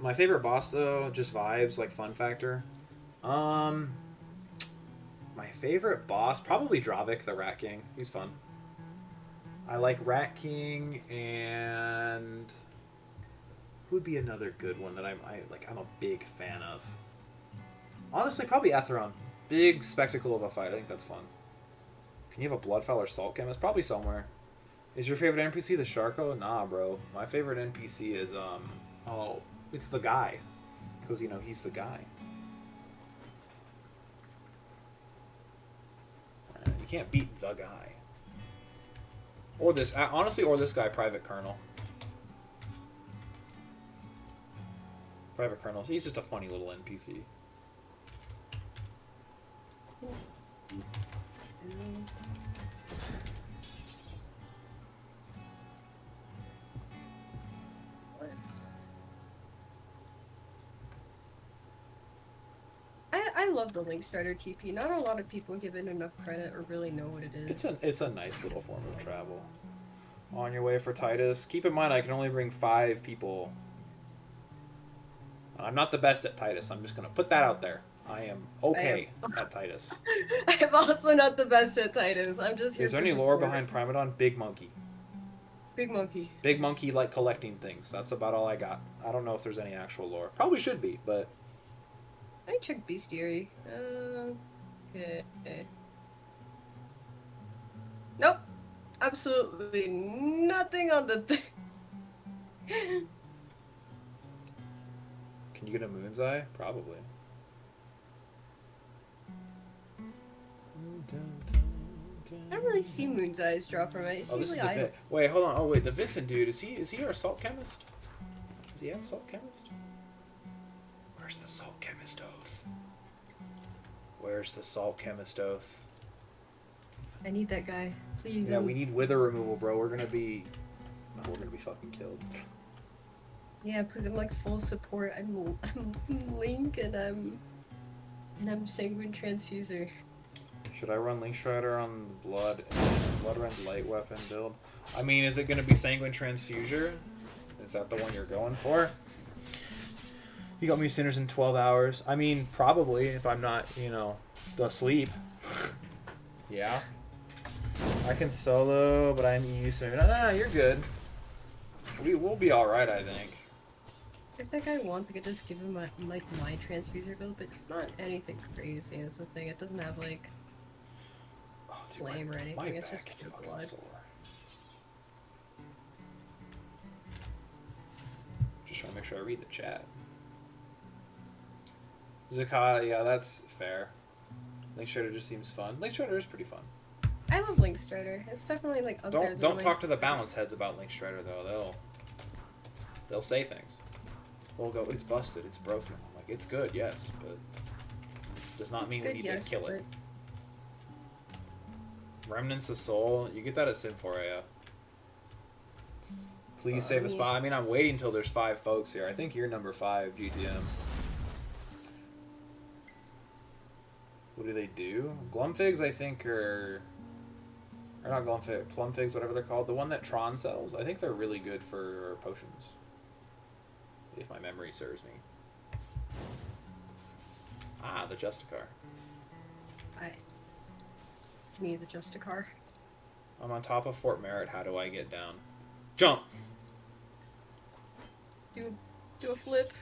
My favorite boss, though, just vibes, like fun factor. My favorite boss, probably Dravik, the Rat King. He's fun. I like Rat King, and who would be another good one that I'm a big fan of? Honestly, probably Etheron. Big spectacle of a fight. I think that's fun. Can you have a Bloodfell or Salt Chemist? Probably somewhere. Is your favorite NPC the Sharko? Nah, bro. My favorite NPC is it's the guy, because you know he's the guy. You can't beat the guy. Or this, honestly, or this guy, Private Colonel. Private Colonel. He's just a funny little NPC. I love the Link Strider TP. Not a lot of people give it enough credit or really know what it is. It's a nice little form of travel. On your way for Titus. Keep in mind, I can only bring 5 people. I'm not the best at Titus. I'm just gonna put that out there. I am okay at Titus. I'm also not the best at Titus. I'm just here. Is there for any lore support. behind Primadon? Big monkey. Big Monkey? Big monkey like collecting things. That's about all I got. I don't know if there's any actual lore. Probably should be, but Let me check Bestiary. Okay. Nope. Absolutely nothing on the thing. can you get a Moon's Eye? Probably. I don't really see Moon's Eyes drop from it. It's Oh, this is usually the items. Wait, hold on. Oh, wait, the Vincent dude, is he our salt chemist? Is he a salt chemist? Where's the salt chemist oath? Where's the salt chemist oath? I need that guy. Please. Yeah, we need wither removal, bro. We're gonna be fucking killed. Yeah, please. I'm like full support. I'm Link and I'm Sanguine Transfuser. Should I run Link Strider on the Blood Rend light weapon build? I mean, is it gonna be Sanguine Transfuser? Is that the one you're going for? You got me Sinners in 12 hours. I mean, probably, if I'm not, asleep. Yeah. I can solo, but I need you soon. No, you're good. We'll be alright, I think. If that guy wants, I could just give him my Transfuser build, but it's not anything crazy. Is the thing. It doesn't have like flame or anything. It's just pure blood. Sore. Just trying to make sure I read the chat. Zakat, yeah, that's fair. Link Strider just seems fun. Link Strider is pretty fun. I love Link Strider. It's definitely like up there. as one Don't of my- talk to the balance heads about Link Strider though. They'll say things. They'll go, it's busted, it's broken. I'm like, it's good, yes, but does not mean we good, need yes, to kill it. but Remnants of Soul, you get that at Symphoria. Please save a mean- spot. I mean, I'm waiting until there's 5 folks here. I think you're number 5, GTM. What do they do? Glumfigs, I think, or not Glumfig, Plumfigs, whatever they're called. The one that Tron sells. I think they're really good for potions. If my memory serves me. Ah, the Justicar. It's me, the Justicar. I'm on top of Fort Merritt. How do I get down? Jump! Do a flip.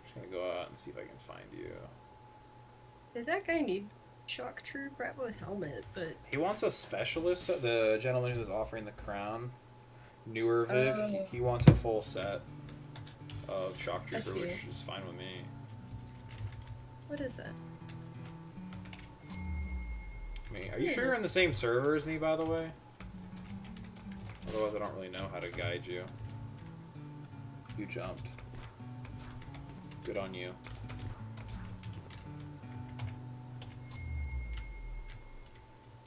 Just gonna go out and see if I can find you. Did that guy need Shock Troop? Bravo helmet, but He wants a specialist. The gentleman who's offering the crown, Newer Viv, Oh. he wants a full set of Shock Trooper, see. which is fine with me. what is that? I mean, are you What is sure you're in the this? same server as me, by the way? Otherwise, I don't really know how to guide you. You jumped. Good on you.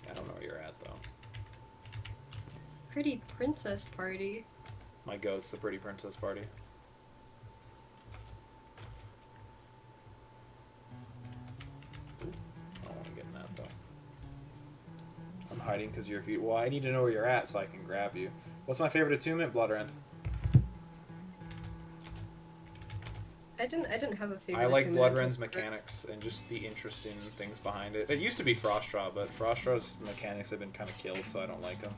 I don't know where you're at, though. Pretty princess party. My goat's the pretty princess party. I don't want to get in that, though. I'm hiding because you're... Well, I need to know where you're at so I can grab you. What's my favorite attunement? Bloodrend. I didn't have a favorite. I like attunement Bloodrend's until- mechanics and just the interesting things behind it. It used to be Frostdraw, but Frostdraw's mechanics have been kind of killed, so I don't like them.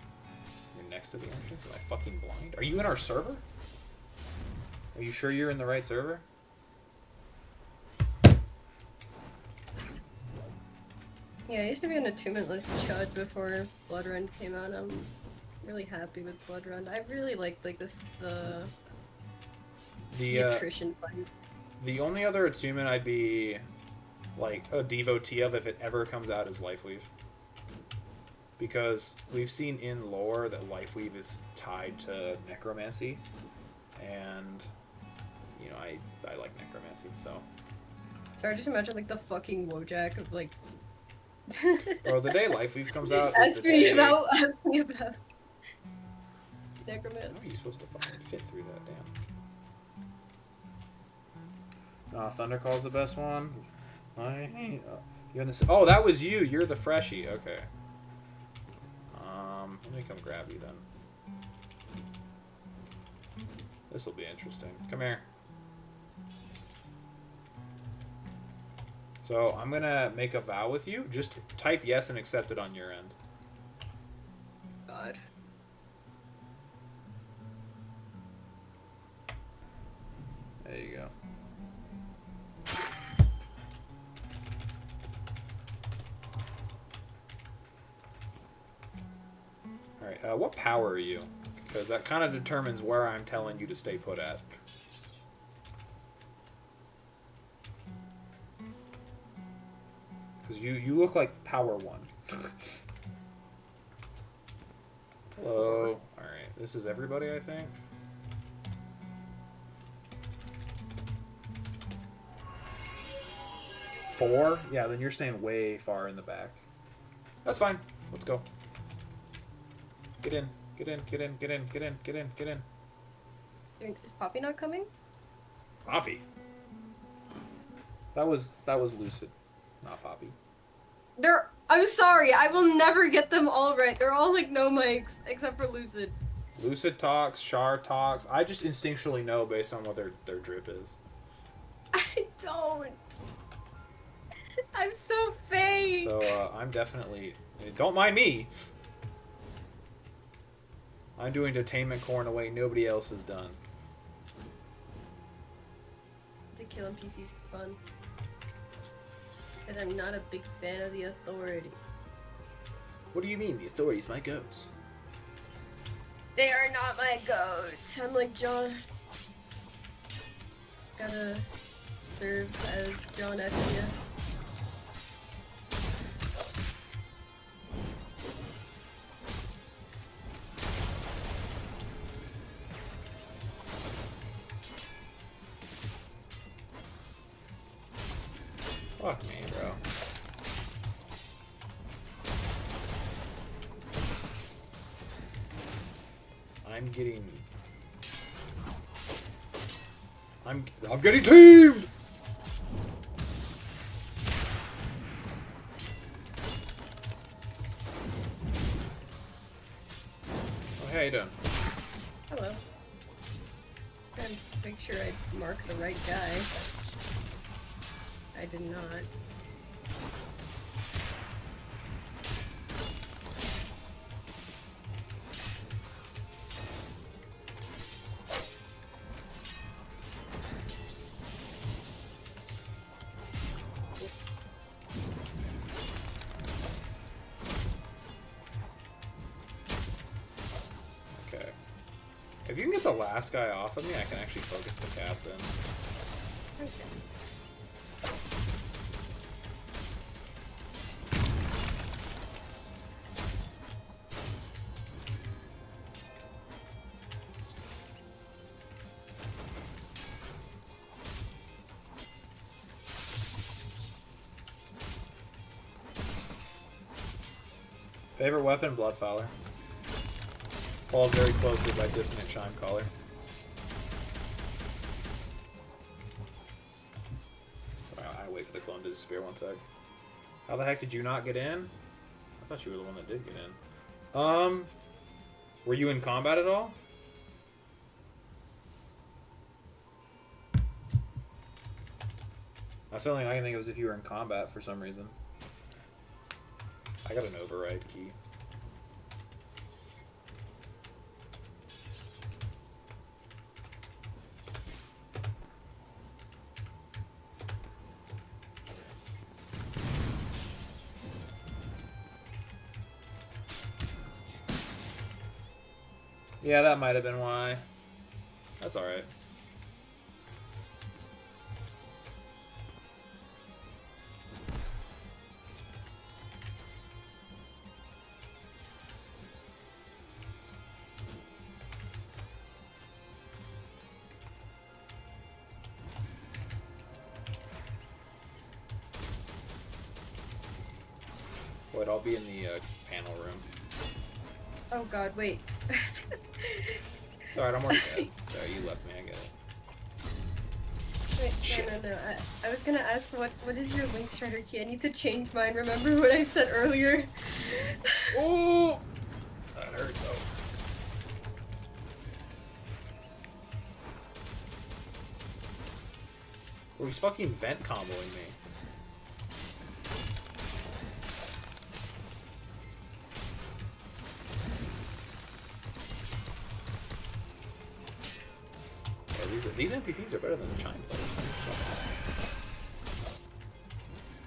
You're next to the entrance? Am I fucking blind? Are you in our server? Are you sure you're in the right server? Yeah, I used to be on attunementless Chud before Bloodrun came out. I'm really happy with Bloodrun. I really like this the The attrition fight. the only other attunement I'd be like a devotee of if it ever comes out is Lifeweave. Because we've seen in lore that Lifeweave is tied to necromancy, and you know I like necromancy, so. Sorry, just imagine like the fucking Wojak of like. Bro, the day Lifeweave comes out is Ask the me day... about How are necromancy. you supposed to fucking fit through that, damn. Thunder Call's the best one. You're in the... Oh, that was you. You're the freshie. Okay. Let me come grab you then. This will be interesting. Come here. So I'm gonna make a vow with you. Just type yes and accept it on your end. God. There you go. Alright, what power are you? Because that kind of determines where I'm telling you to stay put at. Because you look like power 1. Hello. Alright, this is everybody, I think. Four? Yeah, then you're staying way far in the back. That's fine. Let's go. Get in. Get in. Get in. Get in. Get in. Get in. Get in. Is Poppy not coming? Poppy. That was Lucid, not Poppy. I'm sorry, I will never get them all right. They're all like no mics, except for Lucid. Lucid talks, Char talks. I just instinctually know based on what their drip is. I don't. I'm so fake. So I'm definitely... Don't mind me. I'm doing detainment core in a way nobody else has done. To kill NPCs for fun. Because I'm not a big fan of the authority. What do you mean? The authority's my goats. They are not my goats. I'm like John. Gotta serve as John F. here. Fuck me, bro. I'm getting teamed! Oh, hey, how you doing? Hello. Gotta make sure I mark the right guy. I did not. Okay. If you can get the last guy off of me, I can actually focus the captain. Okay. Favorite weapon, Bloodfowler. Followed very closely by Dissonant Chime Caller. I wait for the clone to disappear one sec. How the heck did you not get in? I thought you were the one that did get in. Were you in combat at all? That's the only thing I can think of is if you were in combat for some reason. I got an override key. Yeah, that might have been why. That's alright. Wait, I'll be in the panel room. Oh god, wait. It's alright, I'm already dead. Sorry, you left me, I get it. Wait, Shit. no. I was gonna ask what is your Link Strider key? I need to change mine. Remember what I said earlier? Oh! That hurt though. Well, he's fucking vent comboing me. Yeah, these NPCs are better than the Chime players.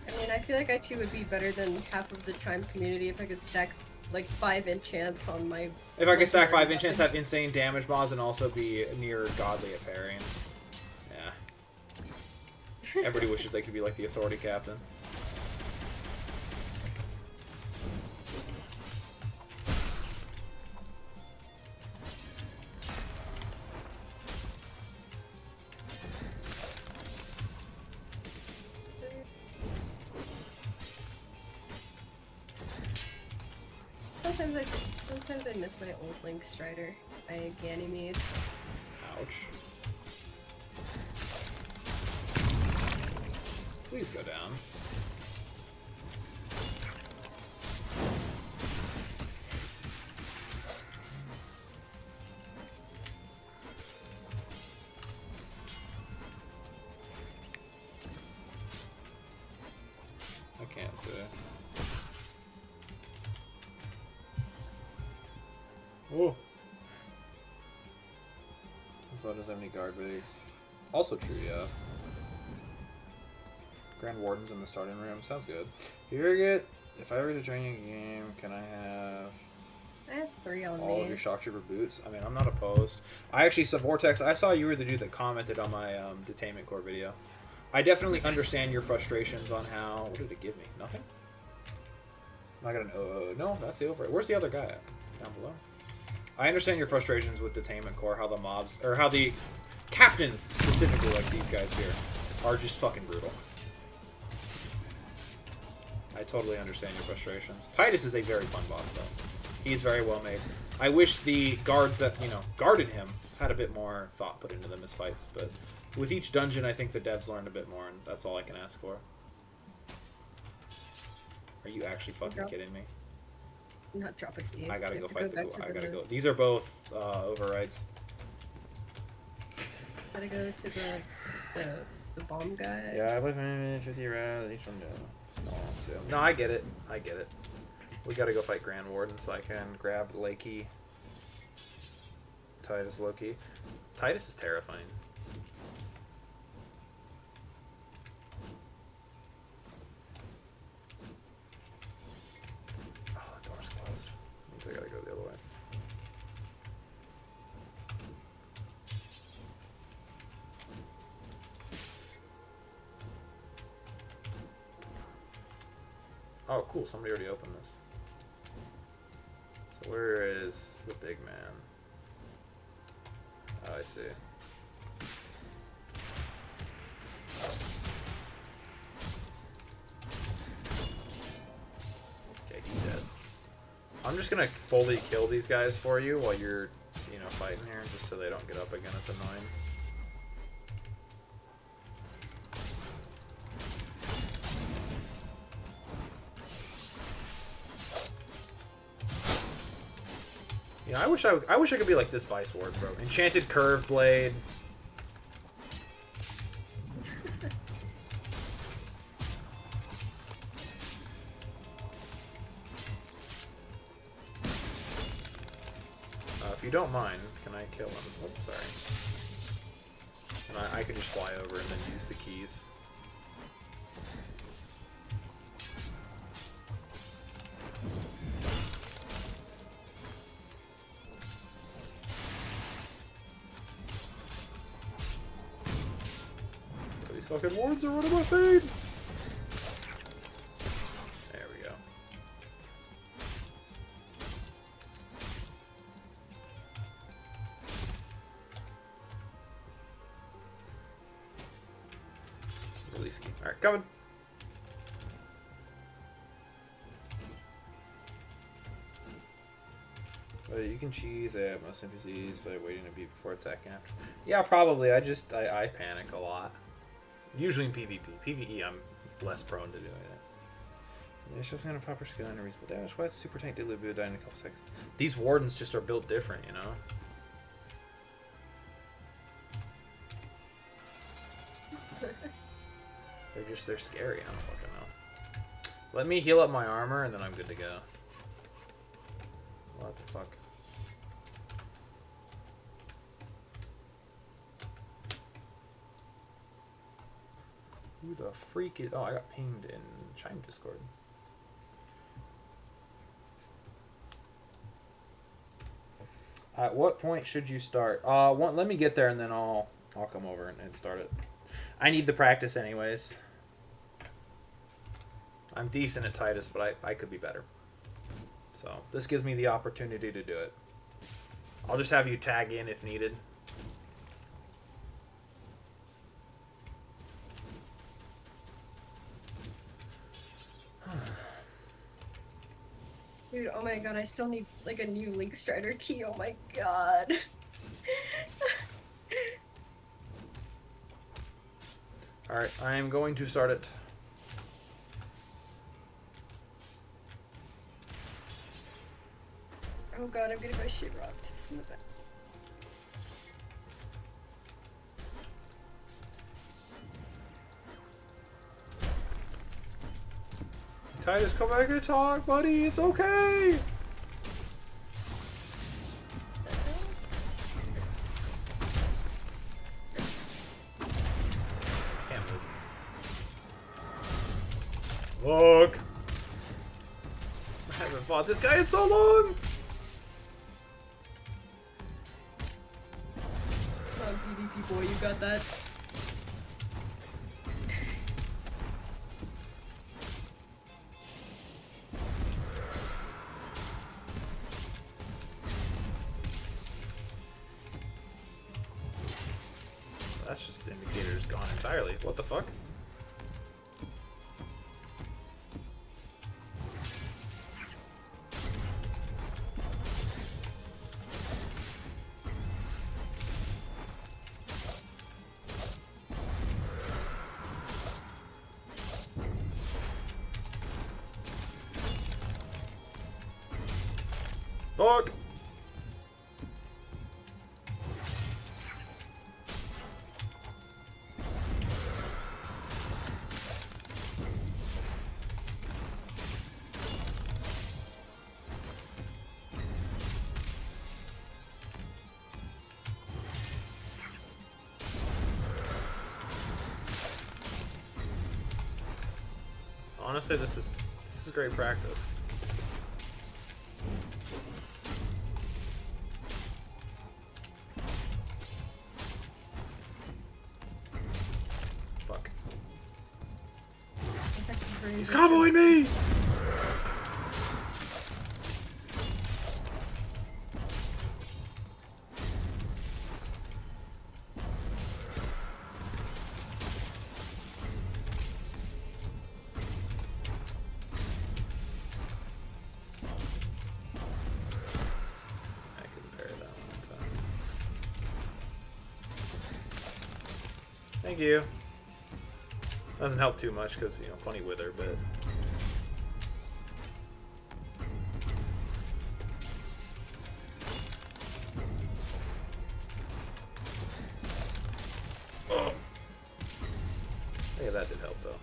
I mean, I feel like I too would be better than half of the Chime community if I could stack like 5 enchants on my. If I could stack 5 weapon. enchants, have insane damage mods, and also be near godly at parrying. Yeah. Everybody wishes they could be like the authority captain. Sometimes I miss my old Link Strider. I Ganymede. Ouch. Please go down. I can't see. Oh. So does have any guard wigs. Also true, yeah. Grand Warden's in the starting room. Sounds good. If I were to join your game, can I have I have 3 on all me. of your Shock Trooper boots? I mean, I'm not opposed. I actually saw Vortex. I saw you were the dude that commented on my Detainment Core video. I definitely understand your frustrations on how. What did it give me? Nothing? I got an no, that's the over. Where's the other guy at? Down below. I understand your frustrations with Detainment Core, how the mobs, or how the captains, specifically like these guys here, are just fucking brutal. I totally understand your frustrations. Titus is a very fun boss, though. He's very well made. I wish the guards that, guarded him had a bit more thought put into them as fights, but with each dungeon, I think the devs learned a bit more, and that's all I can ask for. Are you actually fucking kidding me? Not drop a key. I gotta You go have to fight back the. to I the gotta room. go. These are both overrides. Gotta go to the bomb guy. Yeah, I live in 50 rounds. Each one do. No, I get it. I get it. We gotta go fight Grand Warden so I can grab the lay key. Titus Loki. Titus is terrifying. Oh, the door's closed. Means I gotta go the other way. Oh, cool. Somebody already opened this. So where is the big man? Oh, I see. Okay, he's dead. I'm just gonna fully kill these guys for you while you're, you know, fighting here, just so they don't get up again. It's annoying. Yeah, I wish I could be like this Vice Ward, bro. Enchanted Curved Blade. If you don't mind, can I kill him? Oops, sorry. And I could just fly over and then use the keys. These fucking wards are running my feed! There we go. Release key. Alright, coming. You can cheese at most NPCs by waiting to beat before attacking after. Yeah, probably. I panic a lot. Usually in PvP. PvE, I'm less prone to doing it. Yeah, she's got a proper skill and a reasonable damage. Why is Super Tank Diddly Boo die in a couple seconds? These Wardens just are built different, you know? They're scary. I don't fucking know. Let me heal up my armor and then I'm good to go. What the fuck? Who the freak is... Oh, I got pinged in Chime Discord. At what point should you start? Let me get there and then I'll come over and start it. I need the practice anyways. I'm decent at Titus, but I could be better. So this gives me the opportunity to do it. I'll just have you tag in if needed. Dude, oh my god, I still need like a new Link Strider key, oh my god. Alright, I am going to start it. Oh god, I'm getting my shit rocked. Titus, come back and talk, buddy. It's okay. Can't move. Look. I haven't fought this guy in so long. Oh, PvP boy, you got that. That's just the indicator's gone entirely. What the fuck? Fuck! Honestly, this is great practice. Fuck. He's comboing me! Thank you. Doesn't help too much because, you know, funny wither, but... Oh. Yeah, that did help, though.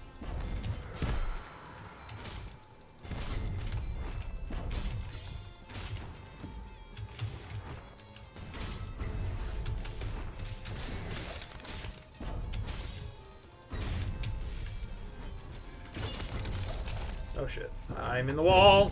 Oh shit. I'm in the wall!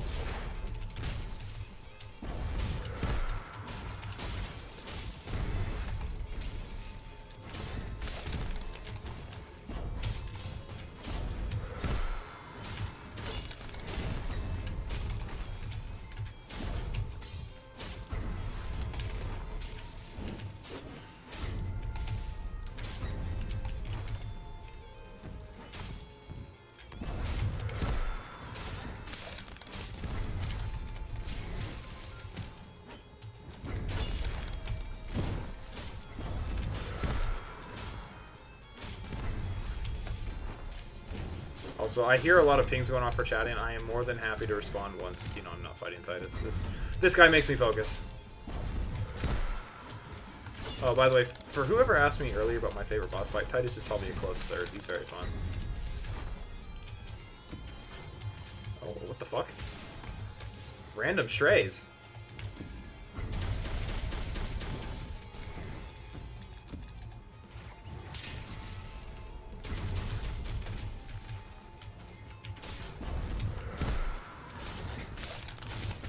Also, I hear a lot of pings going off for chatting. I am more than happy to respond once, you know, I'm not fighting Titus. This guy makes me focus. Oh, by the way, for whoever asked me earlier about my favorite boss fight, Titus is probably a close third. He's very fun. Oh, what the fuck? Random strays.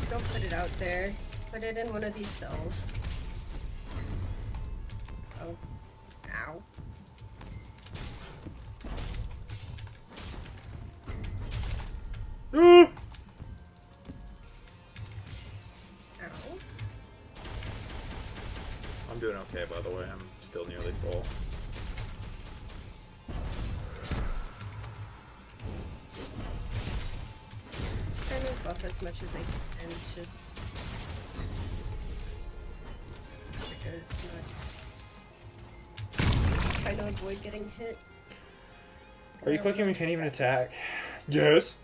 Don't put it out there. Put it in one of these cells. Oh. Ow. Ah! Ow. I'm doing okay, by the way. I'm still nearly full. Trying to buff as much as I can. It's just because just trying to avoid getting hit. Are you clicking when you can't even attack? Yes.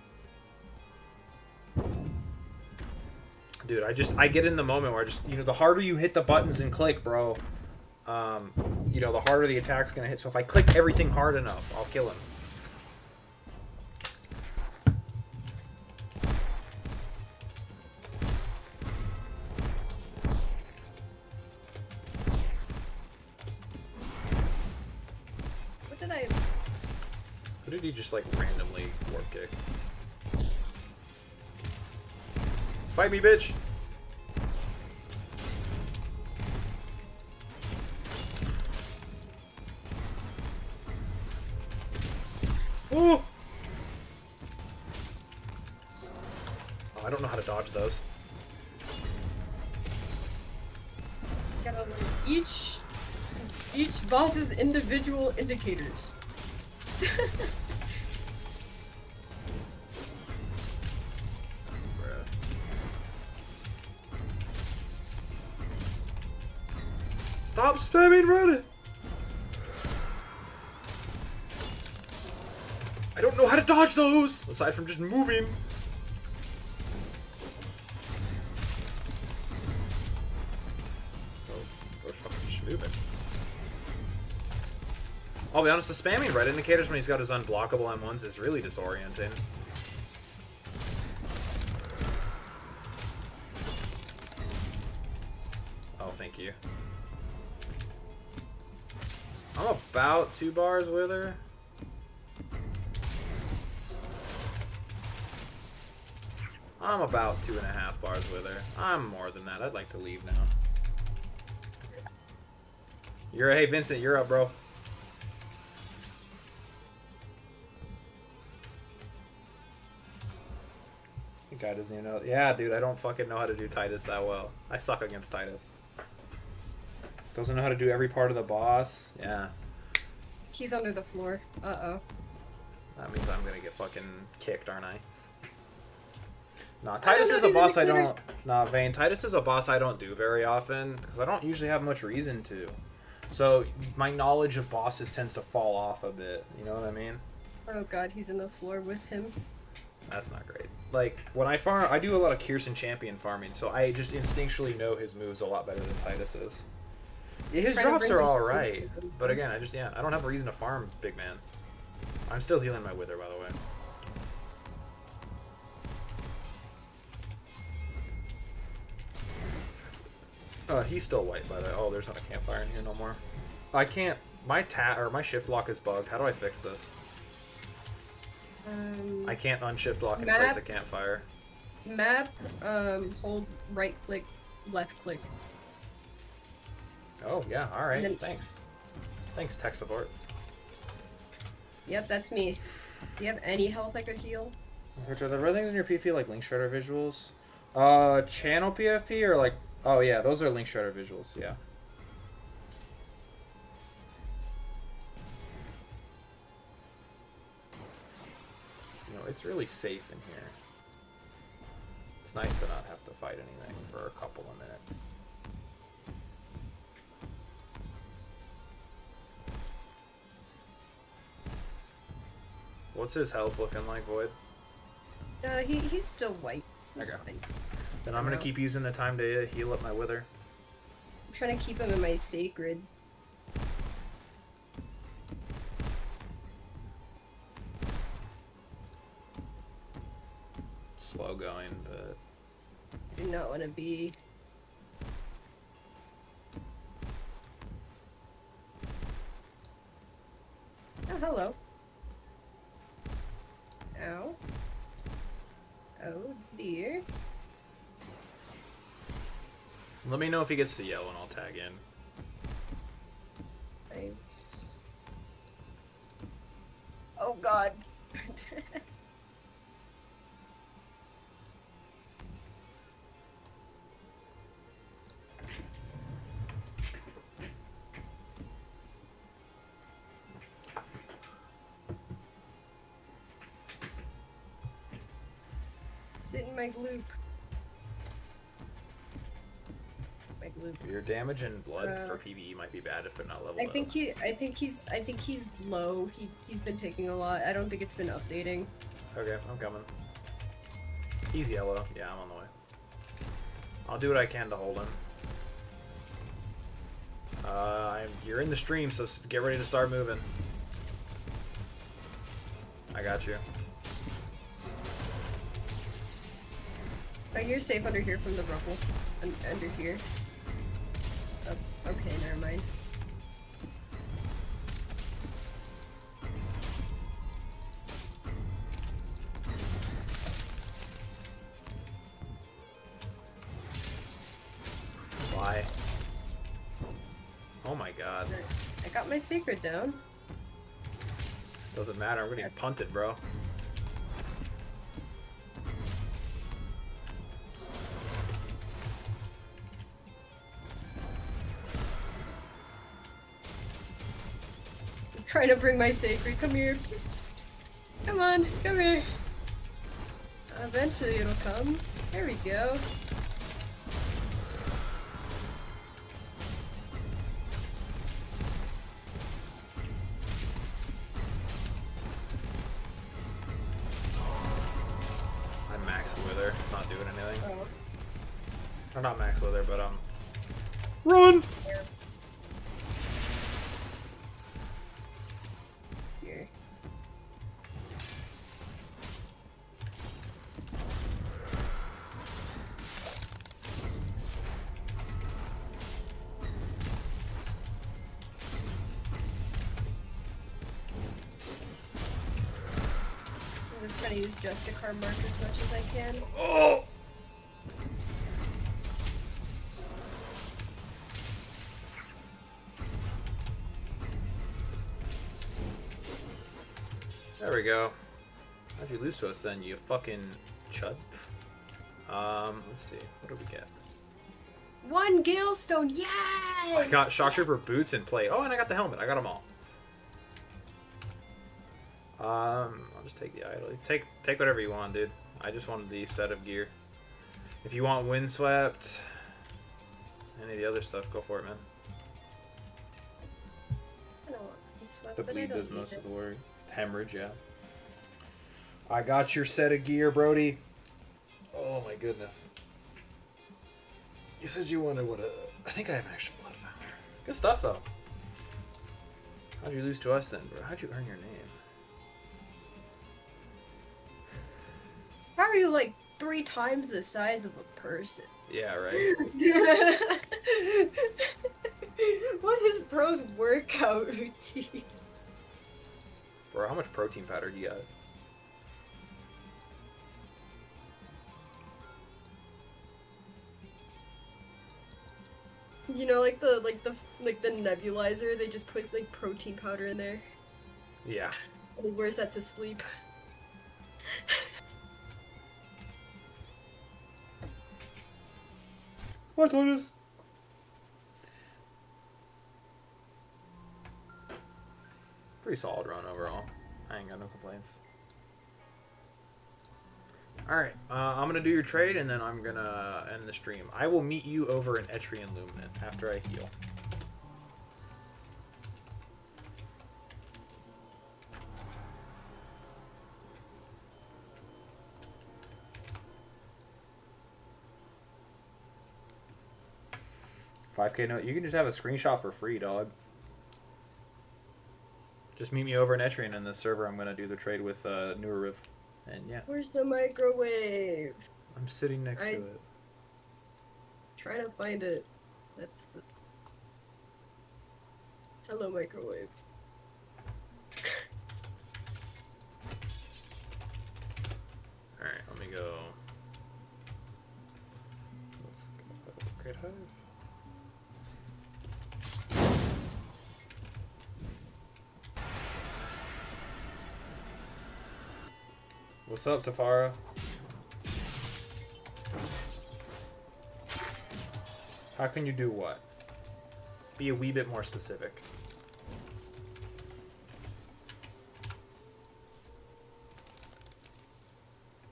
Dude, I get in the moment where I just, you know, the harder you hit the buttons and click, bro, you know, the harder the attack's gonna hit. So if I click everything hard enough, I'll kill him. What did I... Who did he just, like, randomly warp kick? Fight me, bitch! Ooh! Oh, I don't know how to dodge those. Gotta learn each boss's individual indicators. Stop spamming Reddit! I don't know how to dodge those! Aside from just moving. Oh, those fucking just moving. I'll be honest, the spamming red indicators when he's got his unblockable M1s is really disorienting. Oh, thank you. I'm about 2 bars with her. I'm about 2.5 bars with her. I'm more than that. I'd like to leave now. Hey Vincent, you're up, bro. The guy doesn't even know. Yeah, dude, I don't fucking know how to do Titus that well. I suck against Titus. Doesn't know how to do every part of the boss. Yeah. He's under the floor. Uh-oh. That means I'm gonna get fucking kicked, aren't I? Nah, Titus is a boss I don't... Nah, Vayne, Titus is a boss I don't do very often, because I don't usually have much reason to. So my knowledge of bosses tends to fall off a bit. You know what I mean? Oh god, he's in the floor with him. That's not great. Like, when I farm, I do a lot of Kirsten champion farming, so I just instinctually know his moves a lot better than Titus is. Yeah, his Trying to drops bring are my- alright, but again, I don't have a reason to farm big man. I'm still healing my Wither, by the way. He's still white, by the way. Oh, there's not a campfire in here no more. I can't, my shift lock is bugged. How do I fix this? I can't unshift lock and place a campfire. Map, hold right click, left click. Oh, yeah, alright, Then- thanks. Thanks, tech support. Yep, that's me. Do you have any health I could heal? Which are the red things in your PvP, like Link Shredder visuals? Channel PFP or like... Oh yeah, those are Link Shredder visuals, yeah. You know, it's really safe in here. It's nice to not have to fight anything for a couple of minutes. What's his health looking like, Void? He's still white. He's Okay. fine. Then I'm gonna keep using the time to heal up my Wither. I'm trying to keep him in my sacred. Slow going, but... I do not want to be. Oh, hello. Ow. Oh dear. Let me know if he gets to yell and I'll tag in. Thanks. Oh god. Sit in my gloop. My gloop. Your damage and blood for Uh, PvE might be bad if they're not leveled I up. think he's low. He's been taking a lot. I don't think it's been updating. Okay, I'm coming. He's yellow. Yeah, I'm on the way. I'll do what I can to hold him. You're in the stream, so get ready to start moving. I got you. Oh, you're safe under here from the rubble. Under here. Oh, okay, never mind. Why? Oh my god. I got my secret down. Doesn't matter, I'm getting punted, bro. I'm trying to bring my sacred. Come here. Psst, psst, psst. Come on, come here. Eventually it'll come. There we go. I'm max Wither. It's not doing anything. Oh, Or not max Wither, but run! here. Here. I'm just gonna use Justicar mark as much as I can. Oh! There we go. How'd you lose to us then, you fucking chud? Let's see. What do we get? One Gilestone, yes! I got Shock Trooper boots and plate. Oh, and I got the helmet. I got them all. I'll just take the idol. Take whatever you want, dude. I just wanted the set of gear. If you want Windswept, any of the other stuff, go for it, man. That's fine, The but I bleed don't does need most it. of the work. Hemorrhage, yeah. I got your set of gear, Brody. Oh my goodness. You said you wanted what? I think I have an extra blood founder. Good stuff though. How'd you lose to us then, bro? How'd you earn your name? How are you like 3 times the size of a person? Yeah, right. What is bro's workout routine? Bro, how much protein powder do you got? You know, like the nebulizer, they just put like protein powder in there. Yeah. And he wears that to sleep. What, Lotus? Pretty solid run overall. I ain't got no complaints. Alright, I'm gonna do your trade and then I'm gonna end the stream. I will meet you over in Etrian Luminant after I heal. $5K note. You can just have a screenshot for free, dog. Just meet me over in Etrian in the server. I'm gonna do the trade with Neuriv. And yeah, Where's the microwave? I'm sitting next to I- it. Trying to find it. That's the. Hello, microwave. Alright, let me go. Let's go. Great Hive. What's up, Tafara? How can you do what? Be a wee bit more specific.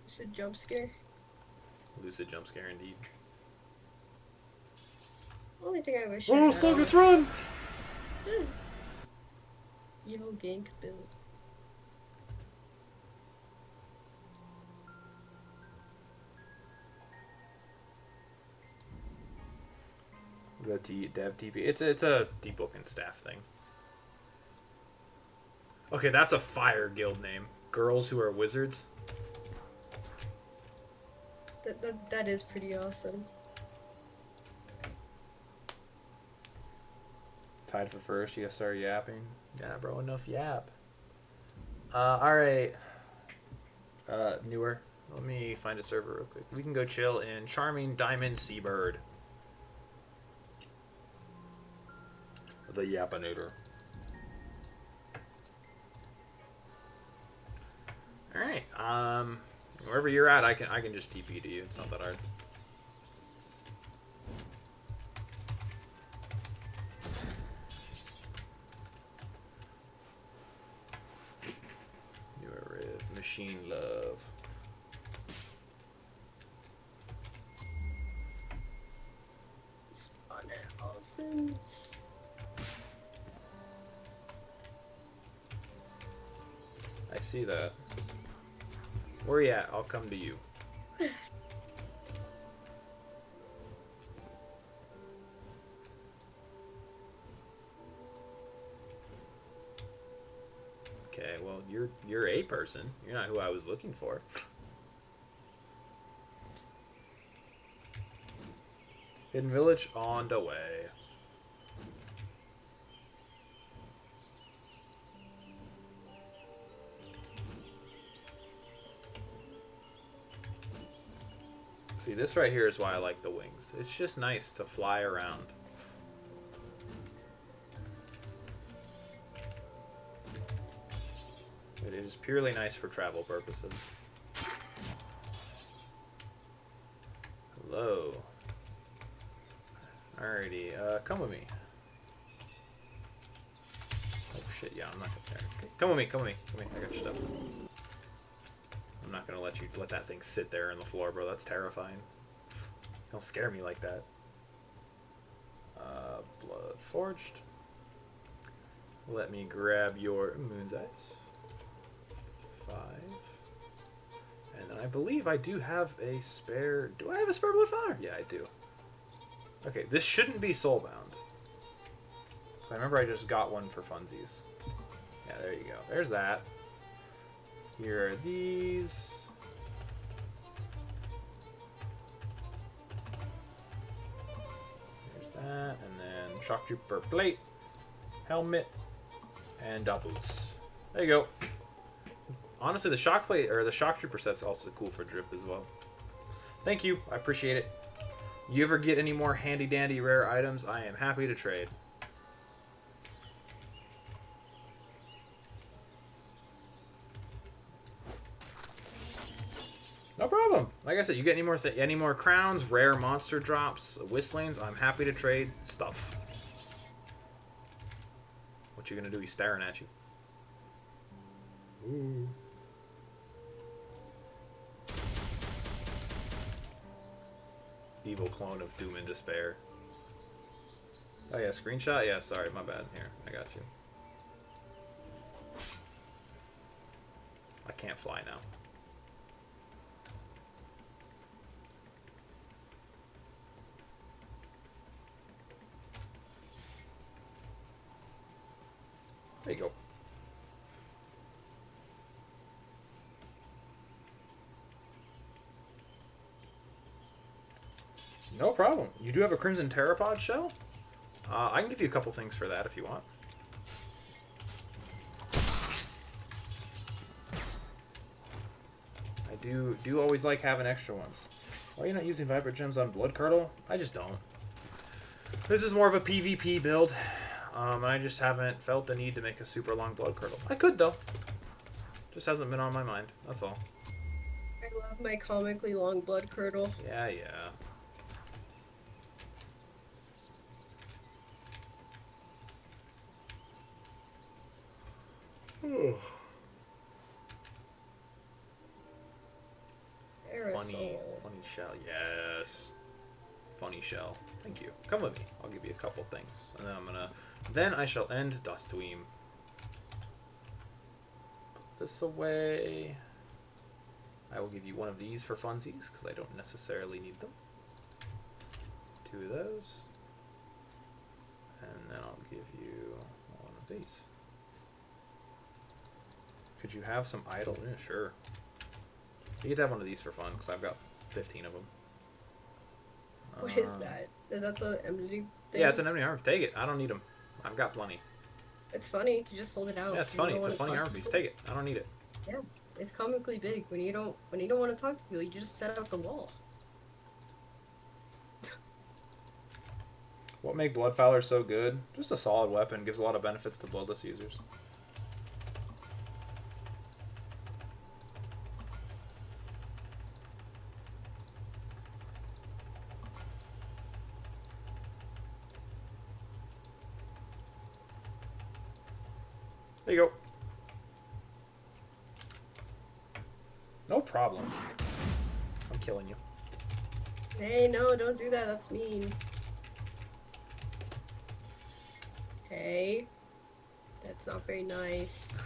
It's a jump scare. Lucid jump scare indeed. Only thing I wish. Oh, I so had. let's run! Evil gank build. The dev TP. It's a deep book and staff thing. Okay, that's a fire guild name. Girls who are wizards. That is pretty awesome. Tied for first. You gotta start yapping. Yeah, bro, enough yap. Alright. Newer. Let me find a server real quick. We can go chill in Charming Diamond Seabird. The Yapinator. Alright. Wherever you're at, I can just TP to you. It's not that hard. Machine Love. Spawn houses. I see that. Where you at? I'll come to you. Okay, well, you're a person. You're not who I was looking for. Hidden Village on the way. See, this right here is why I like the wings. It's just nice to fly around. It is purely nice for travel purposes. Hello. Alrighty, come with me. Oh shit, yeah, I'm not gonna. Come with me, come with me, come with me. I got your stuff. I'm not gonna let you let that thing sit there on the floor, bro. That's terrifying. Don't scare me like that. Blood Forged. Let me grab your Moon's Eyes. 5. And then I believe I do have a spare... Do I have a spare Bloodfire? Yeah, I do. Okay, this shouldn't be soulbound. I remember I just got one for funsies. Yeah, there you go. There's that. Here are these. There's that. And then Shock Trooper plate, helmet, and boots. There you go. Honestly, the shock plate or the Shock Trooper set's also cool for drip as well. Thank you. I appreciate it. You ever get any more handy dandy rare items? I am happy to trade. No problem. Like I said, you get any more crowns, rare monster drops, whistlings, I'm happy to trade stuff. What you gonna do? He's staring at you. Ooh. Evil clone of Doom and Despair. Oh yeah, screenshot? Yeah, sorry, my bad. Here, I got you. I can't fly now. There you go. No problem. You do have a Crimson Pteropod shell? I can give you a couple things for that if you want. I do always like having extra ones. Why are you not using Vibrant Gems on Blood Curdle? I just don't. This is more of a PvP build. I just haven't felt the need to make a super long Blood Curdle. I could, though. Just hasn't been on my mind. That's all. I love my comically long Blood Curdle. Yeah, yeah. Funny shell, yes. Funny shell. Thank you. Come with me. I'll give you a couple things. And then then I shall end Dustweem. Put this away. I will give you one of these for funsies, because I don't necessarily need them. 2 of those. And then I'll give you one of these. Could you have some idle? Yeah, sure. You get to have one of these for fun, because I've got 15 of them. What is that? Is that the enmity thing? Yeah, it's an enmity armor. Take it. I don't need them. I've got plenty. It's funny. You just hold it out. Yeah, it's funny. It's a funny armor piece. Take it. I don't need it. Yeah, it's comically big. When you don't want to talk to people, you just set up the wall. What make Bloodfowler so good? Just a solid weapon. Gives a lot of benefits to bloodless users. There you go. No problem. I'm killing you. Hey, no, don't do that. That's mean. Hey. That's not very nice.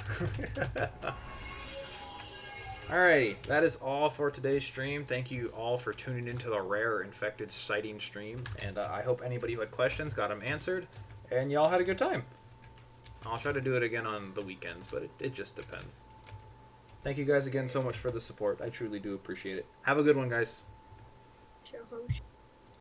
Alrighty, that is all for today's stream. Thank you all for tuning into the Rare Infected Sighting stream. And I hope anybody who had questions got them answered. And y'all had a good time. I'll try to do it again on the weekends, but it just depends. Thank you guys again so much for the support. I truly do appreciate it. Have a good one, guys. Ciao.